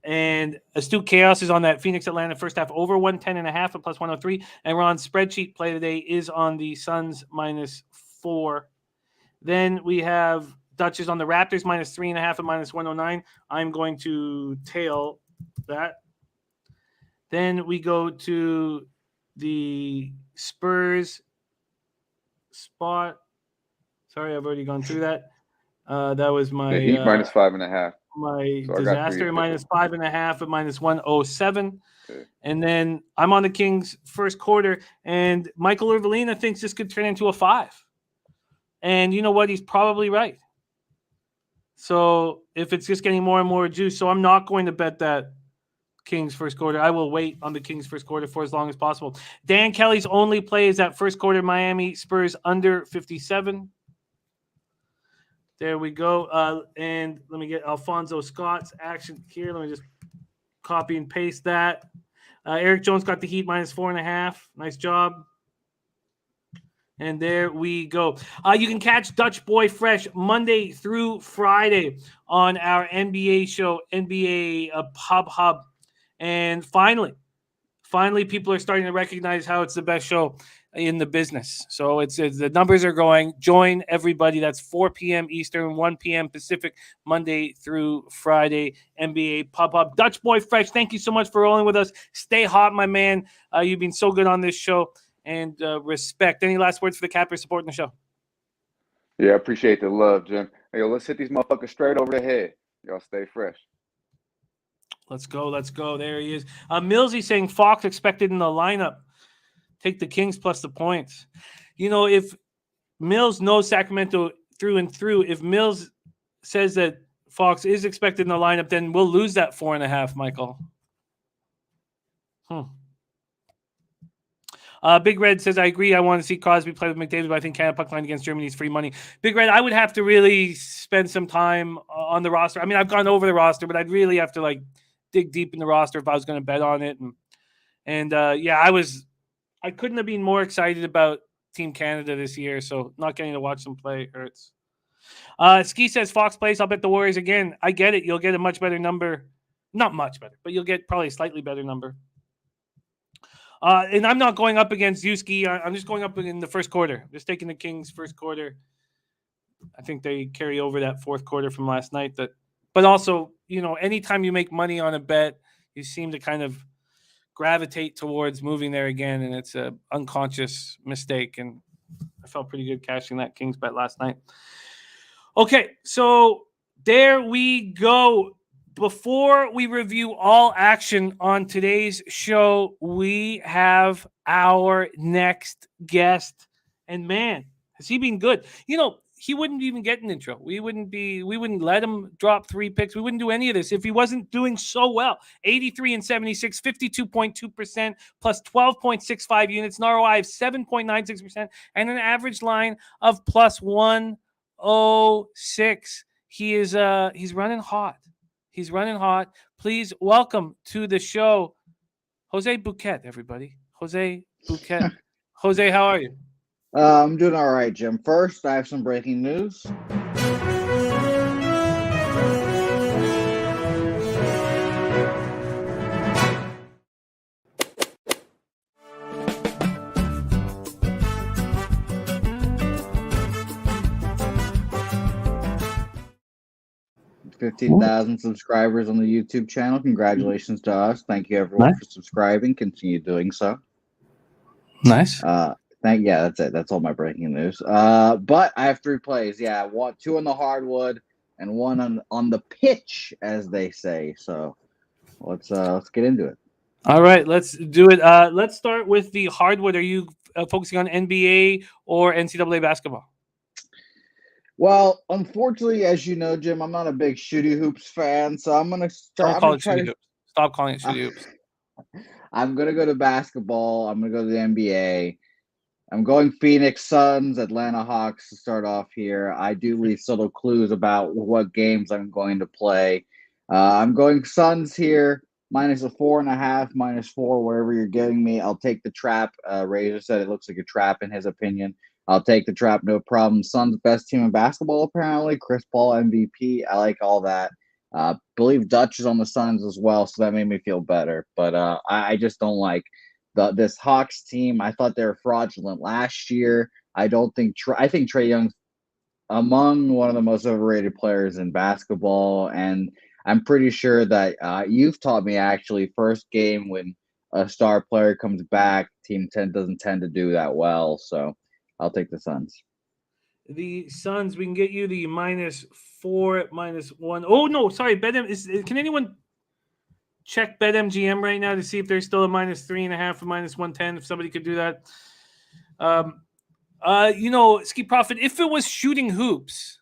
And Astute Chaos is on that Phoenix Atlanta first half over 110.5 at plus 103. And Ron's spreadsheet play today is on the Suns -4. Then we have Dutch is on the Raptors -3.5 at -109. I'm going to tail that. Then we go to the Spurs spot. Sorry, I've already gone through that. That was my Heat -5.5. My disaster -5.5 at -107. Okay. And then I'm on the Kings first quarter, and Michael Irvelina thinks this could turn into a 5. And you know what? He's probably right. So if it's just getting more and more juice, so I'm not going to bet that Kings first quarter. I will wait on the Kings first quarter for as long as possible. Dan Kelly's only play is that first quarter Miami Spurs under 57. There we go. And let me get Alfonso Scott's action here. Let me just copy and paste that. Eric Jones got the Heat -4.5. Nice job. And there we go. You can catch Dutch Boy Fresh Monday through Friday on our NBA show, NBA Pub Hub. And finally, people are starting to recognize how it's the best show. in the business. So it's the numbers are going. Join everybody. That's 4 p.m. Eastern, 1 p.m. Pacific, Monday through Friday. NBA Pop-Up. Dutch Boy Fresh, thank you so much for rolling with us. Stay hot, my man. You've been so good on this show. And respect. Any last words for the Cappers supporting the show? Yeah, I appreciate the love, Jim. Hey, yo, let's hit these motherfuckers straight over the head. Y'all stay fresh. Let's go. There he is. Millsy saying Fox expected in the lineup. Take the Kings plus the points. If Mills knows Sacramento through and through, if Mills says that Fox is expected in the lineup, then we'll lose that 4.5, Michael. Big Red says, I agree. I want to see Crosby play with McDavid, but I think Canada puck line against Germany is free money. Big Red, I would have to really spend some time on the roster. I mean, I've gone over the roster, but I'd really have to dig deep in the roster if I was going to bet on it. And I couldn't have been more excited about Team Canada this year, so not getting to watch them play hurts. Ski says Fox plays. I'll bet the Warriors again. I get it. You'll get a much better number. Not much better, but you'll get probably a slightly better number. And I'm not going up against Yuski. I'm just going up in the first quarter. Just taking the Kings first quarter. I think they carry over that fourth quarter from last night. But also, anytime you make money on a bet, you seem to kind of gravitate towards moving there again, and it's an unconscious mistake. And I felt pretty good cashing that Kings bet last night. Okay, so there we go. Before we review all action on today's show, we have our next guest. And man, has he been good? He wouldn't even get an intro. We wouldn't let him drop 3 picks. We wouldn't do any of this if he wasn't doing so well. 83 and 76, 52.2%, plus 12.65 units, an ROI of 7.96%, and an average line of plus 106. He's running hot. He's running hot. Please welcome to the show, Jose Bouquet, everybody. Jose Bouquet. Jose, how are you? I'm doing all right, Jim. First, I have some breaking news. $15,000 subscribers on the YouTube channel. Congratulations to us. Thank you, everyone, for subscribing. Continue doing so. Nice. That's it. That's all my breaking news. But I have 3 plays. Yeah, 2 on the hardwood and 1 on the pitch, as they say. So let's get into it. All right, let's do it. Let's start with the hardwood. Are you focusing on NBA or NCAA basketball? Well, unfortunately, as you know, Jim, I'm not a big shooty hoops fan, so I'm gonna start. Stop calling it shooty hoops. I'm gonna go to basketball. I'm gonna go to the NBA. I'm going Phoenix Suns, Atlanta Hawks to start off here. I do leave subtle clues about what games I'm going to play. I'm going Suns here, minus a 4.5, -4, wherever you're getting me. I'll take the trap. Razor said it looks like a trap in his opinion. I'll take the trap, no problem. Suns best team in basketball, apparently. Chris Paul MVP. I like all that. Believe Dutch is on the Suns as well, so that made me feel better. But I just don't like this Hawks team. I thought they were fraudulent last year. I think Trae Young's among one of the most overrated players in basketball, and I'm pretty sure that you've taught me actually first game when a star player comes back, team 10 doesn't tend to do that well. So I'll take the Suns. The Suns, we can get you the -4, -1. Oh, no, sorry. Can anyone check BetMGM right now to see if there's still a -3.5 or -110? If somebody could do that. Ski Profit, if it was shooting hoops,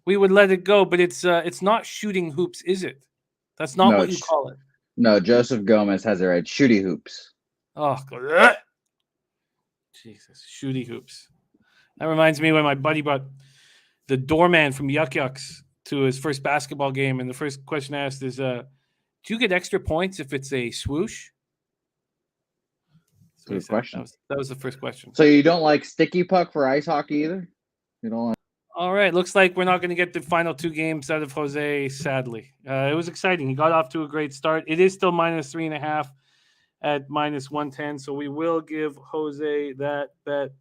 we would let it go, but it's not shooting hoops, is it? That's not what you call it. No, Joseph Gomez has it right. Shooty hoops. Oh, Jesus, shooty hoops. That reminds me when my buddy brought the doorman from Yuck Yucks to his first basketball game, and the first question asked is, do you get extra points if it's a swoosh? Good question. That was the first question. So you don't like sticky puck for ice hockey either? You don't like? All right. Looks like we're not going to get the final 2 games out of Jose, sadly. It was exciting. He got off to a great start. It is still -3.5. at -110. So we will give Jose that bet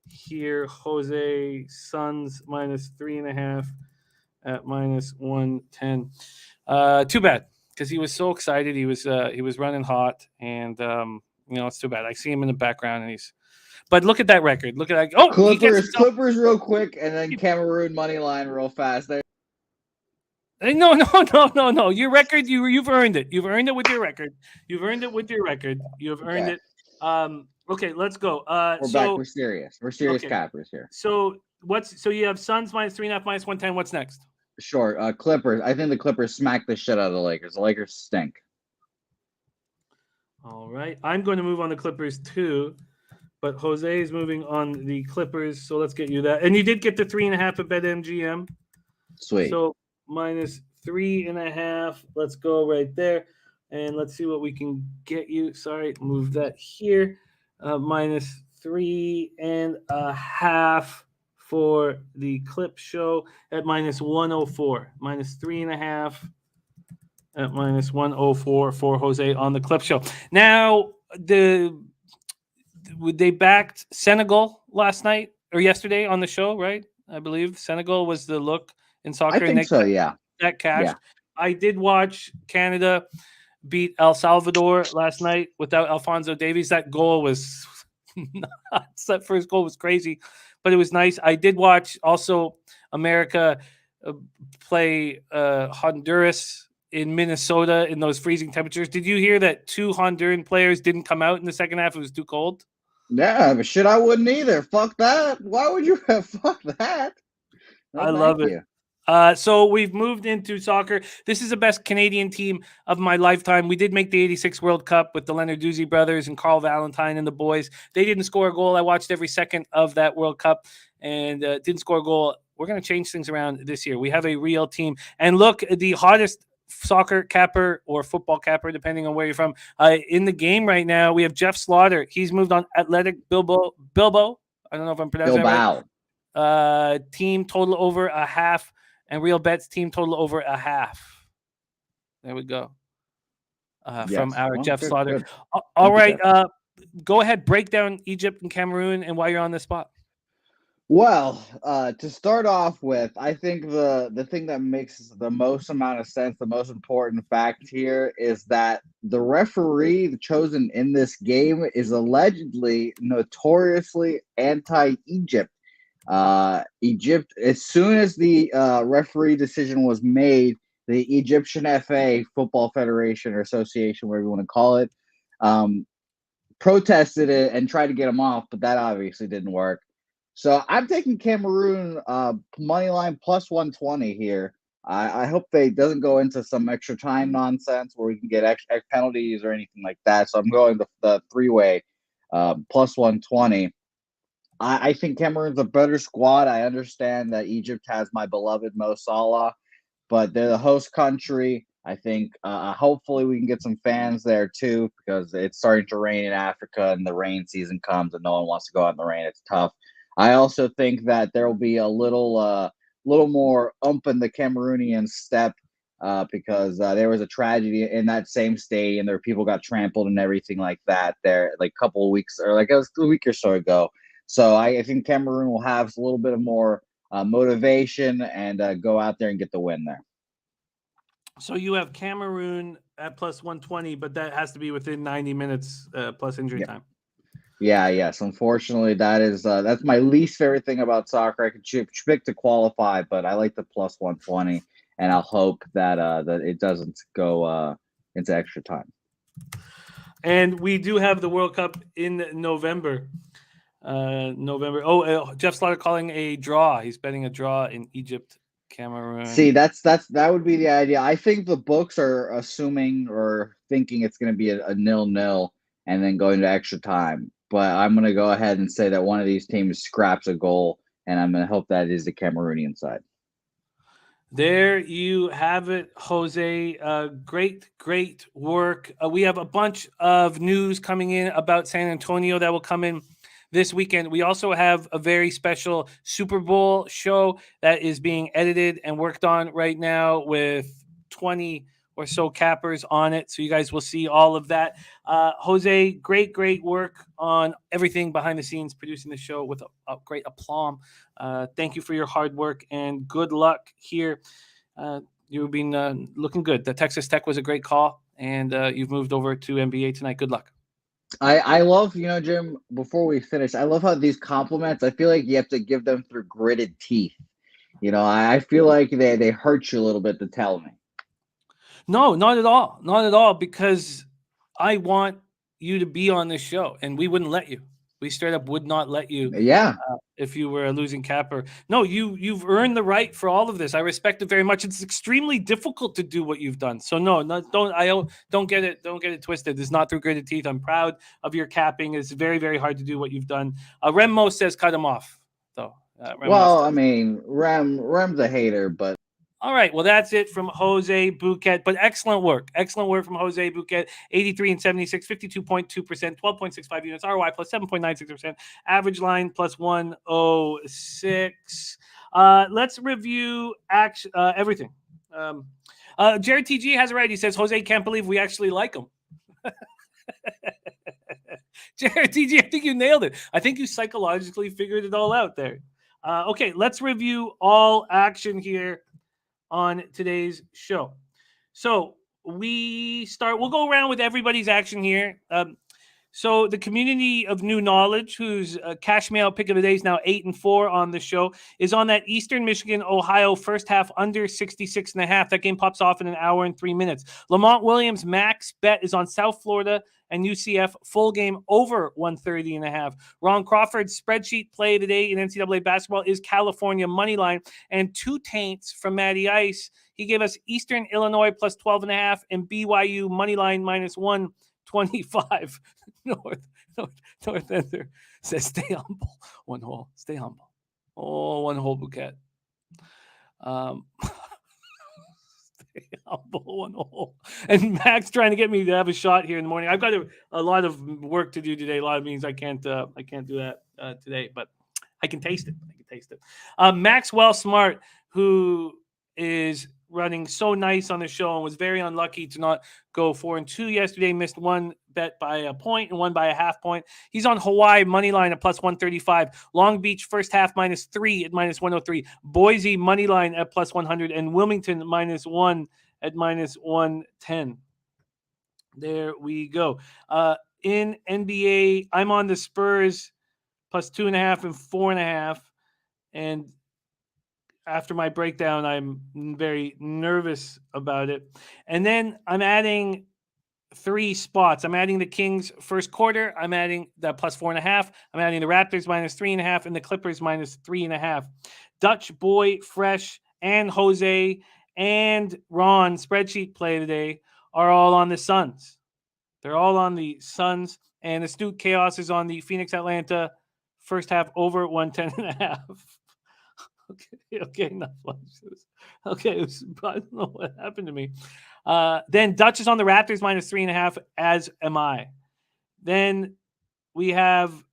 here. Jose Suns -3.5 at -110. Too bad, because he was so excited. He was running hot, and it's too bad. I see him in the background, and but look at that record. Look at that. Oh, Clippers real quick, and then Cameroon money line real fast. There. No. Your record, you've earned it. You've earned it with your record. You've earned it with your record. You've earned it. Okay, let's go. We're back. We're serious. We're serious cappers here. So you have Suns -3.5, -110. What's next? Sure. Clippers. I think the Clippers smack the shit out of the Lakers. The Lakers stink. All right. I'm going to move on the Clippers too, but Jose is moving on the Clippers. So let's get you that. And you did get the 3.5 at BetMGM. Sweet. So -3.5. Let's go right there. And let's see what we can get you. Sorry, move that here. -3.5 for the clip show at -104. -3.5 at -104 for Jose on the clip show. Now, they backed Senegal last night or yesterday on the show, right? I believe Senegal was the look in soccer. I think so, yeah. That cash. Yeah. I did watch Canada beat El Salvador last night without Alphonso Davies. That goal was nuts. That first goal was crazy, but it was nice. I did watch also America play Honduras in Minnesota in those freezing temperatures. Did you hear that 2 Honduran players didn't come out in the second half? It was too cold. Yeah, but shit, I wouldn't either. Fuck that. Why would you have fuck that? No, I love it. So we've moved into soccer. This is the best Canadian team of my lifetime. We did make the 86 World Cup with the Leonarduzzi brothers and Carl Valentine and the boys. They didn't score a goal. I watched every second of that World Cup and didn't score a goal. We're going to change things around this year. We have a real team. And look, the hottest soccer capper or football capper, depending on where you're from, in the game right now, we have Jeff Slaughter. He's moved on Athletic Bilbao. I don't know if I'm pronouncing that right. Team total over a half. And Real Bets team total over a half. There we go. From our Jeff Slaughter. Good. All right. Go ahead. Break down Egypt and Cameroon and why you're on this spot. Well, to start off with, I think the thing that makes the most amount of sense, the most important fact here is that the referee chosen in this game is allegedly notoriously anti-Egypt. Egypt, as soon as the referee decision was made, the Egyptian FA, Football Federation or Association, whatever you want to call it, protested it and tried to get him off, but that obviously didn't work. So I'm taking Cameroon money line +120 here. I hope they doesn't go into some extra time nonsense where we can get extra penalties or anything like that. So I'm going the three-way +120. I think Cameroon's a better squad. I understand that Egypt has my beloved Mo Salah, but they're the host country. I think hopefully we can get some fans there too, because it's starting to rain in Africa and the rain season comes and no one wants to go out in the rain. It's tough. I also think that there will be a little more in the Cameroonian step because there was a tragedy in that same stadium. There were people got trampled and everything like that there like a couple of weeks or like it was a week or so ago. So I think Cameroon will have a little bit of more motivation and go out there and get the win there. So you have Cameroon at +120, but that has to be within 90 minutes plus injury time. Yes. Unfortunately, that's my least favorite thing about soccer. I could pick to qualify, but I like the +120, and I'll hope that that it doesn't go into extra time. And we do have the World Cup in November. Jeff Slaughter calling a draw. He's betting a draw in Egypt, Cameroon. See, that would be the idea. I think the books are assuming or thinking it's going to be a 0-0 and then going to extra time. But I'm going to go ahead and say that one of these teams scraps a goal, and I'm going to hope that is the Cameroonian side. There you have it, Jose. Great work. We have a bunch of news coming in about San Antonio that will come in this weekend. We also have a very special Super Bowl show that is being edited and worked on right now with or so cappers on it. So you guys will see all of that. Jose, great work on everything behind the scenes, producing the show with a great aplomb. Thank you for your hard work and good luck here. You've been looking good. The Texas Tech was a great call, and you've moved over to NBA tonight. Good luck. I love, Jim, before we finish, I love how these compliments, I feel like you have to give them through gritted teeth. I feel like they hurt you a little bit to tell me. No, not at all. Not at all, because I want you to be on this show, and we wouldn't let you. We straight up would not let you. Yeah. If you were a losing capper. No, you've earned the right for all of this. I respect it very much. It's extremely difficult to do what you've done. So don't get it twisted. It's not through gritted teeth. I'm proud of your capping. It's very, very hard to do what you've done. Remmo says cut him off, though. Rem's a hater, but all right. Well, that's it from Jose Bouquet. But excellent work. Excellent work from Jose Bouquet. 83 and 76, 52.2%, 12.65 units, ROI plus 7.96%, average line plus 106. Let's review everything. Jared TG has it right. He says, Jose can't believe we actually like him. Jared TG, I think you nailed it. I think you psychologically figured it all out there. Okay, let's review all action here on today's show. So we'll go around with everybody's action here. So the community of new knowledge, whose cash mail pick of the day is now 8-4 on the show, is on that Eastern Michigan, Ohio first half under 66.5. That game pops off in an hour and 3 minutes. Lamont Williams max bet is on South Florida and UCF full game over 130.5. Ron Crawford's spreadsheet play of the day in NCAA basketball is California money line, and two taints from Matty Ice. He gave us Eastern Illinois plus 12.5 and BYU money line minus 125. North Ender says stay humble. One hole, stay humble. Oh, one hole Bouquet. One hole. And Max trying to get me to have a shot here in the morning. I've got a lot of work to do today. A lot of meetings. I can't do that today, but I can taste it. Maxwell Smart, who is running so nice on the show and was very unlucky to not go 4-2 yesterday. Missed one bet by a point and one by a half point. He's on Hawaii money line at plus 135. Long Beach first half -3 at minus 103. Boise money line at plus 100 and Wilmington -1 at minus 110. There we go. In NBA, I'm on the Spurs plus 2.5 and 4.5. And after my breakdown, I'm very nervous about it. And then I'm adding 3 spots. I'm adding the Kings first quarter. I'm adding the plus 4.5. I'm adding the Raptors minus 3.5 and the Clippers minus 3.5. Dutch Boy, Fresh, and Jose and Ron spreadsheet play today are all on the Suns. They're all on the Suns, and Astute Chaos is on the Phoenix Atlanta first half over 110.5. Okay, enough. Okay, I don't know what happened to me. Then Dutch is on the Raptors minus 3.5, as am I. Then we have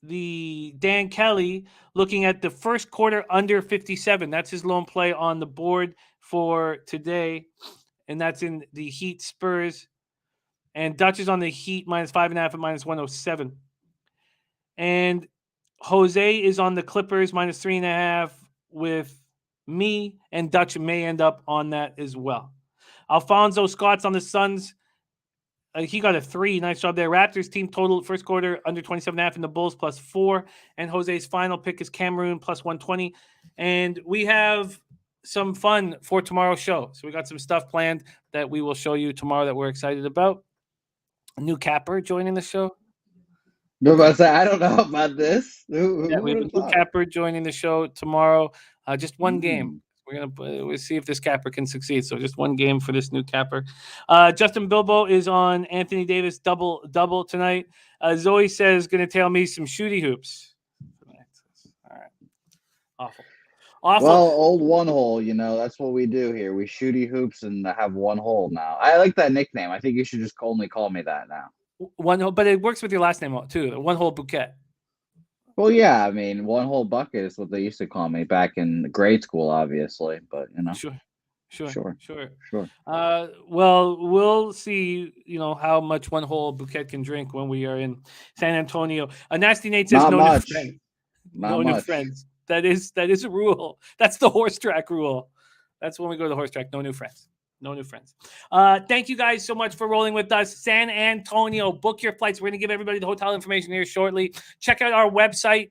the Dan Kelly looking at the first quarter under 57. That's his lone play on the board for today, and that's in the Heat Spurs. And Dutch is on the Heat minus 5.5 at minus 107. And Jose is on the Clippers minus 3.5 with me, and Dutch may end up on that as well. Alfonso Scott's on the Suns. He got a 3. Nice job there. Raptors team total first quarter under 27.5 and the Bulls plus 4. And Jose's final pick is Cameroon plus 120. And we have some fun for tomorrow's show. So we got some stuff planned that we will show you tomorrow that we're excited about. A new capper joining the show. I don't know about this. We have a new capper joining the show tomorrow. Just one game. We'll see if this capper can succeed. So just one game for this new capper. Justin Bilbo is on Anthony Davis double tonight. Zoe says going to tell me some shooty hoops. All right. Awful. Well, old one hole, that's what we do here. We shooty hoops and have one hole now. I like that nickname. I think you should just only call me that now. One hole, but it works with your last name too. One hole Bouquet. Well, yeah, I mean, one hole bucket is what they used to call me back in grade school, obviously. But Sure. Sure. Well, we'll see, how much one whole Bouquet can drink when we are in San Antonio. Nasty Nate says Not no much. new friends. Not No new much. friends. That is a rule. That's the horse track rule. That's when we go to the horse track. No new friends. No new friends. Thank you guys so much for rolling with us. San Antonio, book your flights. We're going to give everybody the hotel information here shortly. Check out our website.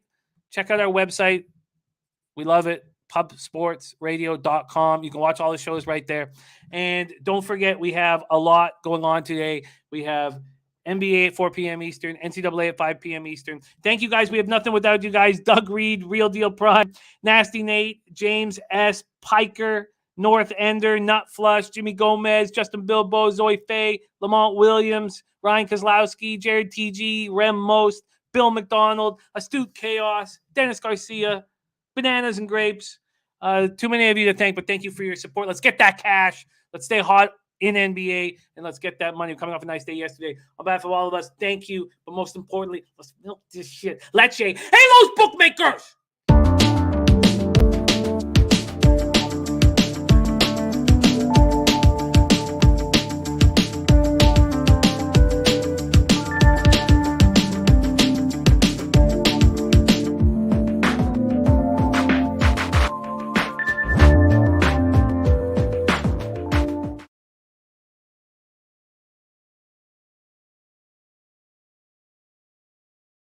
We love it. pubsportsradio.com. You can watch all the shows right there. And don't forget, we have a lot going on today. We have NBA at 4 p.m. Eastern, NCAA at 5 p.m. Eastern. Thank you, guys. We have nothing without you guys. Doug Reed, Real Deal Prime, Nasty Nate, James S. Piker, North Ender, Nut Flush, Jimmy Gomez, Justin Bilbo, Zoe Faye, Lamont Williams, Ryan Kozlowski, Jared TG, Rem Most, Bill McDonald, Astute Chaos, Dennis Garcia, Bananas and Grapes. Too many of you to thank, but thank you for your support. Let's get that cash. Let's stay hot in NBA, and let's get that money. Coming off a nice day yesterday. On behalf of all of us, thank you. But most importantly, let's milk this shit. Leche. Hey, those bookmakers!